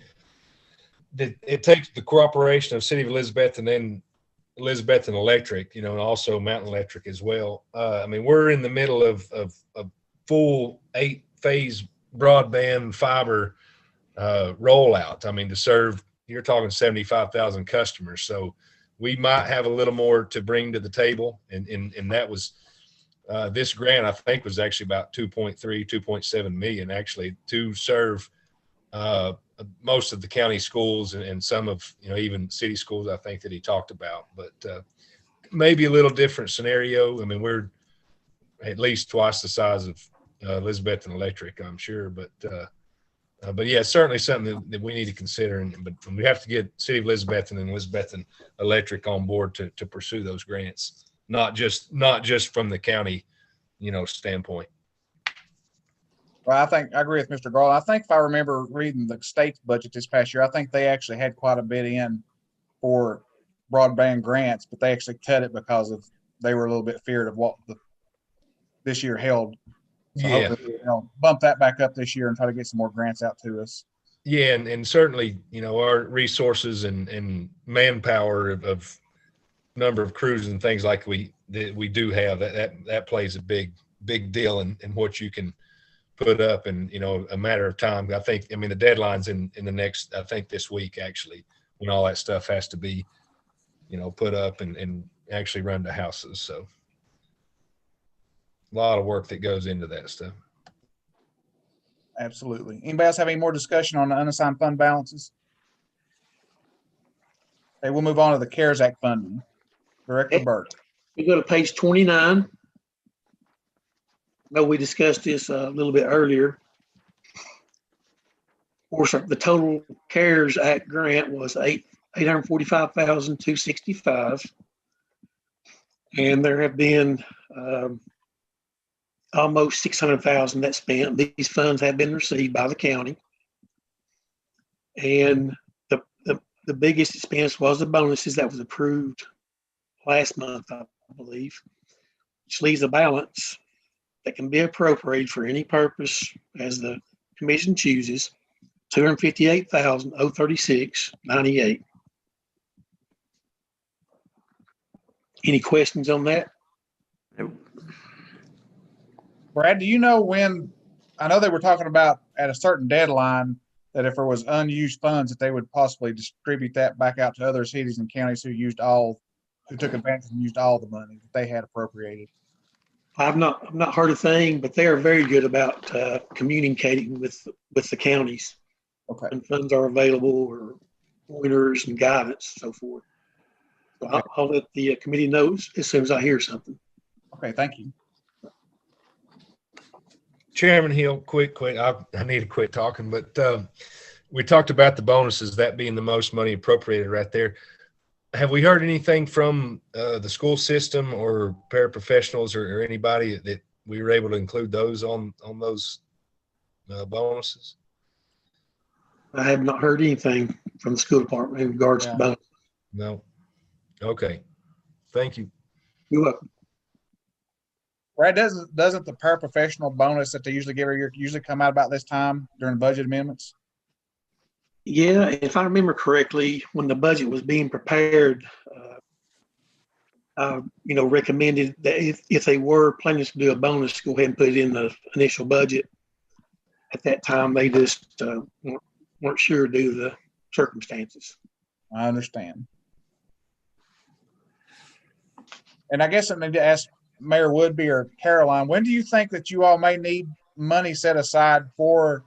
it takes the cooperation of City of Elizabeth and then Elizabethton Electric, and also Mountain Electric as well. I mean, we're in the middle of a full 8-phase broadband fiber rollout. I mean, to serve, you're talking 75,000 customers. So we might have a little more to bring to the table. And that was, this grant, I think, was actually about 2.7 million actually to serve most of the county schools and some of, even city schools, I think, that he talked about. But maybe a little different scenario. I mean, we're at least twice the size of Elizabethton Electric, I'm sure. But yeah, it's certainly something that we need to consider. But we have to get City of Elizabethton and Elizabethton Electric on board to pursue those grants, not just from the county, standpoint. Well, I agree with Mr. Garland. I think if I remember reading the state's budget this past year, I think they actually had quite a bit in for broadband grants, but they actually cut it because they were a little bit feared of what this year held. So Yeah. hopefully, bump that back up this year and try to get some more grants out to us. Yeah, and certainly, our resources and manpower of number of crews and things like we do have, that plays a big deal in what you can put up in, a matter of time. I mean, the deadline's in the next, I think this week, actually, when all that stuff has to be, put up and actually run to houses. So a lot of work that goes into that stuff. Absolutely. Anybody else have any more discussion on the unassigned fund balances? Okay, we'll move on to the CARES Act funding. Director Burke. We go to page 29. I know we discussed this a little bit earlier. Of course, the total CARES Act grant was $845,265, and there have been almost $600,000 that's spent. These funds have been received by the county, and the biggest expense was the bonuses that was approved last month, I believe, which leaves a balance that can be appropriated for any purpose as the commission chooses, $258,036.98. Any questions on that? Brad, do you know when, I know they were talking about at a certain deadline that if there was unused funds that they would possibly distribute that back out to other cities and counties who took advantage and used all the money that they had appropriated. I've not heard a thing, but they are very good about communicating with the counties. Okay. When funds are available, or pointers and guidance, so forth. So Okay. I'll let the committee know as soon as I hear something. Okay, thank you. Chairman Hill, quick. I need to quit talking, but we talked about the bonuses, that being the most money appropriated right there. Have we heard anything from the school system or paraprofessionals or anybody that we were able to include those on those bonuses? I have not heard anything from the school department in regards to bonus. No. Okay. Thank you. You're welcome. Brad, doesn't the paraprofessional bonus that they usually give every year usually come out about this time during budget amendments? Yeah, if I remember correctly, when the budget was being prepared, recommended that if they were planning to do a bonus, go ahead and put it in the initial budget. At that time, they just weren't sure due to the circumstances. I understand. And I guess I need to ask Mayor Woodby or Caroline, when do you think that you all may need money set aside for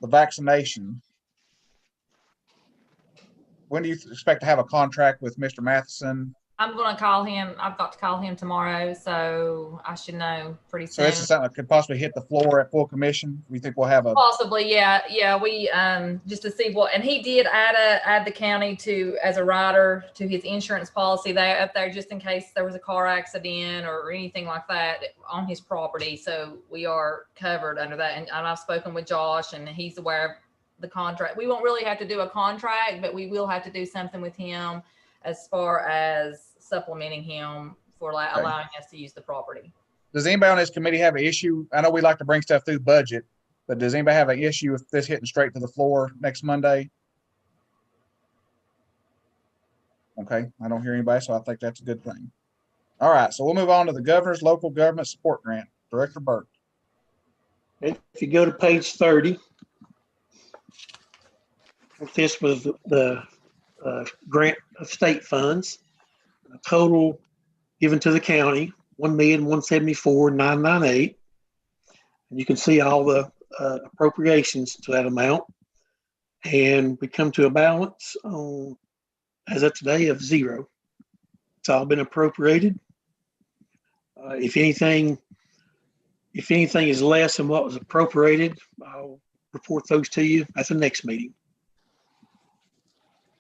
the vaccination? When do you expect to have a contract with Mr. Matheson? I'm going to call him. I've got to call him tomorrow, so I should know pretty soon. So this is something that could possibly hit the floor at full commission. We think we'll have a possibly, yeah. We just to see what, and he did add the county as a rider to his insurance policy there up there, just in case there was a car accident or anything like that on his property. So we are covered under that. And I've spoken with Josh, and he's aware of the contract. We won't really have to do a contract, but we will have to do something with him as far as supplementing him for allowing us to use the property. Does anybody on this committee have an issue? I know we like to bring stuff through budget, but does anybody have an issue with this hitting straight to the floor next Monday? Okay, I don't hear anybody, so I think that's a good thing. All right, so we'll move on to the governor's local government support grant. Director Burke. If you go to page 30, this was the grant of state funds, total given to the county, 1,174,998. And you can see all the appropriations to that amount. And we come to a balance on, as of today, of zero. It's all been appropriated. If anything is less than what was appropriated, I'll report those to you at the next meeting.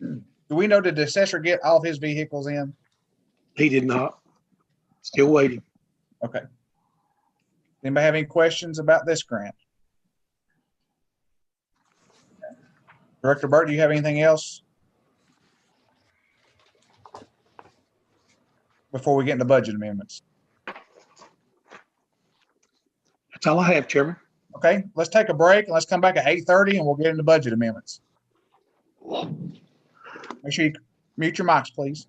Do we know, did the assessor get all of his vehicles in? He did not. Still waiting. Okay. Anybody have any questions about this grant? Director Burt, do you have anything else before we get into budget amendments? That's all I have, Chairman. Okay, let's take a break and let's come back at 8:30 and we'll get into budget amendments. Make sure you mute your mics, please.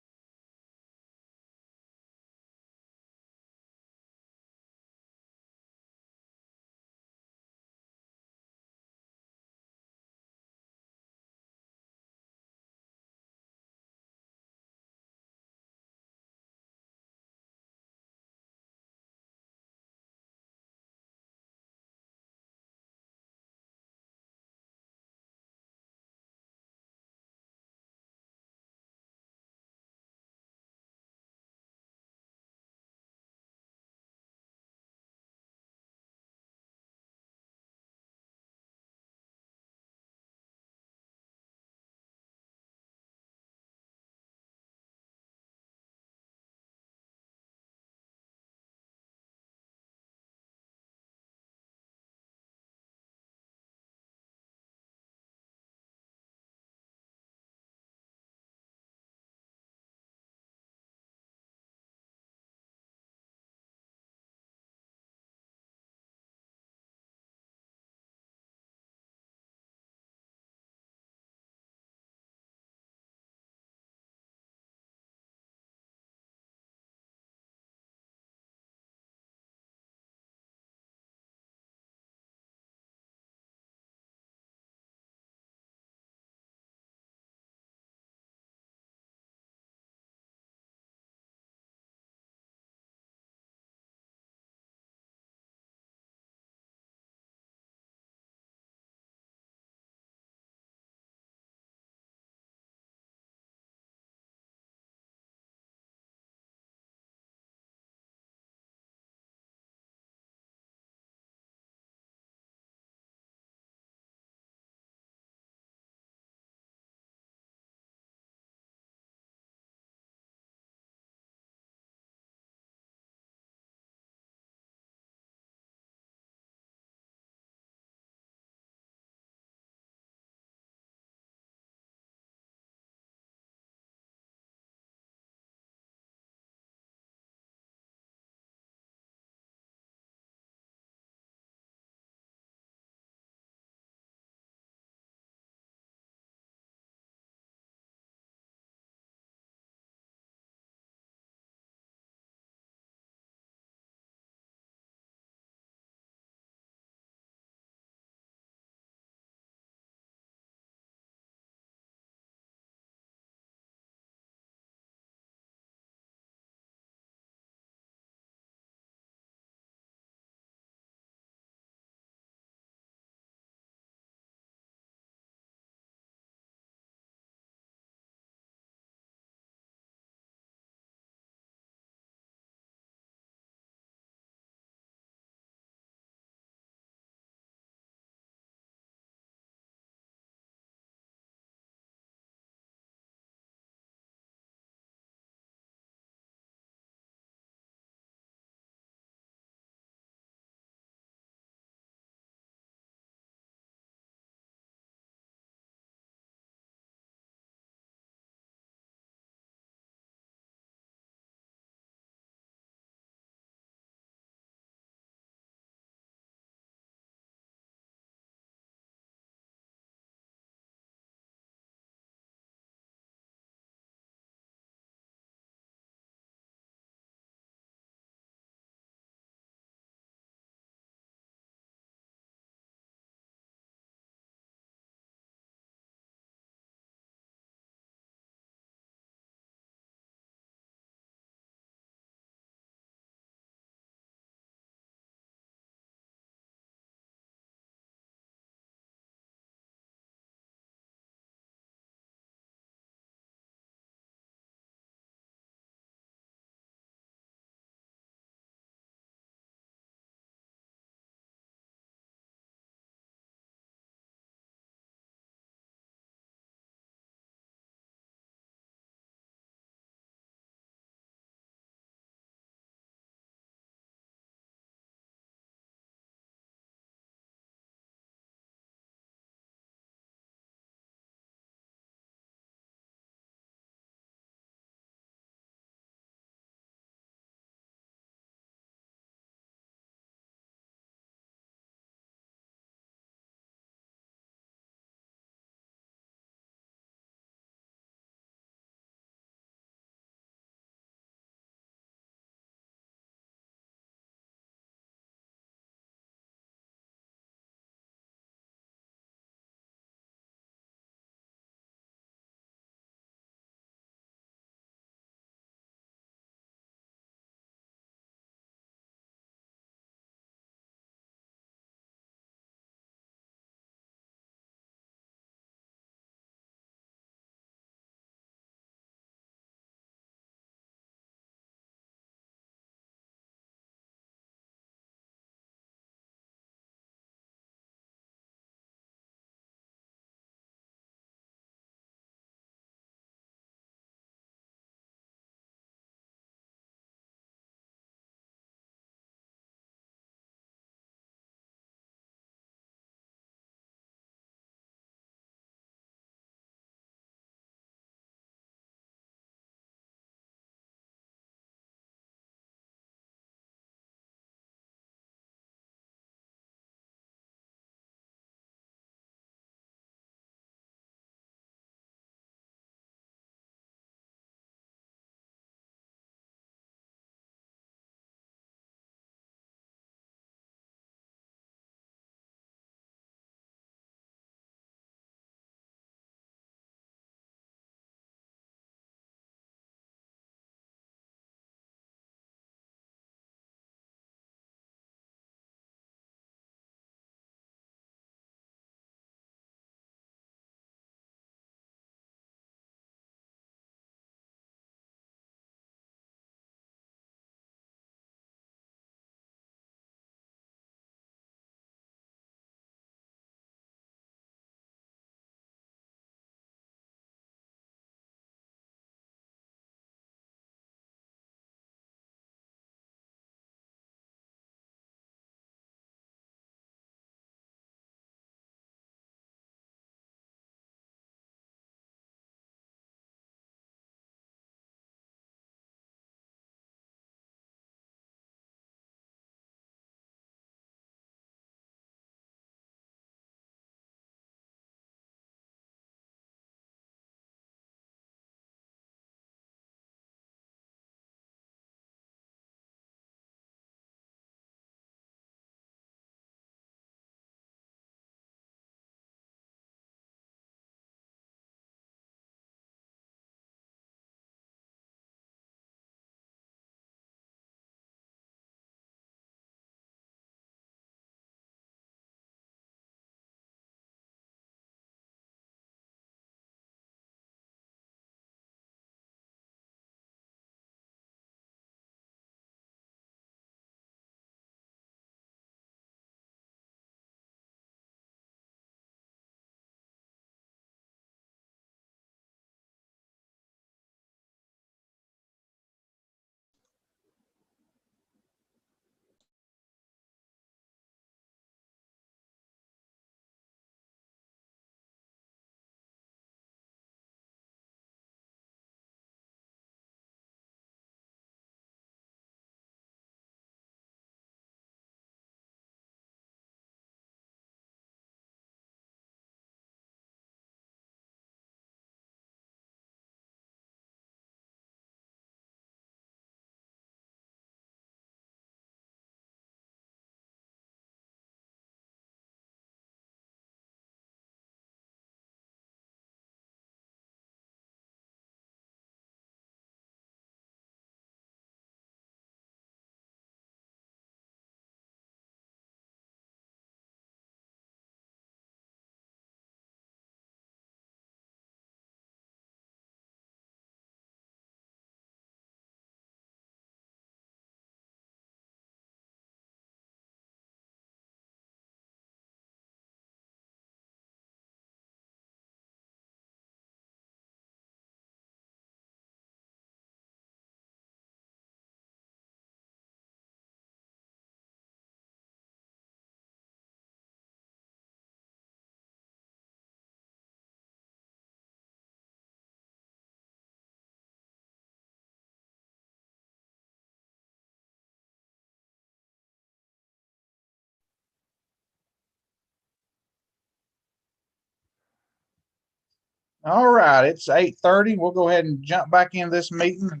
All right, it's 8:30. We'll go ahead and jump back into this meeting.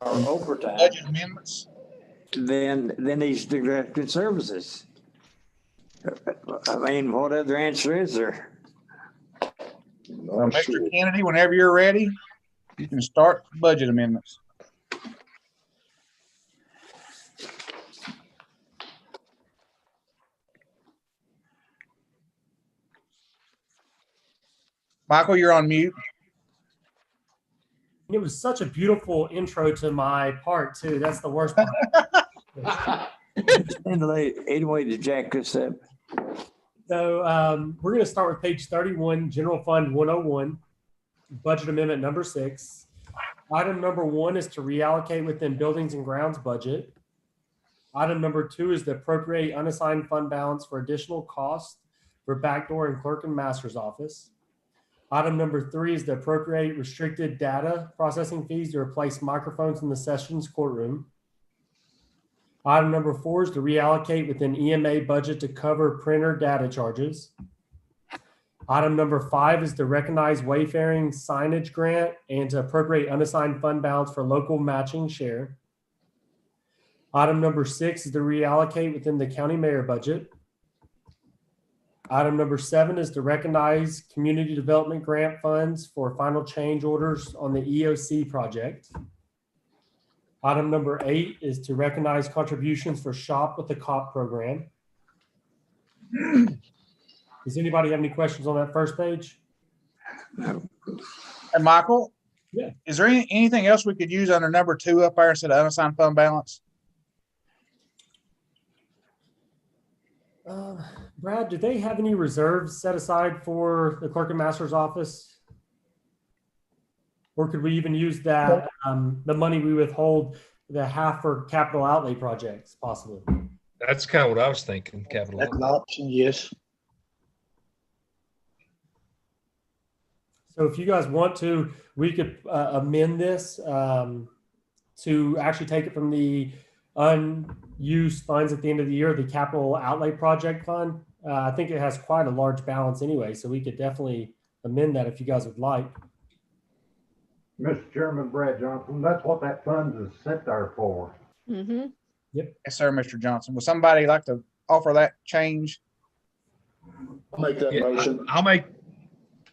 Overtime. Budget amendments. Then these directed services. I mean, what other answer is there? Mr. Kennedy, whenever you're ready, you can start budget amendments. Michael, you're on mute. It was such a beautiful intro to my part too. That's the worst part. Any way to jack this up. So we're going to start with page 31, General Fund 101, Budget Amendment number 6. Item number 1 is to reallocate within Buildings and Grounds budget. Item number 2 is to appropriate unassigned fund balance for additional costs for backdoor and clerk and master's office. Item number 3 is to appropriate restricted data processing fees to replace microphones in the sessions courtroom. Item number 4 is to reallocate within EMA budget to cover printer data charges. Item number 5 is to recognize wayfaring signage grant and to appropriate unassigned fund balance for local matching share. Item number 6 is to reallocate within the county mayor budget. Item number 7 is to recognize community development grant funds for final change orders on the EOC project. Item number 8 is to recognize contributions for Shop with the Cop program. Does anybody have any questions on that first page? And Michael? Yeah. Is there anything else we could use under number 2 up there instead of unassigned fund balance? Brad, do they have any reserves set aside for the clerk and master's office? Or could we even use that, the money we withhold, the half for capital outlay projects, possibly? That's kind of what I was thinking, capital. That's an option, yes. So if you guys want to, we could amend this to actually take it from the unused funds at the end of the year, the capital outlay project fund. I think it has quite a large balance anyway, so we could definitely amend that if you guys would like. Mr. Chairman, Brad Johnson, that's what that fund is set there for. Mm-hmm. Yep. Yes, sir, Mr. Johnson. Would somebody like to offer that change? I'll make that motion. I'll make,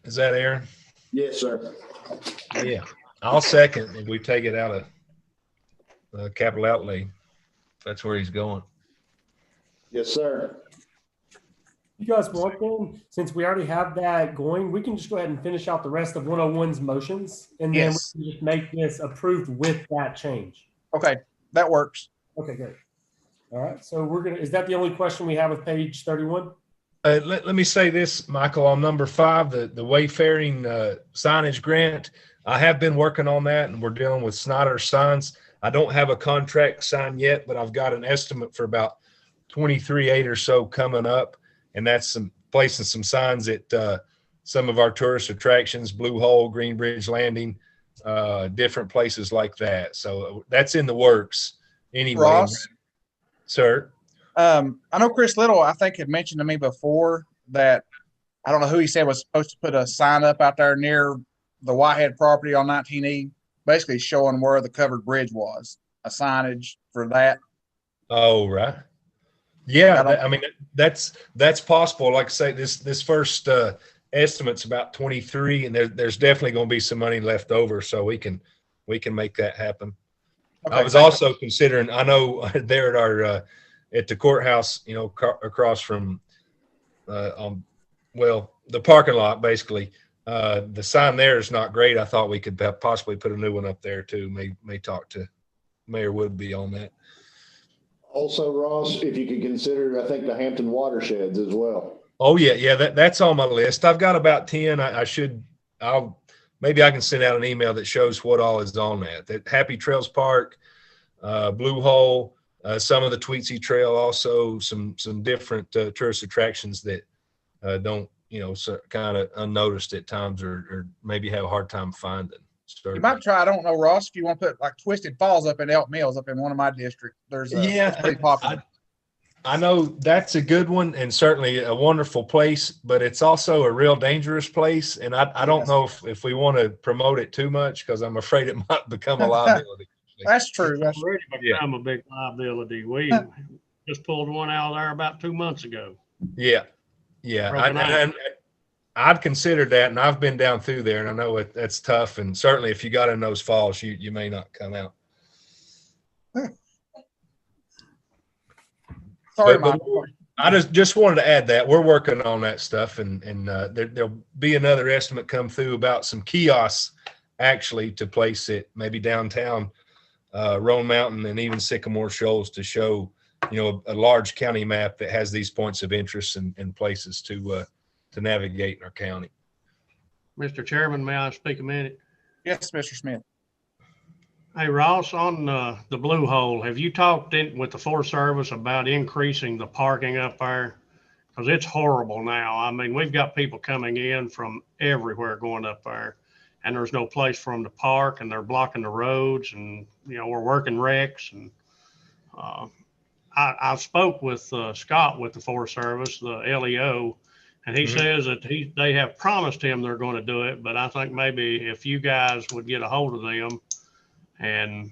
is that Aaron? Yes, sir. Yeah, I'll second if we take it out of capital outlay. That's where he's going. Yes, sir. You guys want then, since we already have that going, we can just go ahead and finish out the rest of 101's motions, and then Yes. we can just make this approved with that change. Okay, that works. Okay, great. All right, so we're gonna, is that the only question we have with page 31? Let me say this, Michael, on number 5, the wayfaring signage grant, I have been working on that, and we're dealing with Snyder signs. I don't have a contract signed yet, but I've got an estimate for about 23.8 or so coming up, and that's placing some signs at some of our tourist attractions, Blue Hole, Green Bridge Landing, different places like that. So that's in the works anyway. Ross? Sir? I know Chris Little, I think, had mentioned to me before that, I don't know who he said was supposed to put a sign up out there near the Whitehead property on 19E, basically showing where the covered bridge was, a signage for that. Oh, right. Yeah, I mean, that's possible. Like I say, this first estimate's about 23, and there's definitely going to be some money left over, so we can make that happen. Okay, I was also considering, I know there at our at the courthouse, you know, across from the parking lot, basically. The sign there is not great. I thought we could possibly put a new one up there too. May talk to Mayor Woodby on that. Also, Ross, if you could consider, I think, the Hampton watersheds as well. Oh yeah, that's on my list. I've got about 10. Maybe I can send out an email that shows what all is on that. Happy Trails Park, Blue Hole, some of the Tweetsy Trail, also some different tourist attractions that don't, you know, kind of unnoticed at times or maybe have a hard time finding. You might try, I don't know, Ross, if you want to put like Twisted Falls up in Elk Mills up in one of my districts. There's yeah, pretty popular. I know that's a good one and certainly a wonderful place, but it's also a real dangerous place. And I don't know if we want to promote it too much because I'm afraid it might become a liability. That's true. It's already become a big liability. We just pulled one out of there about 2 months ago. Yeah. Yeah. I've considered that, and I've been down through there, and I know that's tough. And certainly if you got in those falls, you may not come out. Sorry, but I just wanted to add that we're working on that stuff, and there'll be another estimate come through about some kiosks actually to place it maybe downtown Roan Mountain and even Sycamore Shoals to show, a large county map that has these points of interest and places to navigate in our county. Mr. Chairman, may I speak a minute? Yes, Mr. Smith. Hey, Ross, on the Blue Hole, have you talked with the Forest Service about increasing the parking up there? Because it's horrible now. I mean, we've got people coming in from everywhere going up there, and there's no place for them to park, and they're blocking the roads, and, we're working wrecks. And I spoke with Scott with the Forest Service, the LEO, and he says that they have promised him they're going to do it, but I think maybe if you guys would get a hold of them and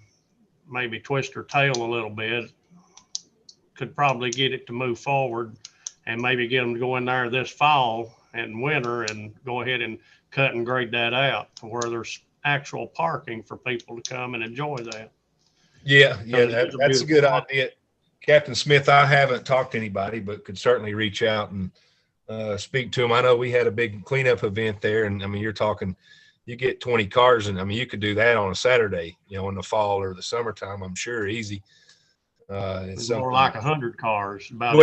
maybe twist her tail a little bit, could probably get it to move forward and maybe get them to go in there this fall and winter and go ahead and cut and grade that out to where there's actual parking for people to come and enjoy that. Yeah, that's a good idea. Captain Smith, I haven't talked to anybody, but could certainly reach out and speak to them. I know we had a big cleanup event there, and I mean, you're talking, you get 20 cars, and I mean, you could do that on a Saturday, in the fall or the summertime, I'm sure, easy. It's more like 100 cars about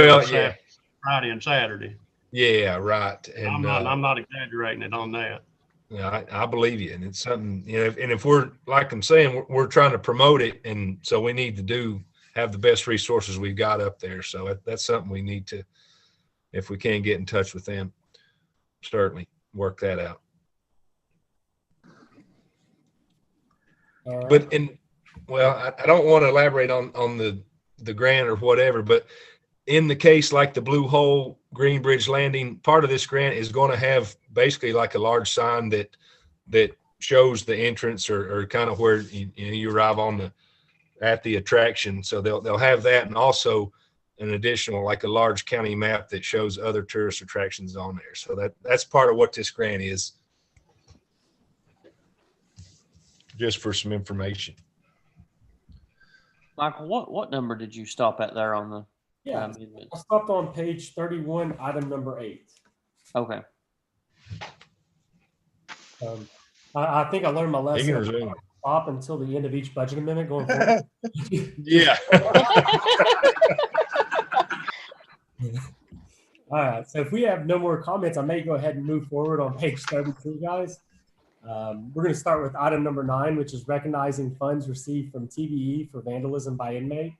Friday and Saturday. Yeah, right. And I'm not exaggerating it on that. Yeah, I believe you. And it's something, and if we're, like I'm saying, we're trying to promote it. And so we need to have the best resources we've got up there. So that's something we need to, if we can get in touch with them, certainly work that out. Right. But I don't want to elaborate on the grant or whatever, but in the case like the Blue Hole Greenbridge Landing, part of this grant is going to have basically like a large sign that shows the entrance or kind of where you arrive at the attraction. So they'll have that, and also an additional, like a large county map that shows other tourist attractions on there. So that's part of what this grant is, just for some information. Michael, what number did you stop at there on the? Yeah, I stopped on page 31, item number 8. Okay. I think I learned my lesson. Stop until the end of each budget amendment going forward. Yeah. All right. So if we have no more comments, I may go ahead and move forward on page 32, guys. We're going to start with item number 9, which is recognizing funds received from TBE for vandalism by inmate.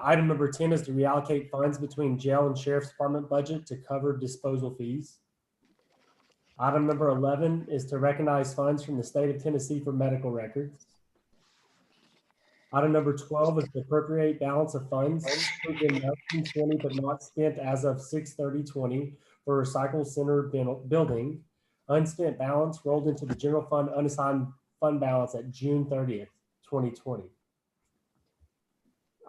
Item number 10 is to reallocate funds between jail and sheriff's department budget to cover disposal fees. Item number 11 is to recognize funds from the state of Tennessee for medical records. Item number 12 is to appropriate balance of funds in 1920 but not spent as of 6/30/20 for recycle center building. Unspent balance rolled into the general fund unassigned fund balance at June 30th, 2020.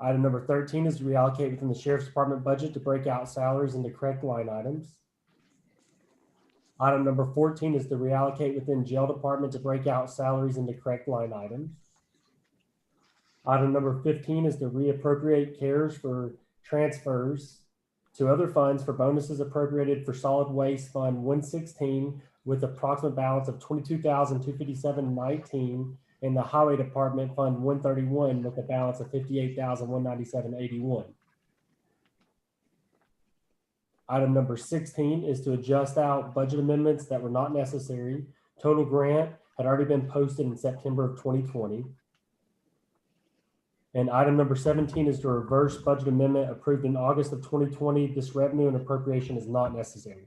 Item number 13 is to reallocate within the sheriff's department budget to break out salaries into correct line items. Item number 14 is to reallocate within jail department to break out salaries into correct line items. Item number 15 is to reappropriate CARES for transfers to other funds for bonuses appropriated for solid waste fund 116 with approximate balance of $22,257.19 in the highway department fund 131 with a balance of $58,197.81. Item number 16 is to adjust out budget amendments that were not necessary. Total grant had already been posted in September of 2020. And item number 17 is to reverse budget amendment approved in August of 2020. This revenue and appropriation is not necessary.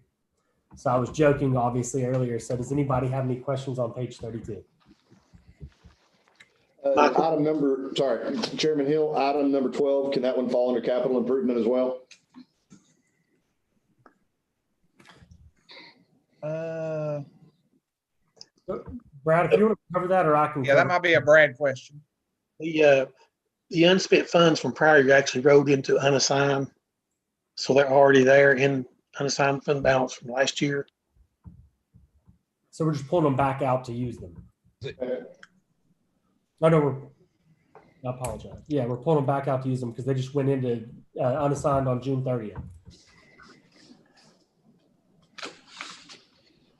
So I was joking, obviously, earlier. So does anybody have any questions on page 32? Item number, sorry, Chairman Hill, item number 12, can that one fall under capital improvement as well? Brad, if you want to cover that, or I can. Yeah, that might be a Brad question. The unspent funds from prior year actually rolled into unassigned. So they're already there in unassigned fund balance from last year. So we're just pulling them back out to use them. Oh, no, I apologize. Yeah, we're pulling them back out to use them because they just went into unassigned on June 30th.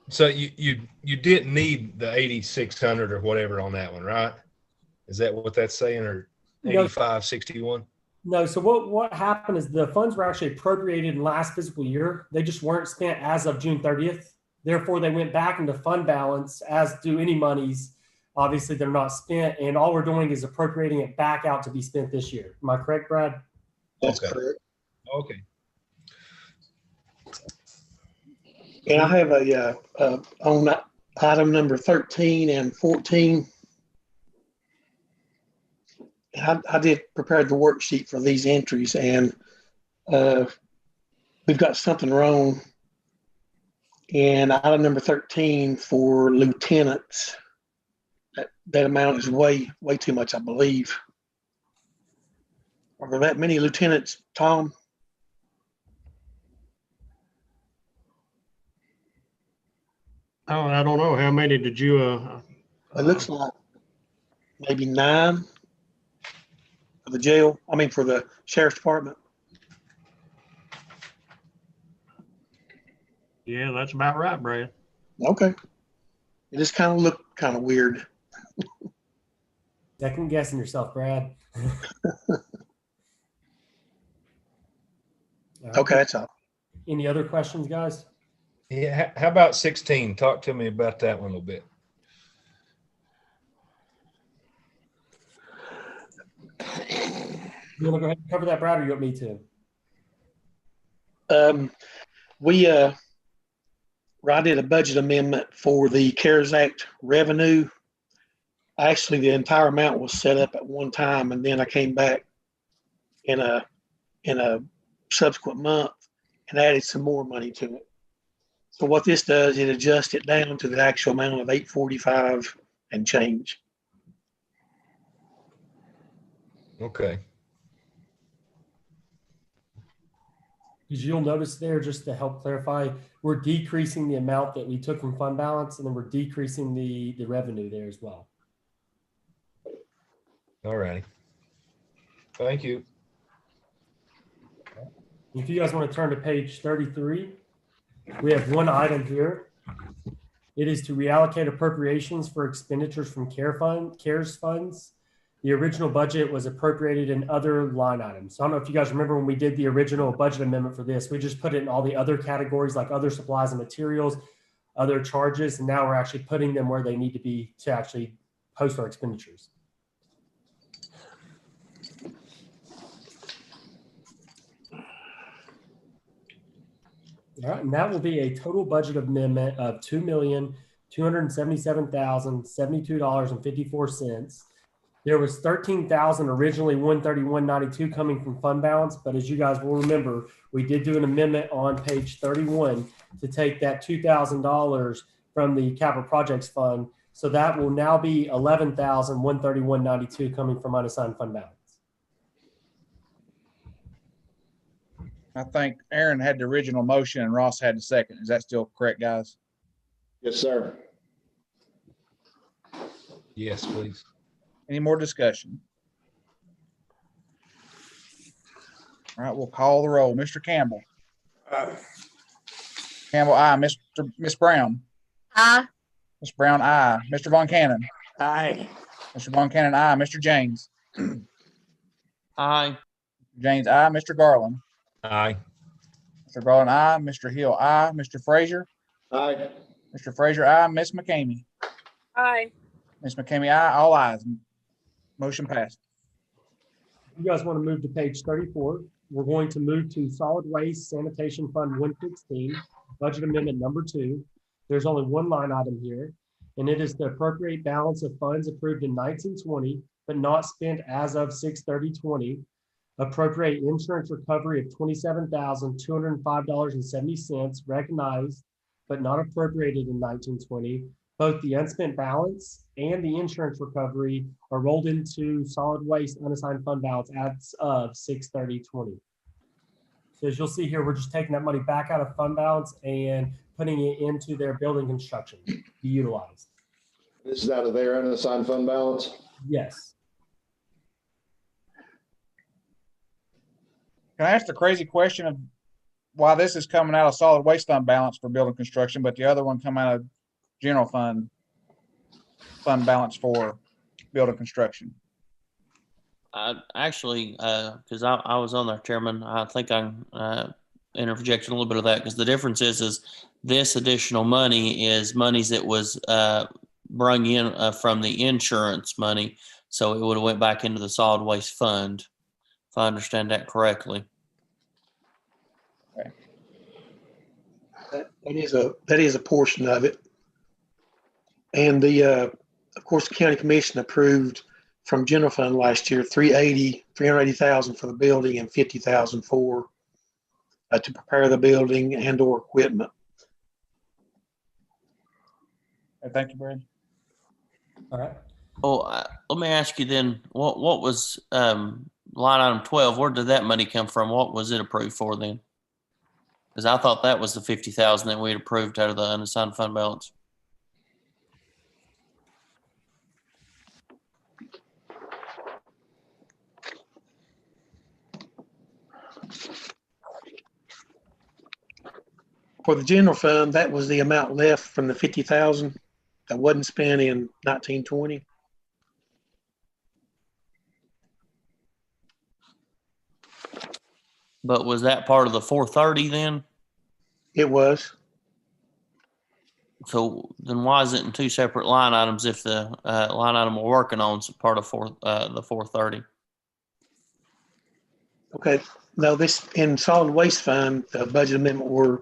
So you didn't need the 8,600 or whatever on that one, right? Is that what that's saying, or 8561? No. So what happened is the funds were actually appropriated in last fiscal year. They just weren't spent as of June 30th. Therefore, they went back into fund balance, as do any monies. Obviously, they're not spent, and all we're doing is appropriating it back out to be spent this year. Am I correct, Brad? That's correct. Okay. And I have on that item number 13 and 14. I did prepare the worksheet for these entries, and we've got something wrong in item number 13 for lieutenants. That amount is way too much, I believe. Are there that many lieutenants, Tom? Oh, I don't know. How many did you? It looks like maybe 9 for the jail. I mean, for the sheriff's department. Yeah, that's about right, Brad. Okay. It just kind of looked kind of weird. Second guessing yourself, Brad. Okay, that's all. Any other questions, guys? Yeah. How about 16? Talk to me about that one a little bit. You want to go ahead and cover that, Brad, or you want me to? I did a budget amendment for the CARES Act revenue. Actually, the entire amount was set up at one time, and then I came back in a subsequent month and added some more money to it. So what this does, it adjusts it down to the actual amount of $845 and change. Okay. Because you'll notice there, just to help clarify, we're decreasing the amount that we took from fund balance, and then we're decreasing the revenue there as well. All righty. Thank you. If you guys want to turn to page 33, we have one item here. It is to reallocate appropriations for expenditures from CARES funds. The original budget was appropriated in other line items. So I don't know if you guys remember when we did the original budget amendment for this, we just put it in all the other categories like other supplies and materials, other charges, and now we're actually putting them where they need to be to actually post our expenditures. All right, and that will be a total budget amendment of $2,277,072.54. There was $13,000 originally, $131.92 coming from fund balance, but as you guys will remember, we did do an amendment on page 31 to take that $2,000 from the capital projects fund. So that will now be $11,131.92 coming from unassigned fund balance. I think Aaron had the original motion and Ross had the second. Is that still correct, guys? Yes, sir. Yes, please. Any more discussion? All right, we'll call the roll. Mr. Campbell. Campbell, aye. Miss Brown. Aye. Miss Brown, aye. Mr. Von Cannon. Aye. Mr. Von Cannon, aye. Mr. James. Aye. James, aye. Mr. Garland. Aye. Mr. Garland, aye. Mr. Hill, aye. Mr. Frazier. Aye. Mr. Frazier, aye. Miss McCamey. Aye. Miss McCamey, aye. All ayes. Motion passed. You guys want to move to page 34. We're going to move to Solid Waste Sanitation Fund 116, budget amendment number 2. There's only one line item here, and it is the appropriate balance of funds approved in 1920 but not spent as of 6/30/20. Appropriate insurance recovery of $27,205.70 recognized, but not appropriated in 1920. Both the unspent balance and the insurance recovery are rolled into solid waste unassigned fund balance as of 6/30/20. So as you'll see here, we're just taking that money back out of fund balance and putting it into their building construction to be utilized. This is out of their unassigned fund balance? Yes. Can I ask the crazy question of why this is coming out of solid waste fund balance for building construction, but the other one come out of general fund balance for building construction? Actually, because I was on there, Chairman, I think I interjected a little bit of that, because the difference is this additional money is monies that was brung in from the insurance money, so it would have went back into the solid waste fund, if I understand that correctly. Okay. That is a portion of it. And of course, the county commission approved from general fund last year, $380,000 for the building and $50,000 for to prepare the building and or equipment. Thank you, Brad. All right. Oh, let me ask you then, what was line item 12? Where did that money come from? What was it approved for then? Because I thought that was the $50,000 that we had approved out of the unassigned fund balance. For the general fund, that was the amount left from the 50,000 that wasn't spent in 1920. But was that part of the 430 then? It was. So then why is it in two separate line items if the line item we're working on is part of the 430? Okay. No, this in solid waste fund, the budget amendment we're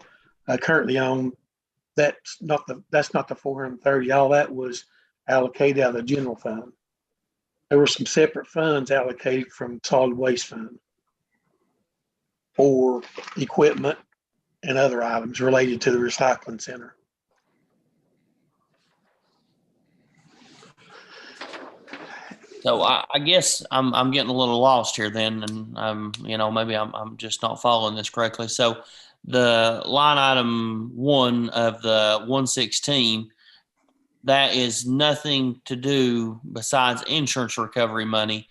currently on, that's not the 430. All that was allocated out of the general fund. There were some separate funds allocated from solid waste fund for equipment and other items related to the recycling center. So I guess I'm getting a little lost here then, and maybe I'm just not following this correctly. So the line item 1 of the 116, that is nothing to do besides insurance recovery money,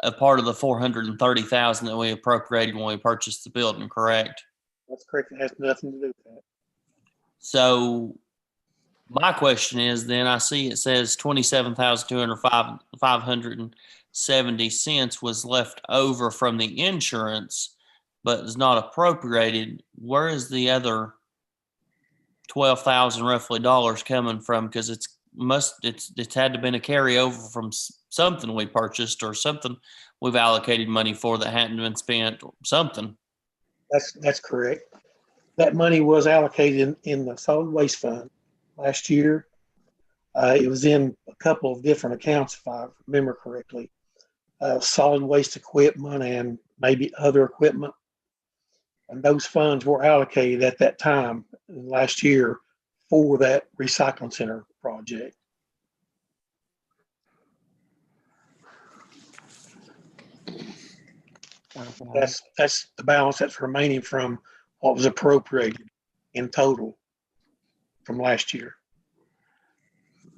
a part of the $430,000 that we appropriated when we purchased the building, correct? That's correct. It has nothing to do with that. So my question is then, I see it says $27,570 was left over from the insurance, but is not appropriated. Where is the other $12,000 roughly coming from? Because it's had to been a carryover from something we purchased or something we've allocated money for that hadn't been spent, or something. That's correct. That money was allocated in the solid waste fund last year. It was in a couple of different accounts, if I remember correctly. Solid waste equipment and maybe other equipment. And those funds were allocated at that time last year for that recycling center project. That's the balance that's remaining from what was appropriated in total from last year.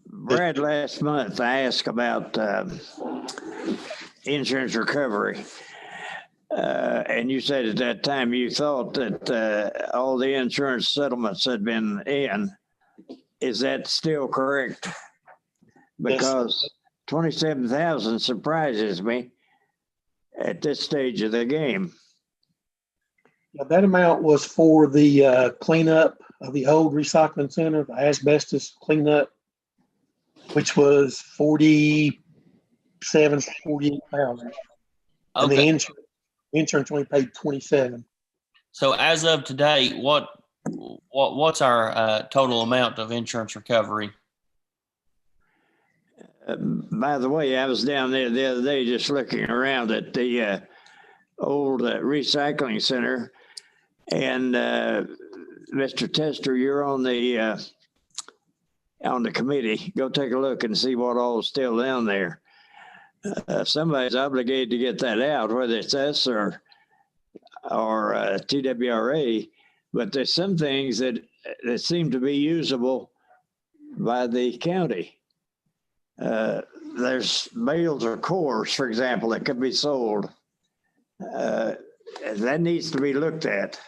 Brad, last month I asked about insurance recovery. And you said at that time you thought that all the insurance settlements had been in. Is that still correct? Because yes. 27,000 surprises me at this stage of the game. Yeah, that amount was for the cleanup of the old recycling center, the asbestos cleanup, which was 48,000. And the insurance only paid 27. So as of today, what's our total amount of insurance recovery? By the way, I was down there the other day just looking around at the old recycling center. And Mr. Tester, you're on the committee. Go take a look and see what all is still down there. Somebody's obligated to get that out, whether it's us or TWRA. But there's some things that seem to be usable by the county. There's bales or cores, for example, that could be sold. That needs to be looked at.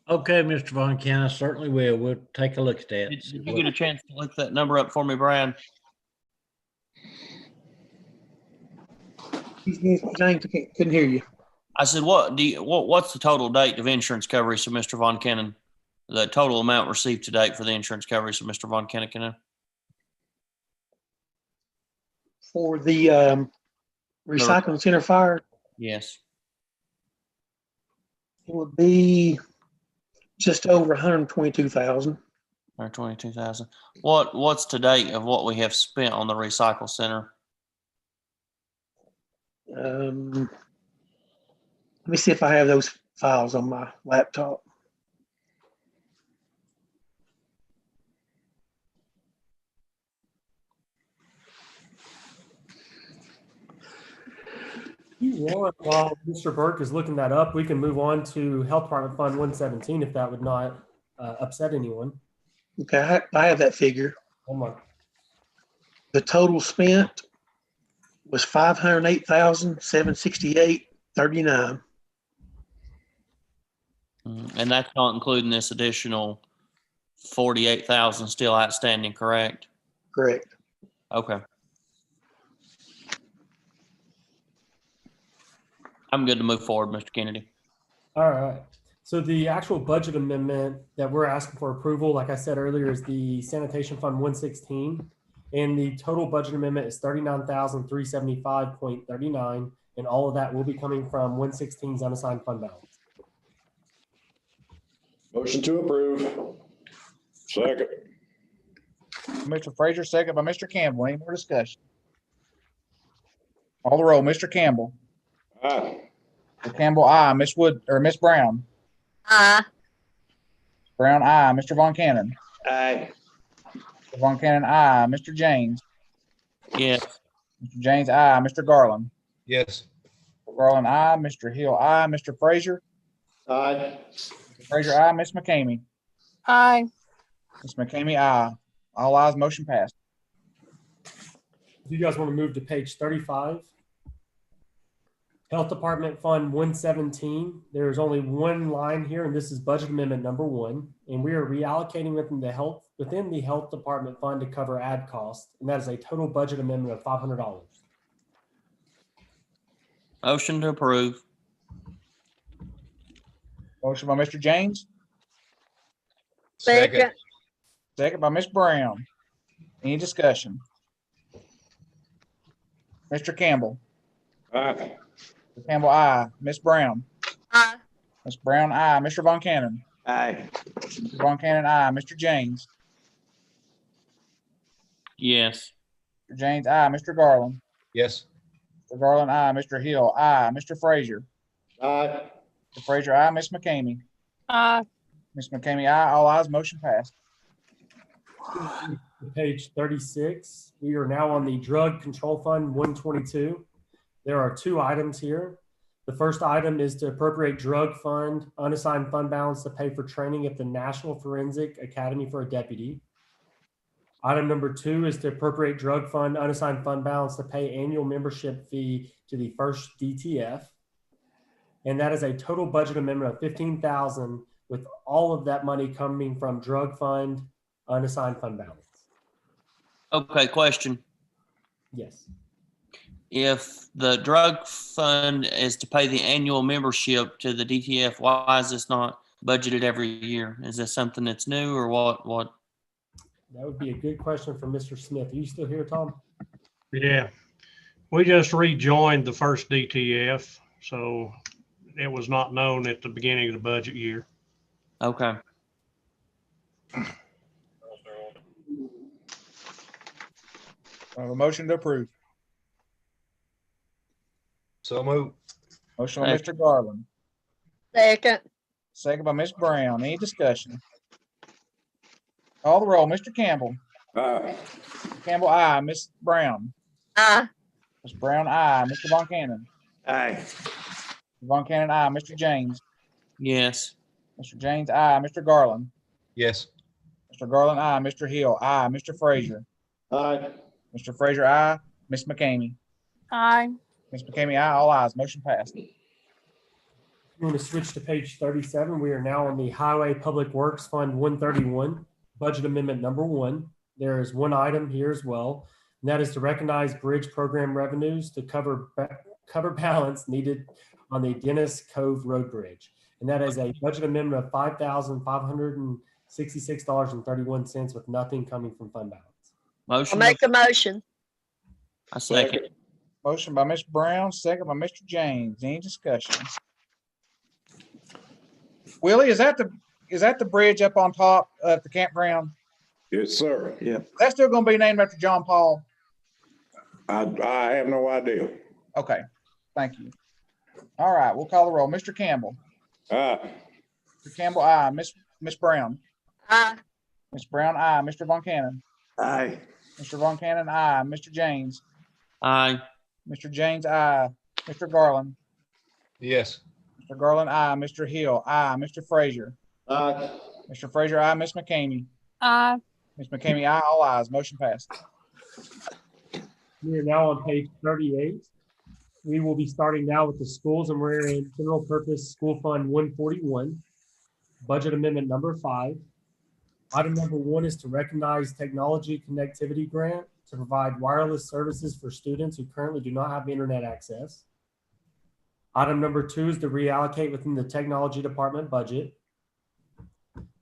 Okay, Mr. Von Ken, I certainly will. We'll take a look at that. Did you get a chance to look that number up for me, Brian? James, couldn't hear you. I said, what's the total date of insurance coverage of Mr. Von Kennan? The total amount received to date for the insurance coverage of Mr. Von Kennan? For the recycling center fire, Yes. it would be just over 122,000. 122,000. What's to date of what we have spent on the recycle center? Let me see if I have those files on my laptop. You want, while Mr. Burke is looking that up, we can move on to Health Department Fund 117 if that would not upset anyone. Okay, I have that figure. Hold on. The total spent was $508,768.39. And that's not including this additional 48,000 still outstanding, correct? Correct. Okay. I'm good to move forward, Mr. Kennedy. All right. So the actual budget amendment that we're asking for approval, like I said earlier, is the Sanitation Fund 116. And the total budget amendment is $39,375.39. And all of that will be coming from 116's unassigned fund balance. Motion to approve. Second. Mr. Frazier, second by Mr. Campbell. Any more discussion? Call the roll. Mr. Campbell. Aye. Mr. Campbell, aye. Miss Wood or Miss Brown. Aye. Brown, aye. Mr. Von Cannon. Aye. Mr. Von Cannon, aye. Mr. James. Yes. Mr. James, aye. Mr. Garland. Yes. Garland, aye. Mr. Hill, aye. Mr. Frazier. Aye. Mr. Frazier, aye. Miss McCamey. Aye. Miss McCamey, aye. All ayes, motion passed. Do you guys want to move to page 35? Health Department Fund 117. There's only one line here, and this is budget amendment number 1. And we are reallocating within the health department fund to cover ad costs, and that is a total budget amendment of $500. Motion to approve. Motion by Mr. James, Second. second by Miss Brown. Any discussion? Mr. Campbell. Aye. Mr. Campbell, aye. Miss Brown. Aye. Miss Brown, aye. Mr. Von Cannon. Aye. Mr. Von Cannon, aye. Mr. James. Yes. Mr. James, aye. Mr. Garland. Yes. Mr. Garland, aye. Mr. Hill, aye. Mr. Frazier. Aye. Mr. Frazier, aye. Miss McCamey. Aye. Miss McCamey, aye. All ayes, motion passed. Page 36. We are now on the Drug Control Fund 122. There are 2 items here. The first item is to appropriate drug fund unassigned fund balance to pay for training at the National Forensic Academy for a deputy. Item number 2 is to appropriate drug fund unassigned fund balance to pay annual membership fee to the first DTF. And that is a total budget amendment of $15,000, with all of that money coming from drug fund unassigned fund balance. Okay, question. Yes. If the drug fund is to pay the annual membership to the DTF, why is this not budgeted every year? Is this something that's new or what? That would be a good question for Mr. Smith. Are you still here, Tom? Yeah, we just rejoined the first DTF, so it was not known at the beginning of the budget year. Okay. A motion to approve. So move. Motion by Mr. Garland, Second. second by Ms. Brown. Any discussion? Call the roll. Mr. Campbell. Aye. Mr. Campbell, aye. Ms. Brown. Aye. Ms. Brown, aye. Mr. Von Cannon. Aye. Mr. Von Cannon, aye. Mr. James. Yes. Mr. James, aye. Mr. Garland. Yes. Mr. Garland, aye. Mr. Hill, aye. Mr. Frazier. Aye. Mr. Frazier, aye. Ms. McCamey. Aye. Ms. McCamey, aye. All ayes. Motion passed. We're going to switch to page 37. We are now on the Highway Public Works Fund 131, Budget Amendment number 1. There is one item here as well, and that is to recognize bridge program revenues to cover balance needed on the Dennis Cove Road Bridge. And that is a budget amendment of $5,566.31 with nothing coming from fund balance. Motion. I'll make a motion. I second. Motion by Ms. Brown, second by Mr. James. Any discussion? Willie, is that the bridge up on top at the campground? Yes, sir. Yeah. That's still gonna be named after John Paul? I have no idea. Okay, thank you. All right, we'll call the roll. Mr. Campbell. Aye. Mr. Campbell, aye. Ms. Brown. Aye. Ms. Brown, aye. Mr. Von Cannon. Aye. Mr. Von Cannon, aye. Mr. James. Aye. Mr. James, aye. Mr. Garland. Yes. Mr. Garland, aye. Mr. Hill, aye. Mr. Frazier. Aye. Mr. Frazier, aye. Ms. McCamey. Aye. Ms. McCamey, aye. All ayes. Motion passed. We are now on page 38. We will be starting now with the schools, and we're in General Purpose School Fund 141, Budget Amendment number 5. Item number 1 is to recognize Technology Connectivity Grant to provide wireless services for students who currently do not have internet access. Item number 2 is to reallocate within the Technology Department budget.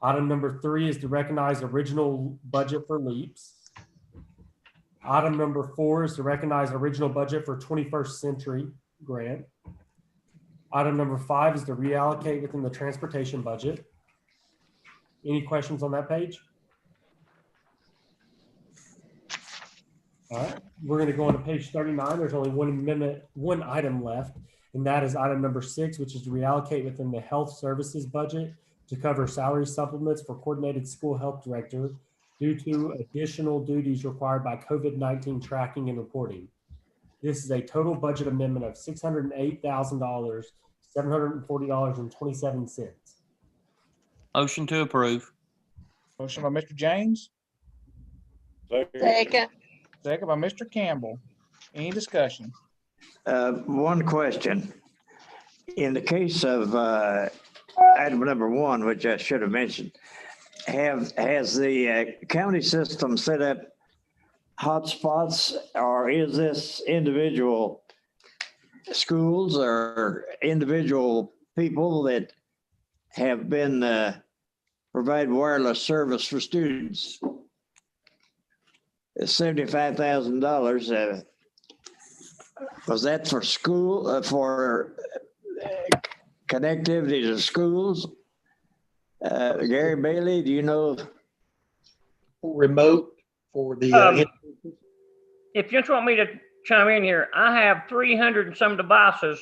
Item number 3 is to recognize original budget for LEAPS. Item number 4 is to recognize original budget for 21st Century Grant. Item number 5 is to reallocate within the transportation budget. Any questions on that page? All right, we're going to go on to page 39. There's only one item left, and that is item number 6, which is to reallocate within the health services budget to cover salary supplements for coordinated school health director due to additional duties required by COVID-19 tracking and reporting. This is a total budget amendment of $608,000, $740.27. Motion to approve. Motion by Mr. James. Second. Second by Mr. Campbell. Any discussion? One question. In the case of item number 1, which I should have mentioned, has the county system set up hotspots, or is this individual schools or individual people that have been provide wireless service for students? $75,000. Was that for school, for connectivity to schools? Gary Bailey, do you know? Remote for the. If you just want me to chime in here, I have 300 and some devices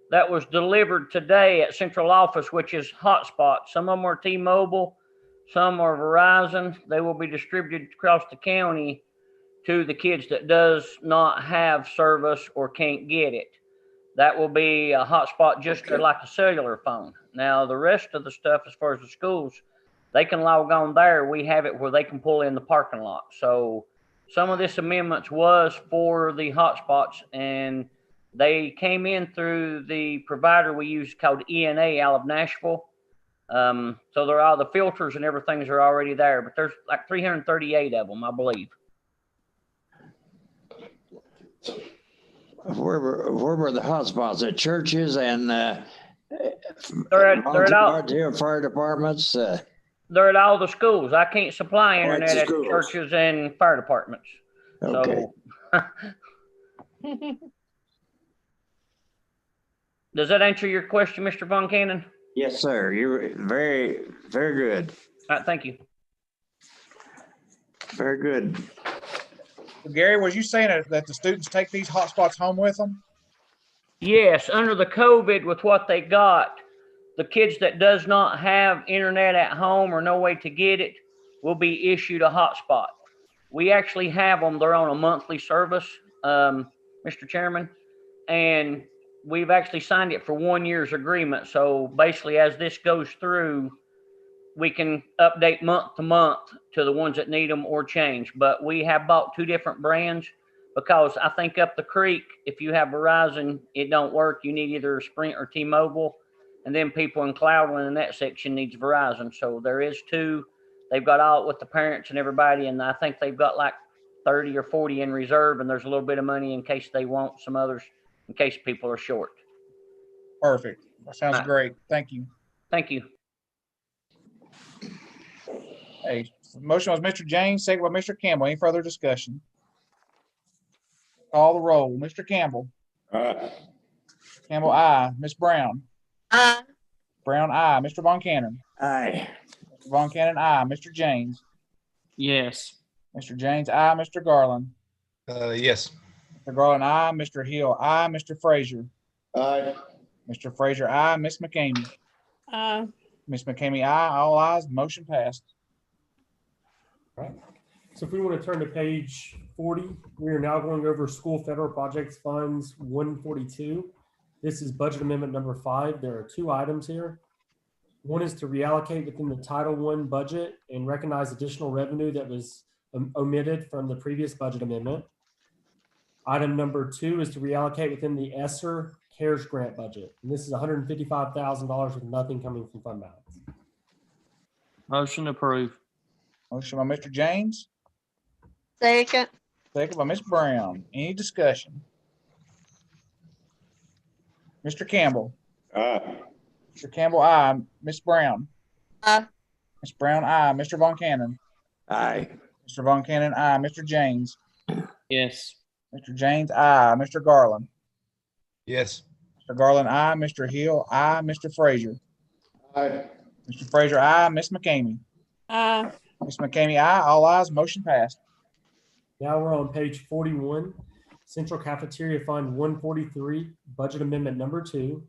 that was delivered today at central office, which is hotspots. Some of them are T-Mobile, some are Verizon. They will be distributed across the county to the kids that does not have service or can't get it. That will be a hotspot just like a cellular phone. Now, the rest of the stuff, as far as the schools, they can log on there. We have it where they can pull in the parking lot. So some of this amendments was for the hotspots, and they came in through the provider we use called ENA out of Nashville. So they're all the filters and everything's are already there, but there's like 338 of them, I believe. Where were the hotspots? At churches and they're at all fire departments? They're at all the schools. I can't supply internet at schools. churches and fire departments. Okay. So, does that answer your question, Mr. Von Cannon? Yes, sir. You're very, very good. All right, thank you. Very good. Gary, was you saying that the students take these hotspots home with them? Yes, under the COVID with what they got, the kids that does not have internet at home or no way to get it will be issued a hotspot. We actually have them, they're on a monthly service, Mr. Chairman, and we've actually signed it for 1 year's agreement. So basically, as this goes through, we can update month to month to the ones that need them or change. But we have bought 2 different brands because I think up the creek, if you have Verizon, it don't work. You need either Sprint or T-Mobile. And then people in Cloudland in that section needs Verizon. So there is 2. They've got all with the parents and everybody. And I think they've got like 30 or 40 in reserve. And there's a little bit of money in case they want some others, in case people are short. Perfect. That sounds great. Thank you. Thank you. Hey, motion was Mr. James, second by Mr. Campbell. Any further discussion? Call the roll. Mr. Campbell. Aye. Campbell, aye. Ms. Brown. Aye. Brown, aye. Mr. Von Cannon. Aye. Mr. Von Cannon, aye. Mr. James. Yes. Mr. James, aye. Mr. Garland. Yes. Mr. Garland, aye. Mr. Hill, aye. Mr. Frazier. Aye. Mr. Frazier, aye. Ms. McCamey. Aye. Ms. McCamey, aye. All ayes. Motion passed. All right. So if we want to turn to page 40, we are now going over school federal projects funds 142. This is budget amendment number 5. There are 2 items here. One is to reallocate within the Title I budget and recognize additional revenue that was omitted from the previous budget amendment. Item number 2 is to reallocate within the ESSER CARES grant budget. And this is $155,000 with nothing coming from fund balance. Motion approved. Motion by Mr. James. Second. Second by Ms. Brown. Any discussion? Mr. Campbell. Aye. Mr. Campbell, aye. Ms. Brown. Aye. Ms. Brown, aye. Mr. Von Cannon. Aye. Mr. Von Cannon, aye. Mr. James. Yes. Mr. James, aye. Mr. Garland. Yes. Mr. Garland, aye. Mr. Hill, aye. Mr. Frazier. Aye. Mr. Frazier, aye. Ms. McCamey. Aye. Ms. McCamey, aye. All ayes. Motion passed. Now we're on page 41, Central Cafeteria Fund 143, budget amendment number 2.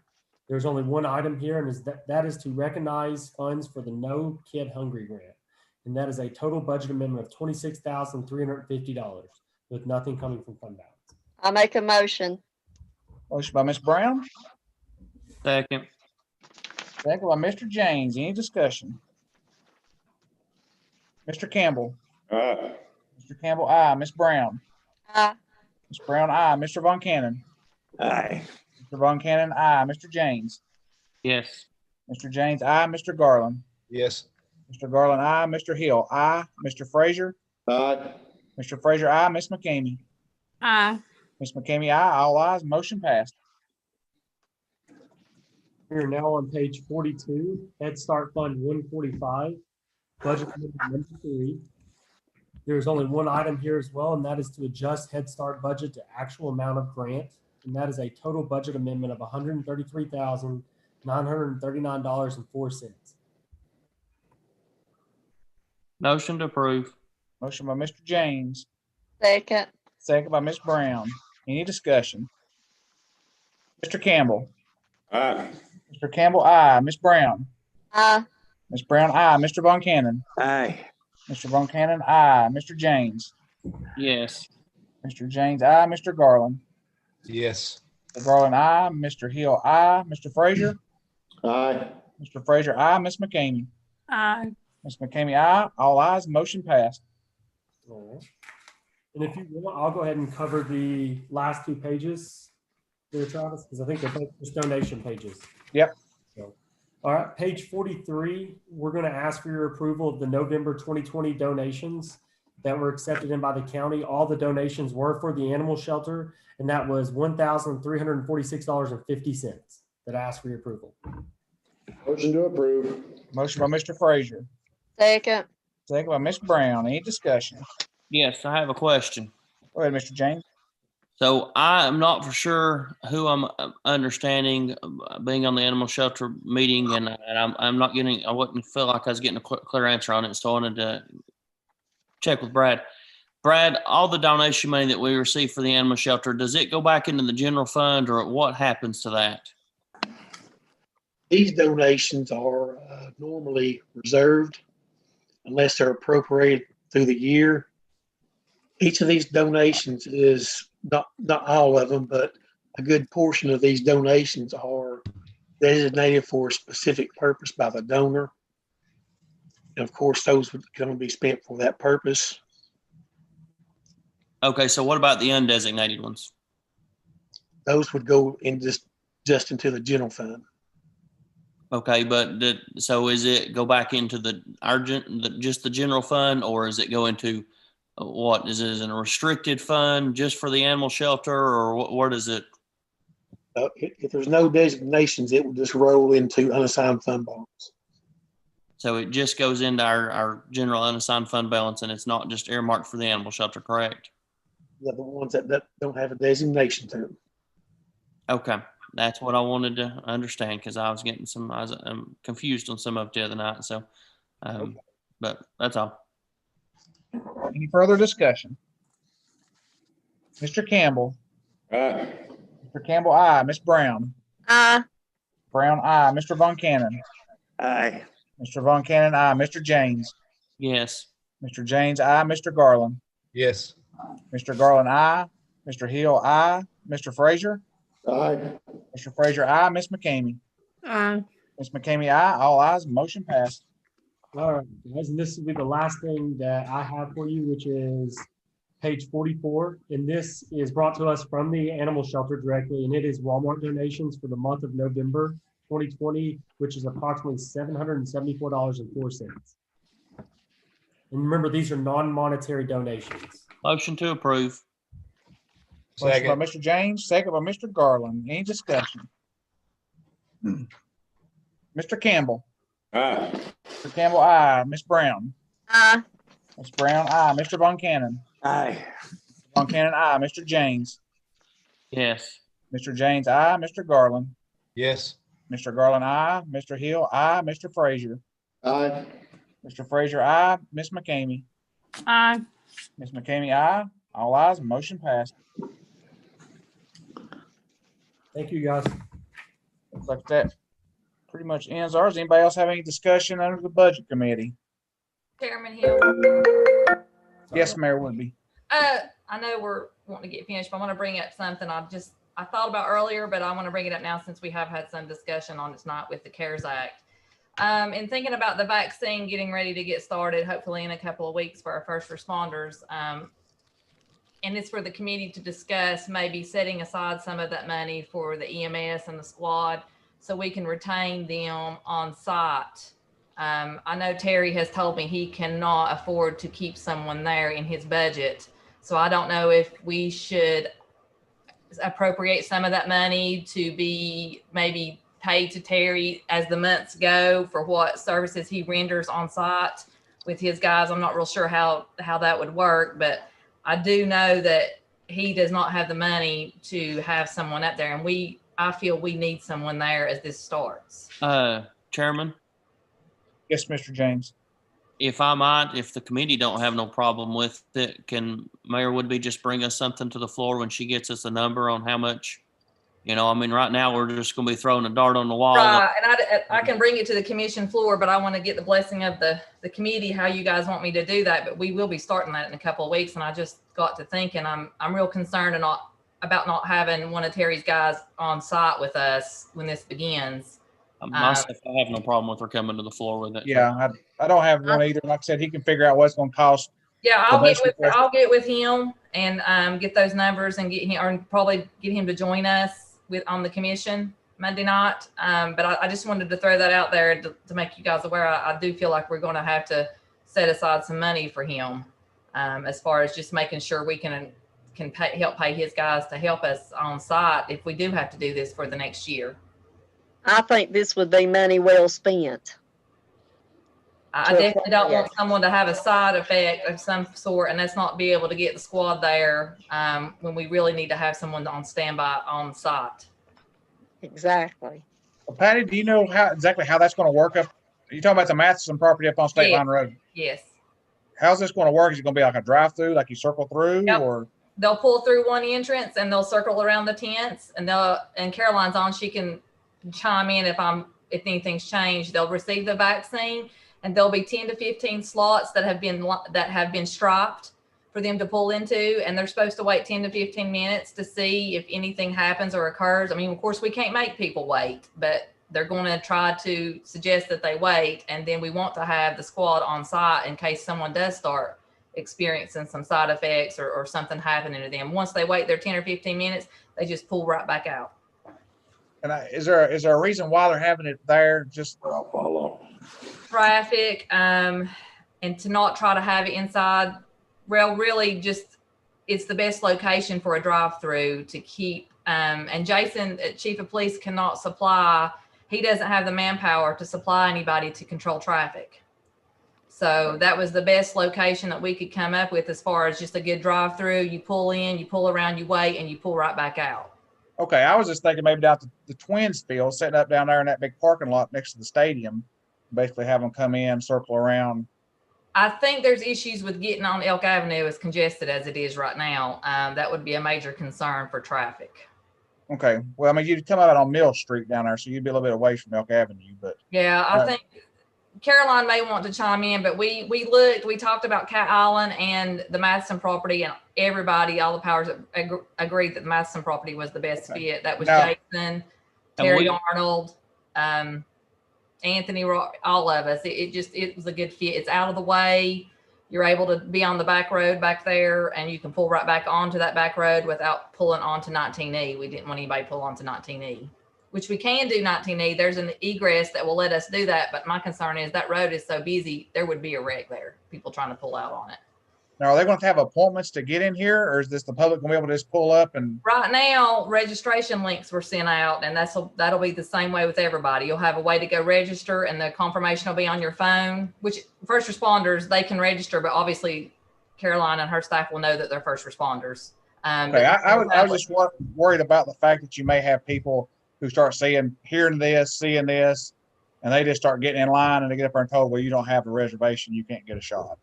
There's only one item here, and that is to recognize funds for the No Kid Hungry grant. And that is a total budget amendment of $26,350 with nothing coming from fund balance. I make a motion. Motion by Ms. Brown. Second. Second by Mr. James. Any discussion? Mr. Campbell. Aye. Mr. Campbell, aye. Ms. Brown. Aye. Ms. Brown, aye. Mr. Von Cannon. Aye. Mr. Von Cannon, aye. Mr. James. Yes. Mr. James, aye. Mr. Garland. Yes. Mr. Garland, aye. Mr. Hill, aye. Mr. Frazier. Aye. Mr. Frazier, aye. Ms. McCamey. Aye. Ms. McCamey, aye. All ayes. Motion passed. We are now on page 42, Head Start Fund 145, budget amendment number 3. There's only one item here as well, and that is to adjust Head Start budget to actual amount of grant. And that is a total budget amendment of $133,939.04. Motion to approve. Motion by Mr. James. Second. Second by Ms. Brown. Any discussion? Mr. Campbell. Aye. Mr. Campbell, aye. Ms. Brown. Aye. Ms. Brown, aye. Mr. Von Cannon. Aye. Mr. Von Cannon, aye. Mr. James. Yes. Mr. James, aye. Mr. Garland. Yes. Mr. Garland, aye. Mr. Hill, aye. Mr. Frazier. Aye. Mr. Frazier, aye. Ms. McCamey. Aye. Ms. McCamey, aye. All ayes. Motion passed. All right. And if you want, I'll go ahead and cover the last 2 pages there, Travis, because I think they're both just donation pages. Yep. So, all right, page 43, we're going to ask for your approval of the November 2020 donations that were accepted in by the county. All the donations were for the animal shelter, and that was $1,346.50 that I ask for your approval. Motion to approve. Motion by Mr. Frazier. Second. Second by Ms. Brown. Any discussion? Yes, I have a question. Go ahead, Mr. James. So I am not for sure who I'm understanding being on the animal shelter meeting, and I'm not getting. I wouldn't feel like I was getting a clear answer on it, so I wanted to check with Brad. Brad, all the donation money that we receive for the animal shelter, does it go back into the general fund, or what happens to that? These donations are normally reserved unless they're appropriated through the year. Each of these donations is not all of them, but a good portion of these donations are designated for a specific purpose by the donor. And of course, those would can only be spent for that purpose. Okay, so what about the undesignated ones? Those would go in just into the general fund. Okay, but so is it go back into just the general fund, or is it go into what is it in a restricted fund just for the animal shelter, or what is it? If there's no designations, it will just roll into unassigned fund balance. So it just goes into our general unassigned fund balance, and it's not just earmarked for the animal shelter, correct? The ones that don't have a designation to them. Okay, that's what I wanted to understand, because I was getting I'm confused on some of it the other night. So, but that's all. Any further discussion? Mr. Campbell. Aye. Mr. Campbell, aye. Ms. Brown. Aye. Brown, aye. Mr. Von Cannon. Aye. Mr. Von Cannon, aye. Mr. James. Yes. Mr. James, aye. Mr. Garland. Yes. Mr. Garland, aye. Mr. Hill, aye. Mr. Frazier. Aye. Mr. Frazier, aye. Ms. McCamey. Aye. Ms. McCamey, aye. All ayes. Motion passed. All right, guys, and this will be the last thing that I have for you, which is page 44. And this is brought to us from the animal shelter directly, and it is Walmart donations for the month of November 2020, which is approximately $774.04. And remember, these are non-monetary donations. Motion to approve. Motion by Mr. James, second by Mr. Garland. Any discussion? Mr. Campbell. Aye. Mr. Campbell, aye. Ms. Brown. Aye. Ms. Brown, aye. Mr. Von Cannon. Aye. Von Cannon, aye. Mr. James. Yes. Mr. James, aye. Mr. Garland. Yes. Mr. Garland, aye. Mr. Hill, aye. Mr. Frazier. Aye. Mr. Frazier, aye. Ms. McCamey. Aye. Ms. McCamey, aye. All ayes. Motion passed. Thank you, guys. Looks like that pretty much ends ours. Anybody else have any discussion under the budget committee? Chairman Hill. Yes, Mayor Woodby. I know we're wanting to get finished, but I want to bring up something I thought about earlier, but I want to bring it up now since we have had some discussion on it tonight with the CARES Act. And thinking about the vaccine getting ready to get started, hopefully in a couple of weeks for our first responders. And it's for the committee to discuss maybe setting aside some of that money for the EMS and the squad so we can retain them on site. I know Terry has told me he cannot afford to keep someone there in his budget. So I don't know if we should appropriate some of that money to be maybe paid to Terry as the months go for what services he renders on site with his guys. I'm not real sure how that would work, but I do know that he does not have the money to have someone up there. And I feel we need someone there as this starts. Chairman? Yes, Mr. James. If I might, if the committee don't have no problem with it, can Mayor Woodby just bring us something to the floor when she gets us a number on how much? I mean, right now we're just going to be throwing a dart on the wall. Right, and I can bring it to the commission floor, but I want to get the blessing of the committee, how you guys want me to do that. But we will be starting that in a couple of weeks. And I just got to thinking, I'm real concerned about not having one of Terry's guys on site with us when this begins. Myself, I have no problem with her coming to the floor with it. Yeah, I don't have one either. Like I said, he can figure out what it's going to cost. Yeah, I'll get with him and get those numbers and get him, or probably get him to join us on the commission Monday night. But I just wanted to throw that out there to make you guys aware. I do feel like we're going to have to set aside some money for him, as far as just making sure we can help pay his guys to help us on site if we do have to do this for the next year. I think this would be money well spent. I definitely don't want someone to have a side effect of some sort, and that's not be able to get the squad there when we really need to have someone on standby on site. Exactly. Well, Patty, do you know exactly how that's going to work? Are you talking about the Matheson property up on State Line Road? Yes. how's this going to work? Is it going to be like a drive-through, like you circle through, Yep. or? They'll pull through one entrance and they'll circle around the tents, and Caroline's on, she can chime in if anything's changed. They'll receive the vaccine, and there'll be 10 to 15 slots that have been striped for them to pull into, and they're supposed to wait 10 to 15 minutes to see if anything happens or occurs. I mean, of course, we can't make people wait, but they're going to try to suggest that they wait, and then we want to have the squad on site in case someone does start experiencing some side effects or something happening to them. Once they wait their 10 or 15 minutes, they just pull right back out. And is there a reason why they're having it there? Just traffic, and to not try to have it inside. Well, really, just it's the best location for a drive-through to keep. And Jason, Chief of Police, cannot supply. He doesn't have the manpower to supply anybody to control traffic. So that was the best location that we could come up with as far as just a good drive-through. You pull in, you pull around, you wait, and you pull right back out. Okay, I was just thinking maybe down to the Twins field, setting up down there in that big parking lot next to the stadium, basically have them come in, circle around. I think there's issues with getting on Elk Avenue as congested as it is right now. That would be a major concern for traffic. Okay, well, I mean, you'd come out on Mill Street down there, so you'd be a little bit away from Elk Avenue, but. Yeah, I think Caroline may want to chime in, but we talked about Cat Island and the Madison property, and everybody, all the powers agreed that the Madison property was the best fit. That was Jason, Terry Arnold, Anthony, all of us. It was a good fit. It's out of the way. You're able to be on the back road back there, and you can pull right back onto that back road without pulling onto 19E. We didn't want anybody to pull onto 19E. Which we can do 19E. There's an egress that will let us do that. But my concern is that road is so busy, there would be a wreck there. People trying to pull out on it. Now, are they going to have appointments to get in here, or is this the public going to be able to just pull up and? Right now, registration links were sent out, and that'll be the same way with everybody. You'll have a way to go register, and the confirmation will be on your phone. Which first responders, they can register, but obviously Caroline and her staff will know that they're first responders. Okay, I was just worried about the fact that you may have people who start hearing this, seeing this, and they just start getting in line and they get up there and told, well, you don't have a reservation, you can't get a shot.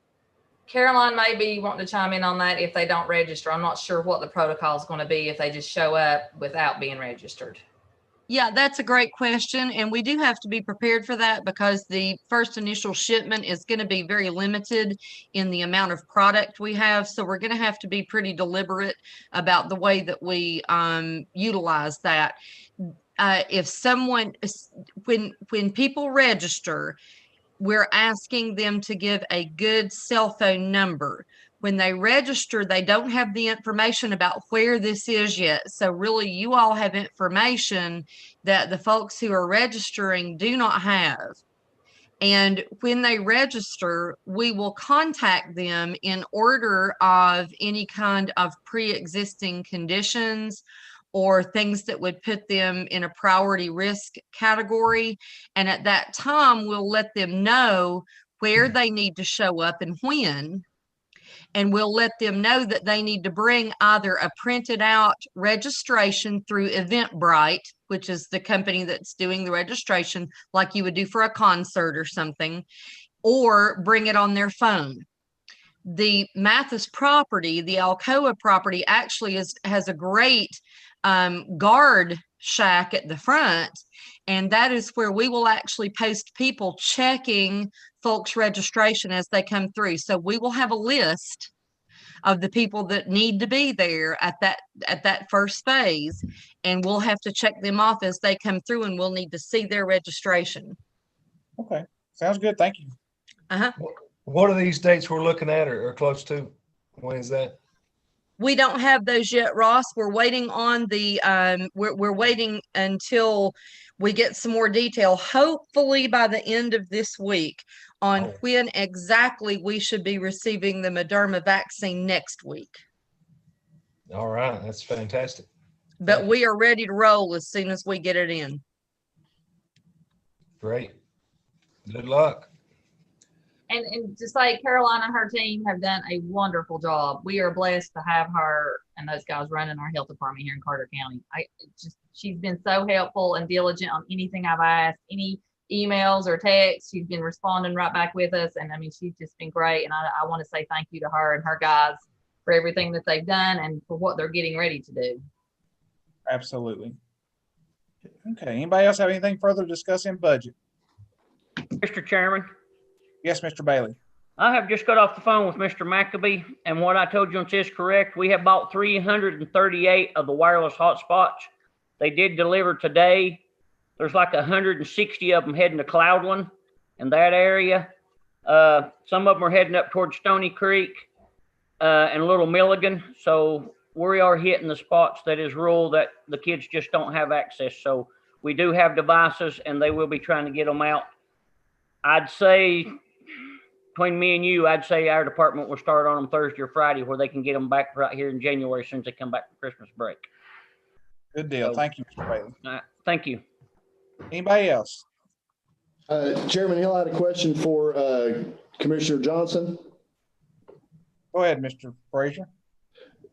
Caroline may be wanting to chime in on that if they don't register. I'm not sure what the protocol is going to be if they just show up without being registered. Yeah, that's a great question. And we do have to be prepared for that because the first initial shipment is going to be very limited in the amount of product we have. So we're going to have to be pretty deliberate about the way that we utilize that. When people register, we're asking them to give a good cell phone number. When they register, they don't have the information about where this is yet. So really, you all have information that the folks who are registering do not have. And when they register, we will contact them in order of any kind of pre-existing conditions or things that would put them in a priority risk category. And at that time, we'll let them know where they need to show up and when. And we'll let them know that they need to bring either a printed out registration through Eventbrite, which is the company that's doing the registration, like you would do for a concert or something, or bring it on their phone. The Mathis property, the Alcoa property, actually has a great guard shack at the front, and that is where we will actually post people checking folks' registration as they come through. So we will have a list of the people that need to be there at that first phase, and we'll have to check them off as they come through, and we'll need to see their registration. Okay, sounds good. Thank you. What are these dates we're looking at or close to? When is that? We don't have those yet, Ross. We're waiting on the we're waiting until we get some more detail, hopefully by the end of this week, on when exactly we should be receiving the Moderna vaccine next week. All right, that's fantastic. But we are ready to roll as soon as we get it in. Great. Good luck. And just like Caroline and her team have done a wonderful job. We are blessed to have her and those guys running our health department here in Carter County. She's been so helpful and diligent on anything I've asked, any emails or texts. She's been responding right back with us. And I mean, she's just been great. And I want to say thank you to her and her guys for everything that they've done and for what they're getting ready to do. Absolutely. Okay. Anybody else have anything further to discuss in budget? Mr. Chairman. Yes, Mr. Bailey. I have just got off the phone with Mr. McAbee, and what I told you is correct. We have bought 338 of the wireless hotspots. They did deliver today. There's like 160 of them heading to Cloudland in that area. Some of them are heading up towards Stony Creek and Little Milligan. So we are hitting the spots that is rural that the kids just don't have access. So we do have devices, and they will be trying to get them out. I'd say between me and you, I'd say our department will start on them Thursday or Friday where they can get them back right here in January as soon as they come back from Christmas break. Good deal. Thank you, Mr. Bailey. Thank you. Anybody else? Chairman Hill, I had a question for Commissioner Johnson. Go ahead, Mr. Frazier.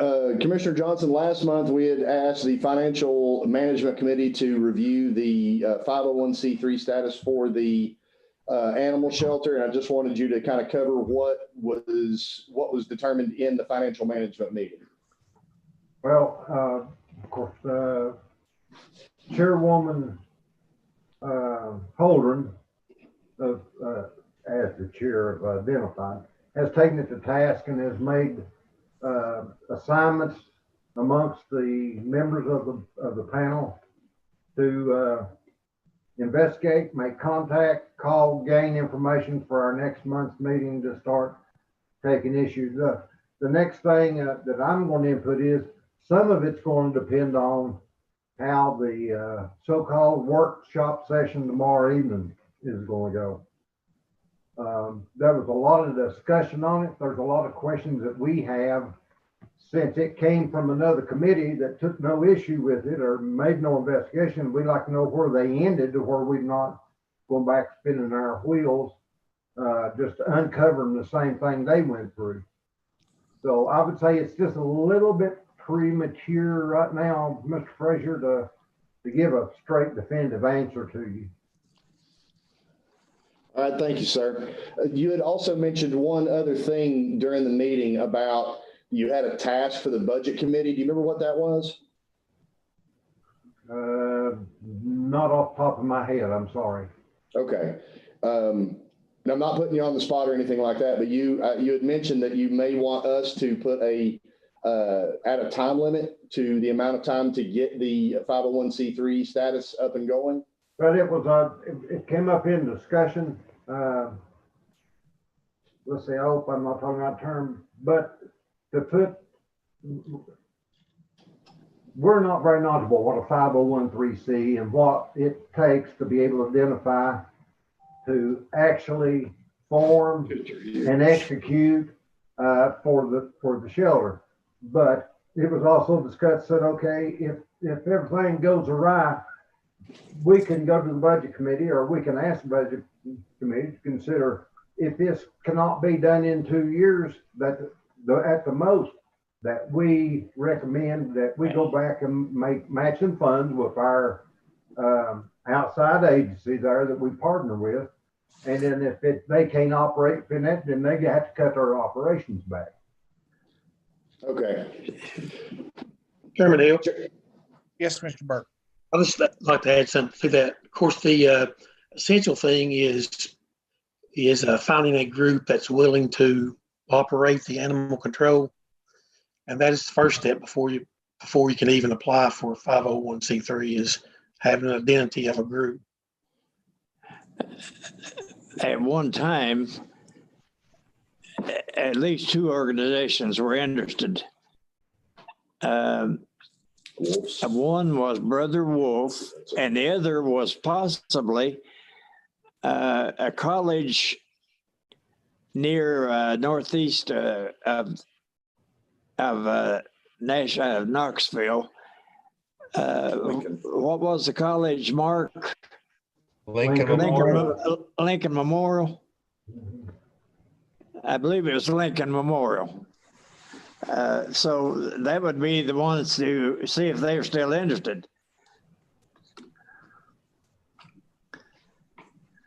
Commissioner Johnson, last month we had asked the Financial Management Committee to review the 501c3 status for the animal shelter, and I just wanted you to kind of cover what was determined in the financial management meeting. Well, of course, Chairwoman Holdren, as the chair of Identified, has taken it to task and has made assignments amongst the members of the panel to investigate, make contact, call, gain information for our next month's meeting to start taking issues up. The next thing that I'm going to input is some of it's going to depend on how the so-called workshop session tomorrow evening is going to go. There was a lot of discussion on it. There's a lot of questions that we have since it came from another committee that took no issue with it or made no investigation. We'd like to know where they ended to where we're not going back spinning our wheels, just uncovering the same thing they went through. So I would say it's just a little bit premature right now, Mr. Frazier, to give a straight definitive answer to you. All right, thank you, sir. You had also mentioned one other thing during the meeting about you had a task for the budget committee. Do you remember what that was? Not off the top of my head, I'm sorry. Okay. I'm not putting you on the spot or anything like that, but you had mentioned that you may want us to put add a time limit to the amount of time to get the 501c3 status up and going. But it was it came up in discussion. Let's see, I hope I'm not talking about term, but we're not very knowledgeable what a 501c and what it takes to be able to identify, to actually form and execute for the shelter. But it was also discussed that, okay, if everything goes awry, we can go to the budget committee, or we can ask the budget committee to consider if this cannot be done in 2 years, that at the most that we recommend that we go back and make matching funds with our outside agency there that we partner with. And then if they can't operate in that, then they have to cut their operations back. Okay. Chairman Hill. Yes, Mr. Burke. I'd just like to add something to that. Of course, the essential thing is finding a group that's willing to operate the animal control, and that is the first step before you can even apply for a 501c3 is having an identity of a group. At one time, at least 2 organizations were interested. One was Brother Wolf, and the other was possibly a college near northeast of Knoxville. What was the college, Mark? Lincoln Memorial. Lincoln Memorial. I believe it was Lincoln Memorial. So that would be the ones to see if they're still interested.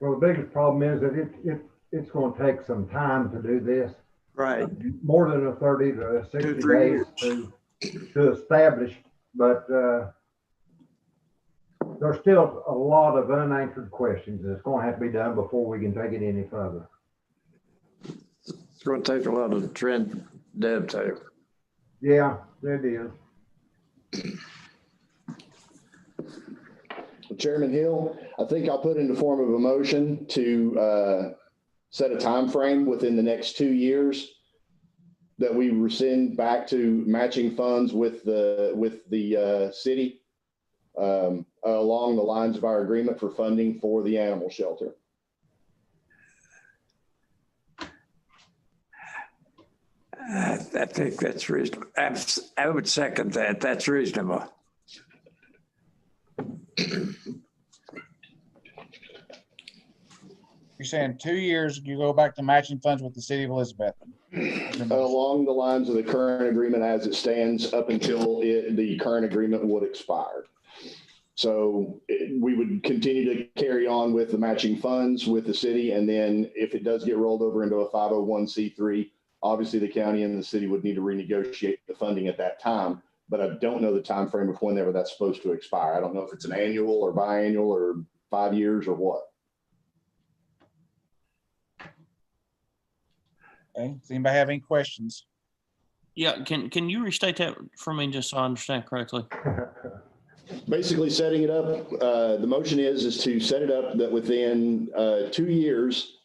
Well, the biggest problem is that it's going to take some time to do this. Right. More than a 30 to 60 3 days to establish, but there's still a lot of unanswered questions that's going to have to be done before we can take it any further. It's going to take a lot of trend dovetail. Yeah, it is. Chairman Hill, I think I'll put in the form of a motion to set a time frame within the next 2 years that we rescind back to matching funds with the city along the lines of our agreement for funding for the animal shelter. I think that's reasonable. I would second that. That's reasonable. You're saying 2 years, you go back to matching funds with the city of Elizabeth? Along the lines of the current agreement as it stands up until the current agreement would expire. So we would continue to carry on with the matching funds with the city. And then if it does get rolled over into a 501c3, obviously the county and the city would need to renegotiate the funding at that time. But I don't know the time frame of whenever that's supposed to expire. I don't know if it's an annual or biannual or 5 years or what. Okay, does anybody have any questions? Yeah, can you restate that for me just so I understand correctly? Basically setting it up, the motion is to set it up that within 2 years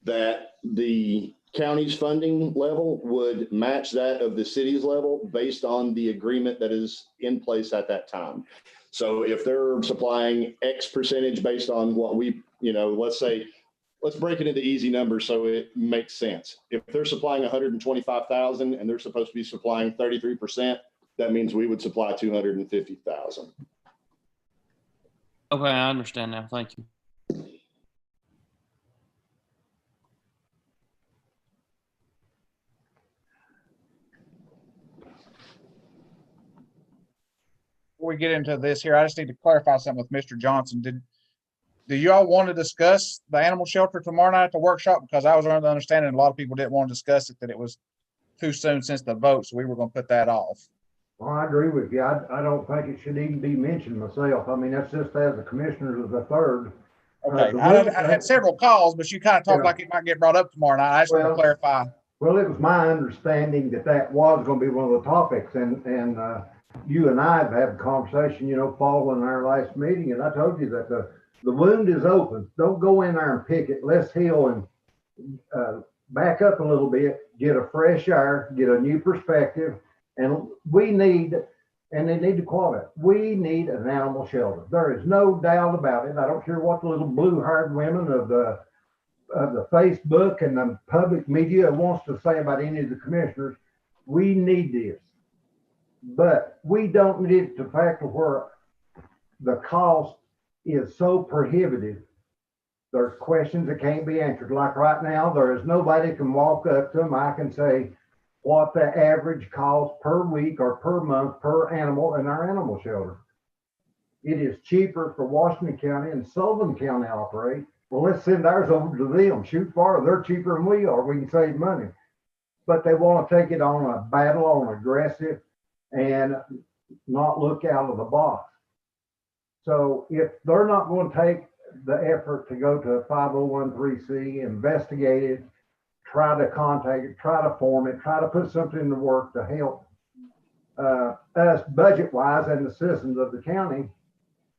that the county's funding level would match that of the city's level based on the agreement that is in place at that time. So if they're supplying X percentage based on what we, let's break it into easy numbers so it makes sense. If they're supplying 125,000 and they're supposed to be supplying 33%, that means we would supply 250,000. Okay, I understand now. Thank you. Before we get into this here, I just need to clarify something with Mr. Johnson. Do you all want to discuss the animal shelter tomorrow night at the workshop? Because I was under the understanding a lot of people didn't want to discuss it, that it was too soon since the vote, so we were going to put that off. Well, I agree with you. I don't think it should even be mentioned myself. I mean, that's just as the commissioners of the third. Okay, I had several calls, but you kind of talked like it might get brought up tomorrow night. I just want to clarify. Well, it was my understanding that was going to be one of the topics, and you and I have had a conversation, following our last meeting, and I told you that the wound is open. Don't go in there and pick it. Let's heal and back up a little bit, get a fresh air, get a new perspective, and we need, and they need to call it, we need an animal shelter. There is no doubt about it. I don't care what the little blue-haired women of the Facebook and the public media wants to say about any of the commissioners. We need this, but we don't need it to factor where the cost is so prohibitive. There's questions that can't be answered. Like right now, there is nobody can walk up to them. I can say what the average cost per week or per month per animal in our animal shelter. It is cheaper for Washington County and Sullivan County operate. Well, let's send ours over to them. Shoot far, they're cheaper than we are. We can save money. But they want to take it on a battle, on aggressive, and not look out of the box. So if they're not going to take the effort to go to a 501(c), investigate it, try to contact it, try to form it, try to put something to work to help us budget-wise and the citizens of the county,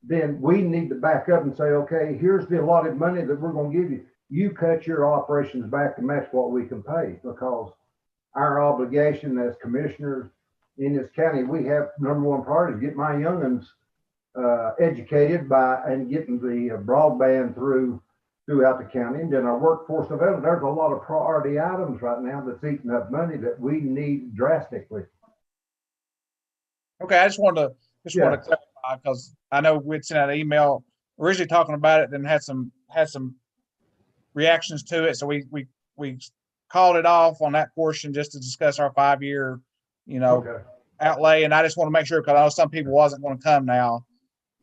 then we need to back up and say, okay, here's the allotted money that we're going to give you. You cut your operations back to match what we can pay, because our obligation as commissioners in this county, we have number one priority, get my young'uns educated by and getting the broadband throughout the county. And then our workforce development, there's a lot of priority items right now that's eating up money that we need drastically. Okay, I just wanted to clarify, because I know we'd sent out an email originally talking about it, then had some reactions to it. So we called it off on that portion just to discuss our 5-year, outlay. And I just want to make sure, because I know some people wasn't going to come now.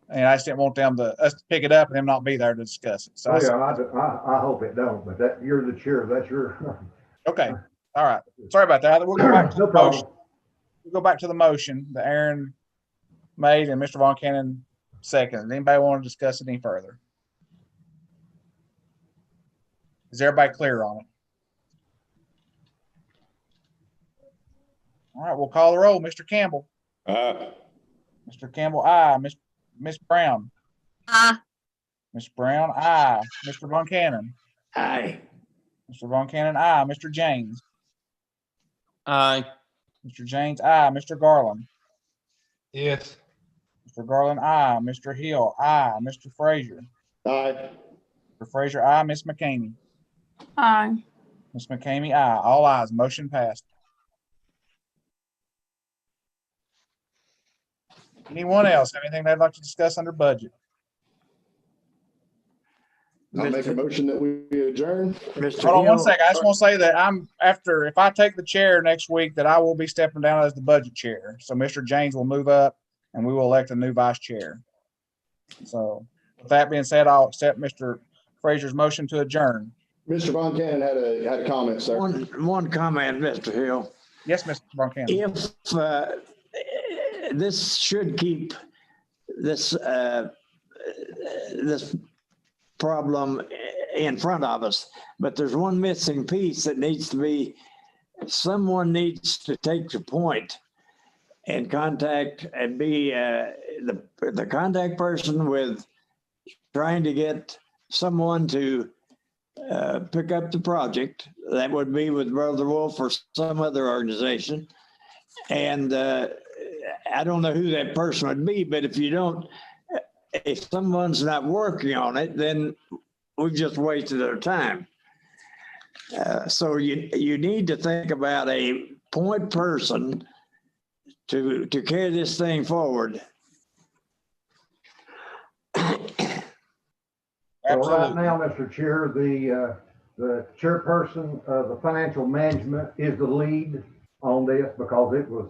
And I just didn't want us to pick it up and them not be there to discuss it. So Oh, yeah, I hope it don't, but that, you're the chair, that's your. okay. All right. Sorry about that. We'll go back to No the problem. motion. We'll go back to the motion that Aaron made and Mr. Von Cannon seconded. Anybody want to discuss it any further? Is everybody clear on it? All right, we'll call the roll. Mr. Campbell. Mr. Campbell, aye. Miss Brown. Aye. Miss Brown, aye. Mr. Von Cannon. Aye. Mr. Von Cannon, aye. Mr. James. Aye. Mr. James, aye. Mr. Garland. Yes. Mr. Garland, aye. Mr. Hill, aye. Mr. Frazier. Aye. Mr. Frazier, aye. Miss McCamey. Aye. Miss McCamey, aye. All ayes. Motion passed. Anyone else have anything they'd like to discuss under budget? I'll make a motion that we adjourn. Hold on one second. I just want to say that if I take the chair next week, that I will be stepping down as the budget chair. So Mr. James will move up and we will elect a new vice chair. So with that being said, I'll accept Mr. Frazier's motion to adjourn. Mr. Von Cannon had a comment, sir. One comment, Mr. Hill. Yes, Mr. Von Cannon. If this should keep this problem in front of us, but there's one missing piece that needs to be, someone needs to take the point and contact and be the contact person with trying to get someone to pick up the project. That would be with Brother Wolf or some other organization. And I don't know who that person would be, but if someone's not working on it, then we've just wasted our time. So you need to think about a point person to carry this thing forward. So right now, Mr. Chair, the chairperson of the financial management is the lead on this because it was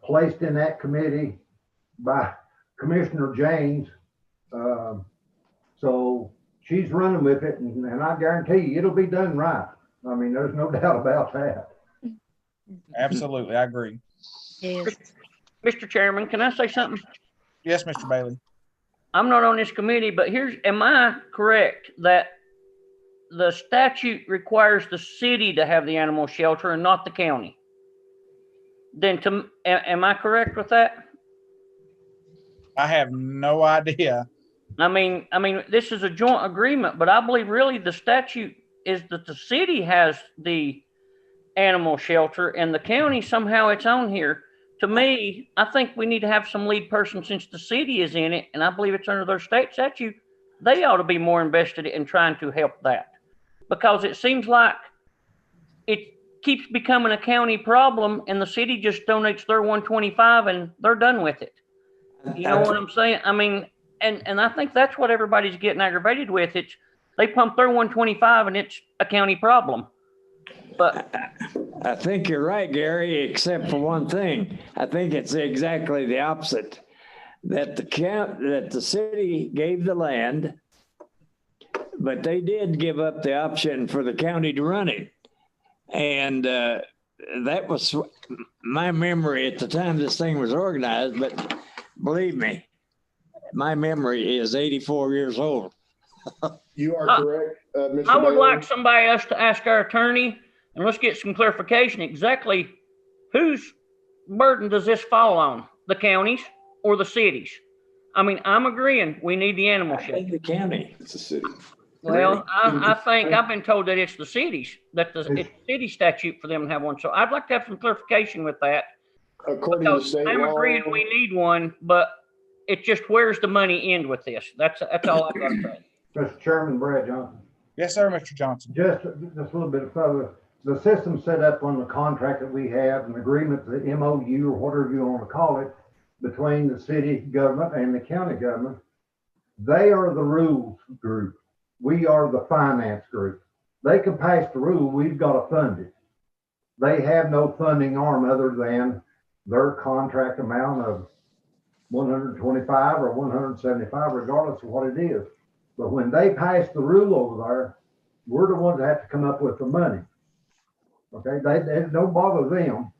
placed in that committee by Commissioner James. So she's running with it, and I guarantee you it'll be done right. I mean, there's no doubt about that. Absolutely, I agree. Yes. Mr. Chairman, can I say something? Yes, Mr. Bailey. I'm not on this committee, but am I correct that the statute requires the city to have the animal shelter and not the county? Then am I correct with that? I have no idea. I mean, this is a joint agreement, but I believe really the statute is that the city has the animal shelter and the county somehow it's on here. To me, I think we need to have some lead person since the city is in it, and I believe it's under their state statute. They ought to be more invested in trying to help that, because it seems like it keeps becoming a county problem and the city just donates their 125 and they're done with it. You know what I'm saying? I mean, and I think that's what everybody's getting aggravated with. It's they pump their 125 and it's a county problem. But I think you're right, Gary, except for one thing. I think it's exactly the opposite. That the city gave the land, but they did give up the option for the county to run it. And that was my memory at the time this thing was organized. But believe me, my memory is 84 years old. You are correct, Mr. I would Bailey. like somebody else to ask our attorney, and let's get some clarification exactly whose burden does this fall on, the counties or the cities? I mean, I'm agreeing we need the animal shelter. I think the county. It's a city. Well, I think I've been told that it's the cities, that it's city statute for them to have one. So I'd like to have some clarification with that. According to state I'm law, agreeing we need one, but it's just where's the money end with this? That's all I've got to say. Mr. Chairman, Brad Johnson. Yes, sir, Mr. Johnson. Just a little bit further. The system set up on the contract that we have, an agreement, the MOU or whatever you want to call it, between the city government and the county government. They are the rules group. We are the finance group. They can pass the rule. We've got to fund it. They have no funding arm other than their contract amount of 125 or 175, regardless of what it is. But when they pass the rule over there, we're the ones that have to come up with the money. Okay, they don't bother them.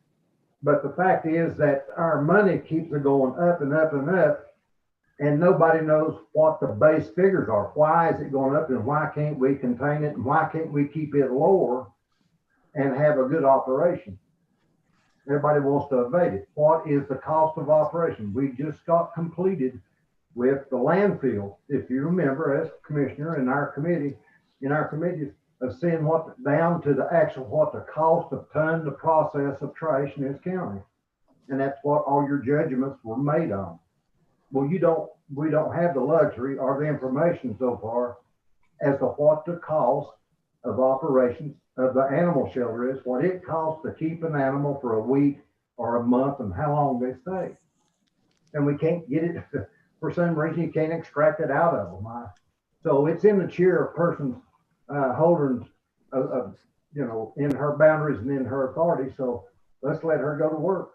But the fact is that our money keeps going up and up and up, and nobody knows what the base figures are. Why is it going up, and why can't we contain it, and why can't we keep it lower and have a good operation? Everybody wants to evade it. What is the cost of operation? We just got completed with the landfill. If you remember, as commissioner in our committees of seeing what down to the actual what the cost of ton the process of trash in this county, and that's what all your judgments were made on. Well, we don't have the luxury or the information so far as to what the cost of operations of the animal shelter is, what it costs to keep an animal for a week or a month, and how long they stay. And we can't get it, for some reason, you can't extract it out of them. So it's in the chair of persons holding, in her boundaries and in her authority. So let's let her go to work.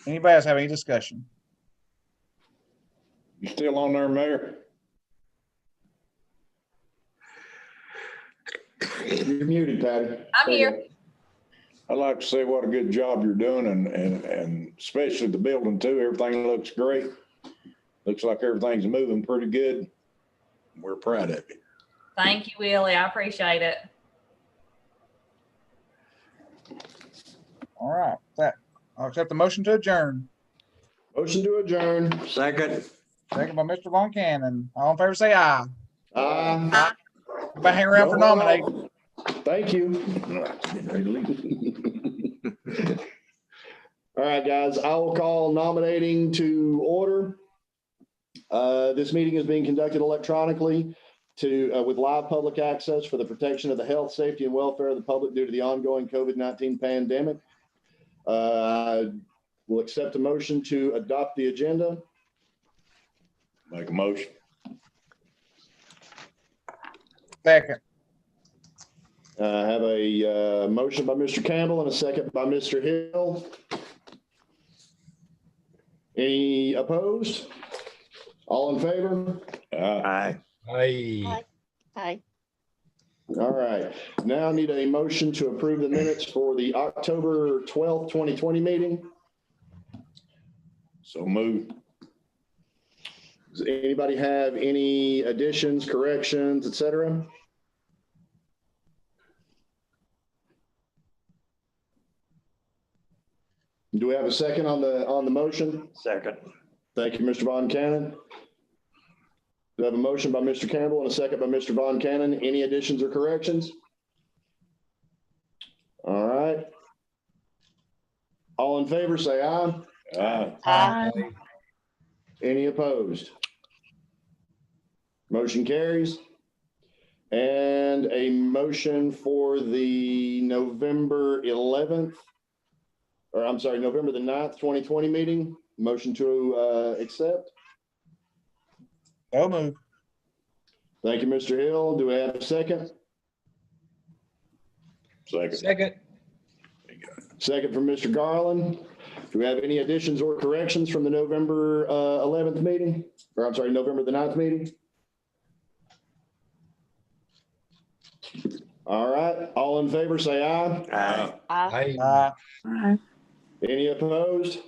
Anybody else have any discussion? You still on there, Mayor? You're muted, Patty. I'm here. I'd like to say what a good job you're doing, and especially the building too. Everything looks great. Looks like everything's moving pretty good. We're proud of you. Thank you, Willie. I appreciate it. All right, I'll accept the motion to adjourn. Motion to adjourn. Second. Second by Mr. Von Cannon. All in favor, say aye. Aye. Everybody hang around for nominating. Thank you. All right, guys, I will call nominating to order. This meeting is being conducted electronically with live public access for the protection of the health, safety, and welfare of the public due to the ongoing COVID-19 pandemic. I will accept a motion to adopt the agenda. Make a motion. Second. I have a motion by Mr. Campbell and a second by Mr. Hill. Any opposed? All in favor? Aye. Aye. Aye. All right. Now I need a motion to approve the minutes for the October 12th, 2020 meeting. So moved. Does anybody have any additions, corrections, etc.? Do we have a second on the motion? Second. Thank you, Mr. Von Cannon. Do I have a motion by Mr. Campbell and a second by Mr. Von Cannon? Any additions or corrections? All right. All in favor, say aye. Aye. Aye. Any opposed? Motion carries. And a motion for the November the 9th, 2020 meeting. Motion to accept. So moved. Thank you, Mr. Hill. Do we have a second? Second. Second. Second from Mr. Garland. Do we have any additions or corrections from the November 11th meeting? Or I'm sorry, November the 9th meeting? All right. All in favor, say aye. Aye. Aye. Aye. Any opposed?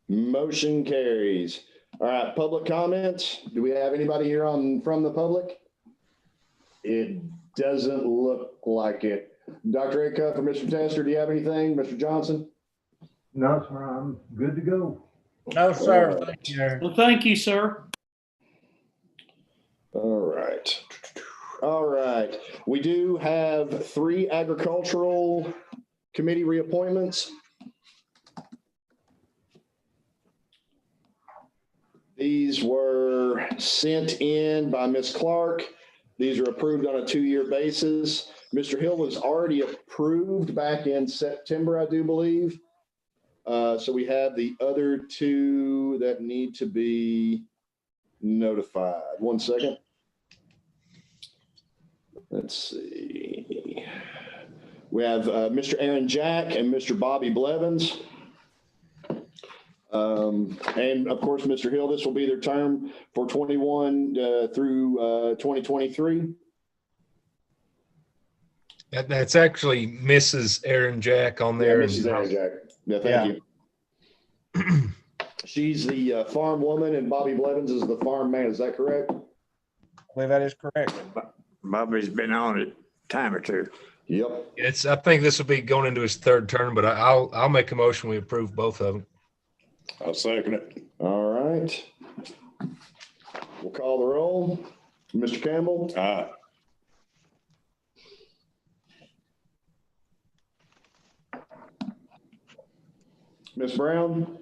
Motion carries. All right, public comments. Do we have anybody here from the public? It doesn't look like it. Dr. Acuff or Mr. Tester, do you have anything? Mr. Johnson? No, sir, I'm good to go. No, sir. Thank you. Well, thank you, sir. All right. All right. We do have 3 agricultural committee reappointments. These were sent in by Ms. Clark. These are approved on a 2-year basis. Mr. Hill was already approved back in September, I do believe. So we have the other 2 that need to be notified. One second. let's see. We have Mr. Aaron Jack and Mr. Bobby Blevins. And of course, Mr. Hill, this will be their term for 21 through 2023. That's actually Mrs. Aaron Jack on there. Yeah, Mrs. Aaron Jack. Yeah, thank you. She's the farm woman and Bobby Blevins is the farm man. Is that correct? I believe that is correct. Bobby's been on it a time or two. Yep. I think this will be going into his third term, but I'll make a motion. We approve both of them. I'll second it. All right. We'll call the roll. Mr. Campbell? Aye. Ms. Brown?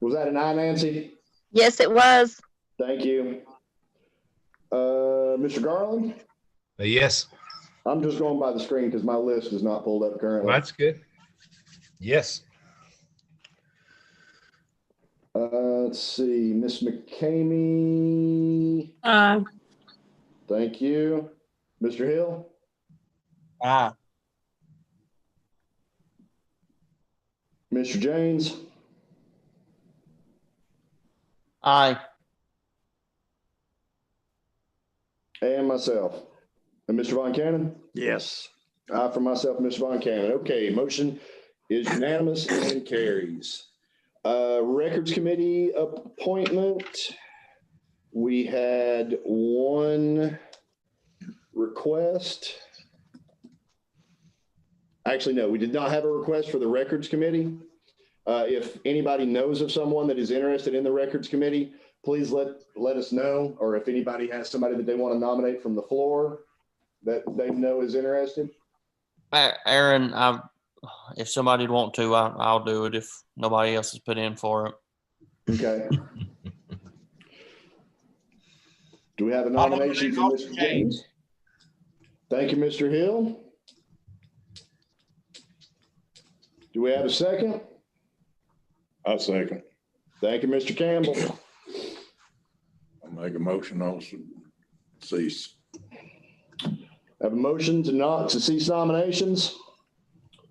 Was that an aye, Nancy? Yes, it was. Thank you. Mr. Garland? Yes. I'm just going by the screen because my list is not pulled up currently. That's good. Yes. Let's see, Miss McCamey. Thank you. Mr. Hill? Aye. Mr. James? Aye. And myself. And Mr. Von Cannon? Yes. Aye for myself, Mr. Von Cannon. Okay, motion is unanimous and carries. Records Committee appointment. We had one request. Actually, no, we did not have a request for the Records Committee. If anybody knows of someone that is interested in the Records Committee, please let us know, or if anybody has somebody that they want to nominate from the floor that they know is interested. Aaron, if somebody'd want to, I'll do it if nobody else has put in for it. Okay. Do we have a nomination for Mr. James? Thank you, Mr. Hill. Do we have a second? I'll second. Thank you, Mr. Campbell. I'll make a motion on cease. Have a motion to cease nominations.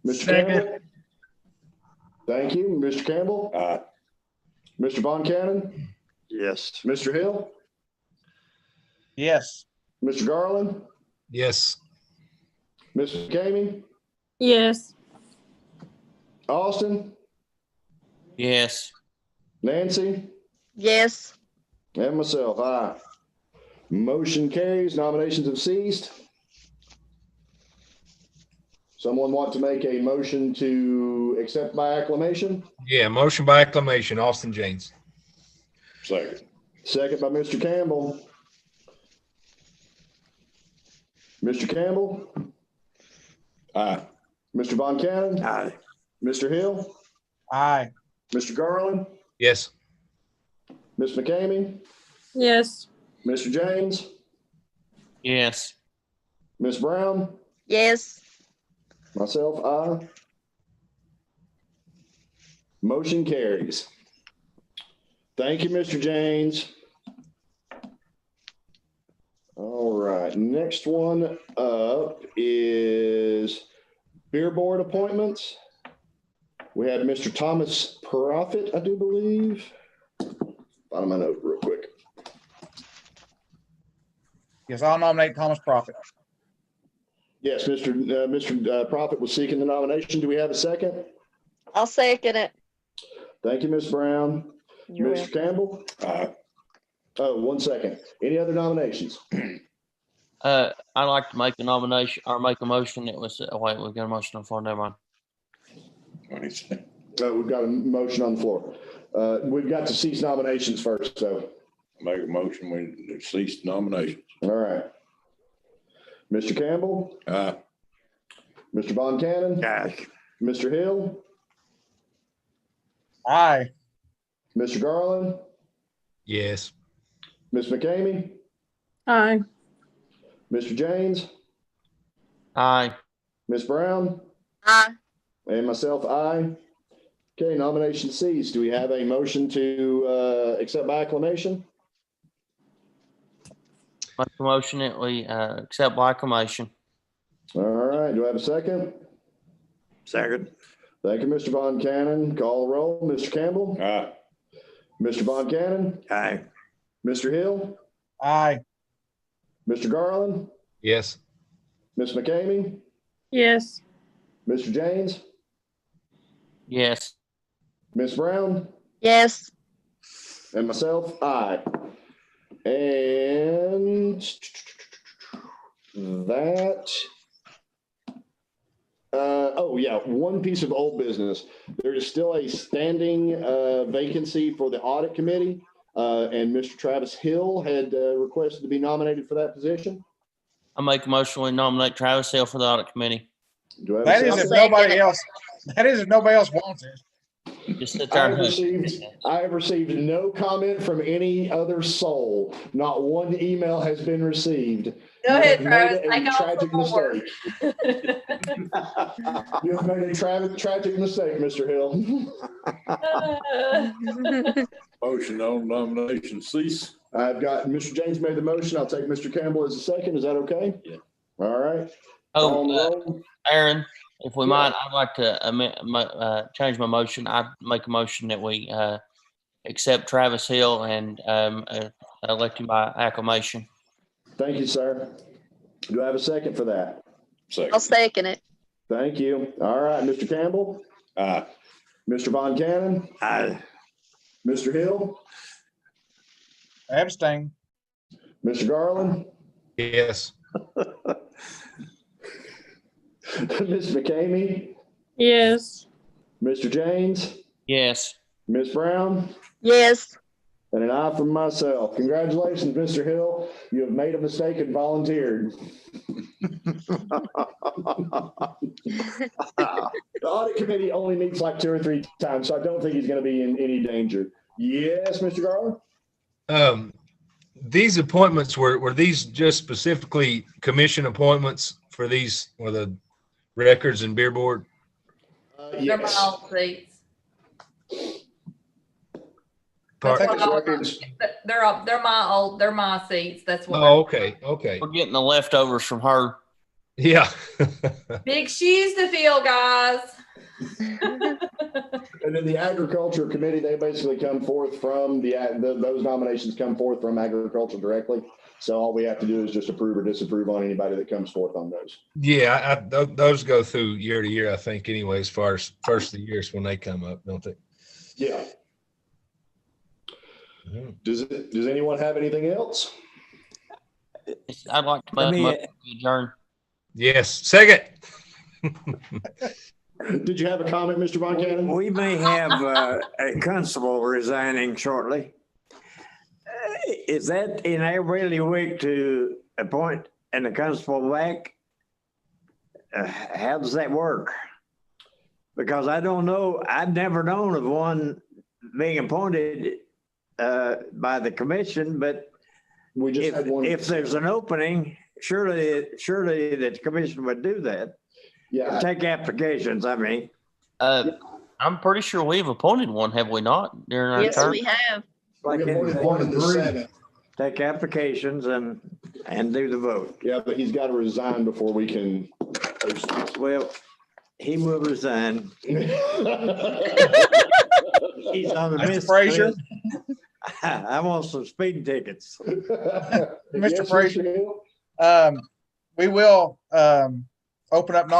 Mr. Second. Campbell? Thank you. Mr. Campbell? Aye. Mr. Von Cannon? Yes. Mr. Hill? Yes. Mr. Garland? Yes. Ms. McCamey? Yes. Austin? Yes. Nancy? Yes. And myself, aye. Motion carries. Nominations have ceased. Someone want to make a motion to accept by acclamation? Yeah, motion by acclamation, Austin James. Second. Second by Mr. Campbell. Mr. Campbell? Aye. Mr. Von Cannon? Aye. Mr. Hill? Aye. Mr. Garland? Yes. Ms. McCamey? Yes. Mr. James? Yes. Ms. Brown? Yes. Myself, aye. Motion carries. Thank you, Mr. James. All right, next one up is Beer Board appointments. We have Mr. Thomas Profit, I do believe. Bottom of my note real quick. Yes, I'll nominate Thomas Profit. Yes, Mr. Profit was seeking the nomination. Do we have a second? I'll second it. Thank you, Ms. Brown. You're Mr. Campbell? Aye. Oh, 1 second. Any other nominations? I'd like to make a nomination or make a motion. It was, wait, we've got a motion on the floor. Never mind. What do you say? We've got a motion on the floor. We've got to cease nominations first, so. Make a motion, we cease nominations. All right. Mr. Campbell? Aye. Mr. Von Cannon? Aye. Mr. Hill? Aye. Mr. Garland? Yes. Ms. McCamey? Aye. Mr. James? Aye. Ms. Brown? Aye. And myself, aye. Okay, nomination ceased. Do we have a motion to accept by acclamation? Make a motion that we accept by acclamation. All right, do I have a second? Second. Thank you, Mr. Von Cannon. Call the roll. Mr. Campbell? Aye. Mr. Von Cannon? Aye. Mr. Hill? Aye. Mr. Garland? Yes. Ms. McCamey? Yes. Mr. James? Yes. Ms. Brown? Yes. And myself, aye. And that, oh yeah, one piece of old business. There is still a standing vacancy for the audit committee. And Mr. Travis Hill had requested to be nominated for that position. I make a motion we nominate Travis Hill for the audit committee. Do I have That a is second? if nobody else, that is if nobody else wants it. Just sit there and hush. I have received no comment from any other soul. Not one email has been received. Go ahead, You Travis. have made Take a off tragic some more. mistake. You have made a tragic mistake, Mr. Hill. Motion on nomination cease. I've got Mr. James made the motion. I'll take Mr. Campbell as a second. Is that okay? Yeah. All right. Oh, Aaron, if we might, I'd like to change my motion. I'd make a motion that we accept Travis Hill and elect him by acclamation. Thank you, sir. Do I have a second for that? I'll second it. Thank you. All right, Mr. Campbell? Aye. Mr. Von Cannon? Aye. Mr. Hill? Abstain. Mr. Garland? Yes. Ms. McCamey? Yes. Mr. James? Yes. Ms. Brown? Yes. And an aye from myself. Congratulations, Mr. Hill. You have made a mistake and volunteered. The audit committee only meets like 2 or 3 times, so I don't think he's going to be in any danger. Yes, Mr. Garland? These appointments, were these just specifically commission appointments for these, or the records and beer board? They're my old seats. They're my seats. That's what. Oh, okay. Okay. We're getting the leftovers from her. Yeah. Big shoes to fill, guys. And then the agriculture committee, they basically come forth from those nominations come forth from agriculture directly. So all we have to do is just approve or disapprove on anybody that comes forth on those. Yeah. Those go through year to year, I think, anyway, as far as first of the years when they come up, don't they? Yeah. Does anyone have anything else? I'd like to make a motion to adjourn. Yes. Second. Did you have a comment, Mr. Von Cannon? We may have a constable resigning shortly. Is that in every week to appoint a constable back? How does that work? Because I don't know, I've never known of one being appointed by the commission, but we just had one. If there's an opening, surely the commission would do that. Yeah. Take applications, I mean. I'm pretty sure we've appointed one, have we not? During our Yes, term? we have. Like appointed the Senate. Take applications and do the vote. Yeah, but he's got to resign before we can post this. Well, he will resign. He's on the Mr. list. Frazier? I want some speeding tickets. Mr. Yes, Frazier, Mr. we will open up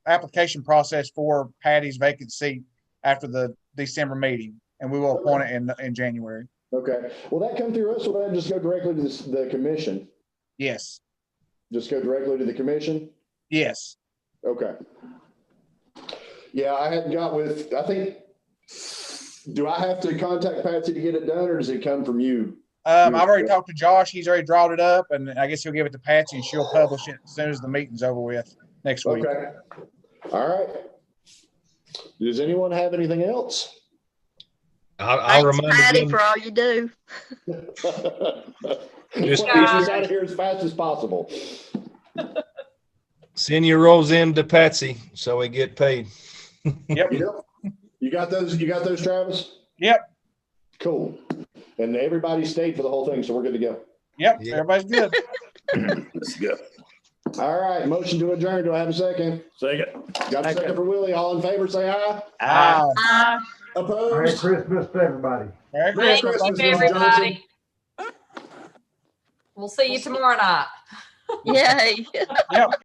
application process for Patty's vacant seat after the December meeting, and we will appoint it in January. Okay. Will that come through us, or will that just go directly to the commission? Yes. Just go directly to the commission? Yes. Okay. Yeah, I hadn't got with, I think, do I have to contact Patsy to get it done, or does it come from you? I've already talked to Josh. He's already drawn it up, and I guess he'll give it to Patsy, and she'll publish it as soon as the meeting's over with next week. Okay. All right. Does anyone have anything else? I'll Thanks, remind Patty, them. for all you do. Just Get us out of here as fast as possible. Send your rolls in to Patsy so we get paid. Yep. You got those, Travis? Yep. Cool. And everybody stayed for the whole thing, so we're good to go. Yep, Yeah. everybody's good. Let's go. All right, motion to adjourn. Do I have a second? Second. Got a second for Willie. All in favor, say aye. Aye. Merry Opposed? Christmas to everybody. Merry Merry Christmas. Christmas, Thank you, Mr. Johnson. everybody. We'll see you tomorrow night. Yay. Yep.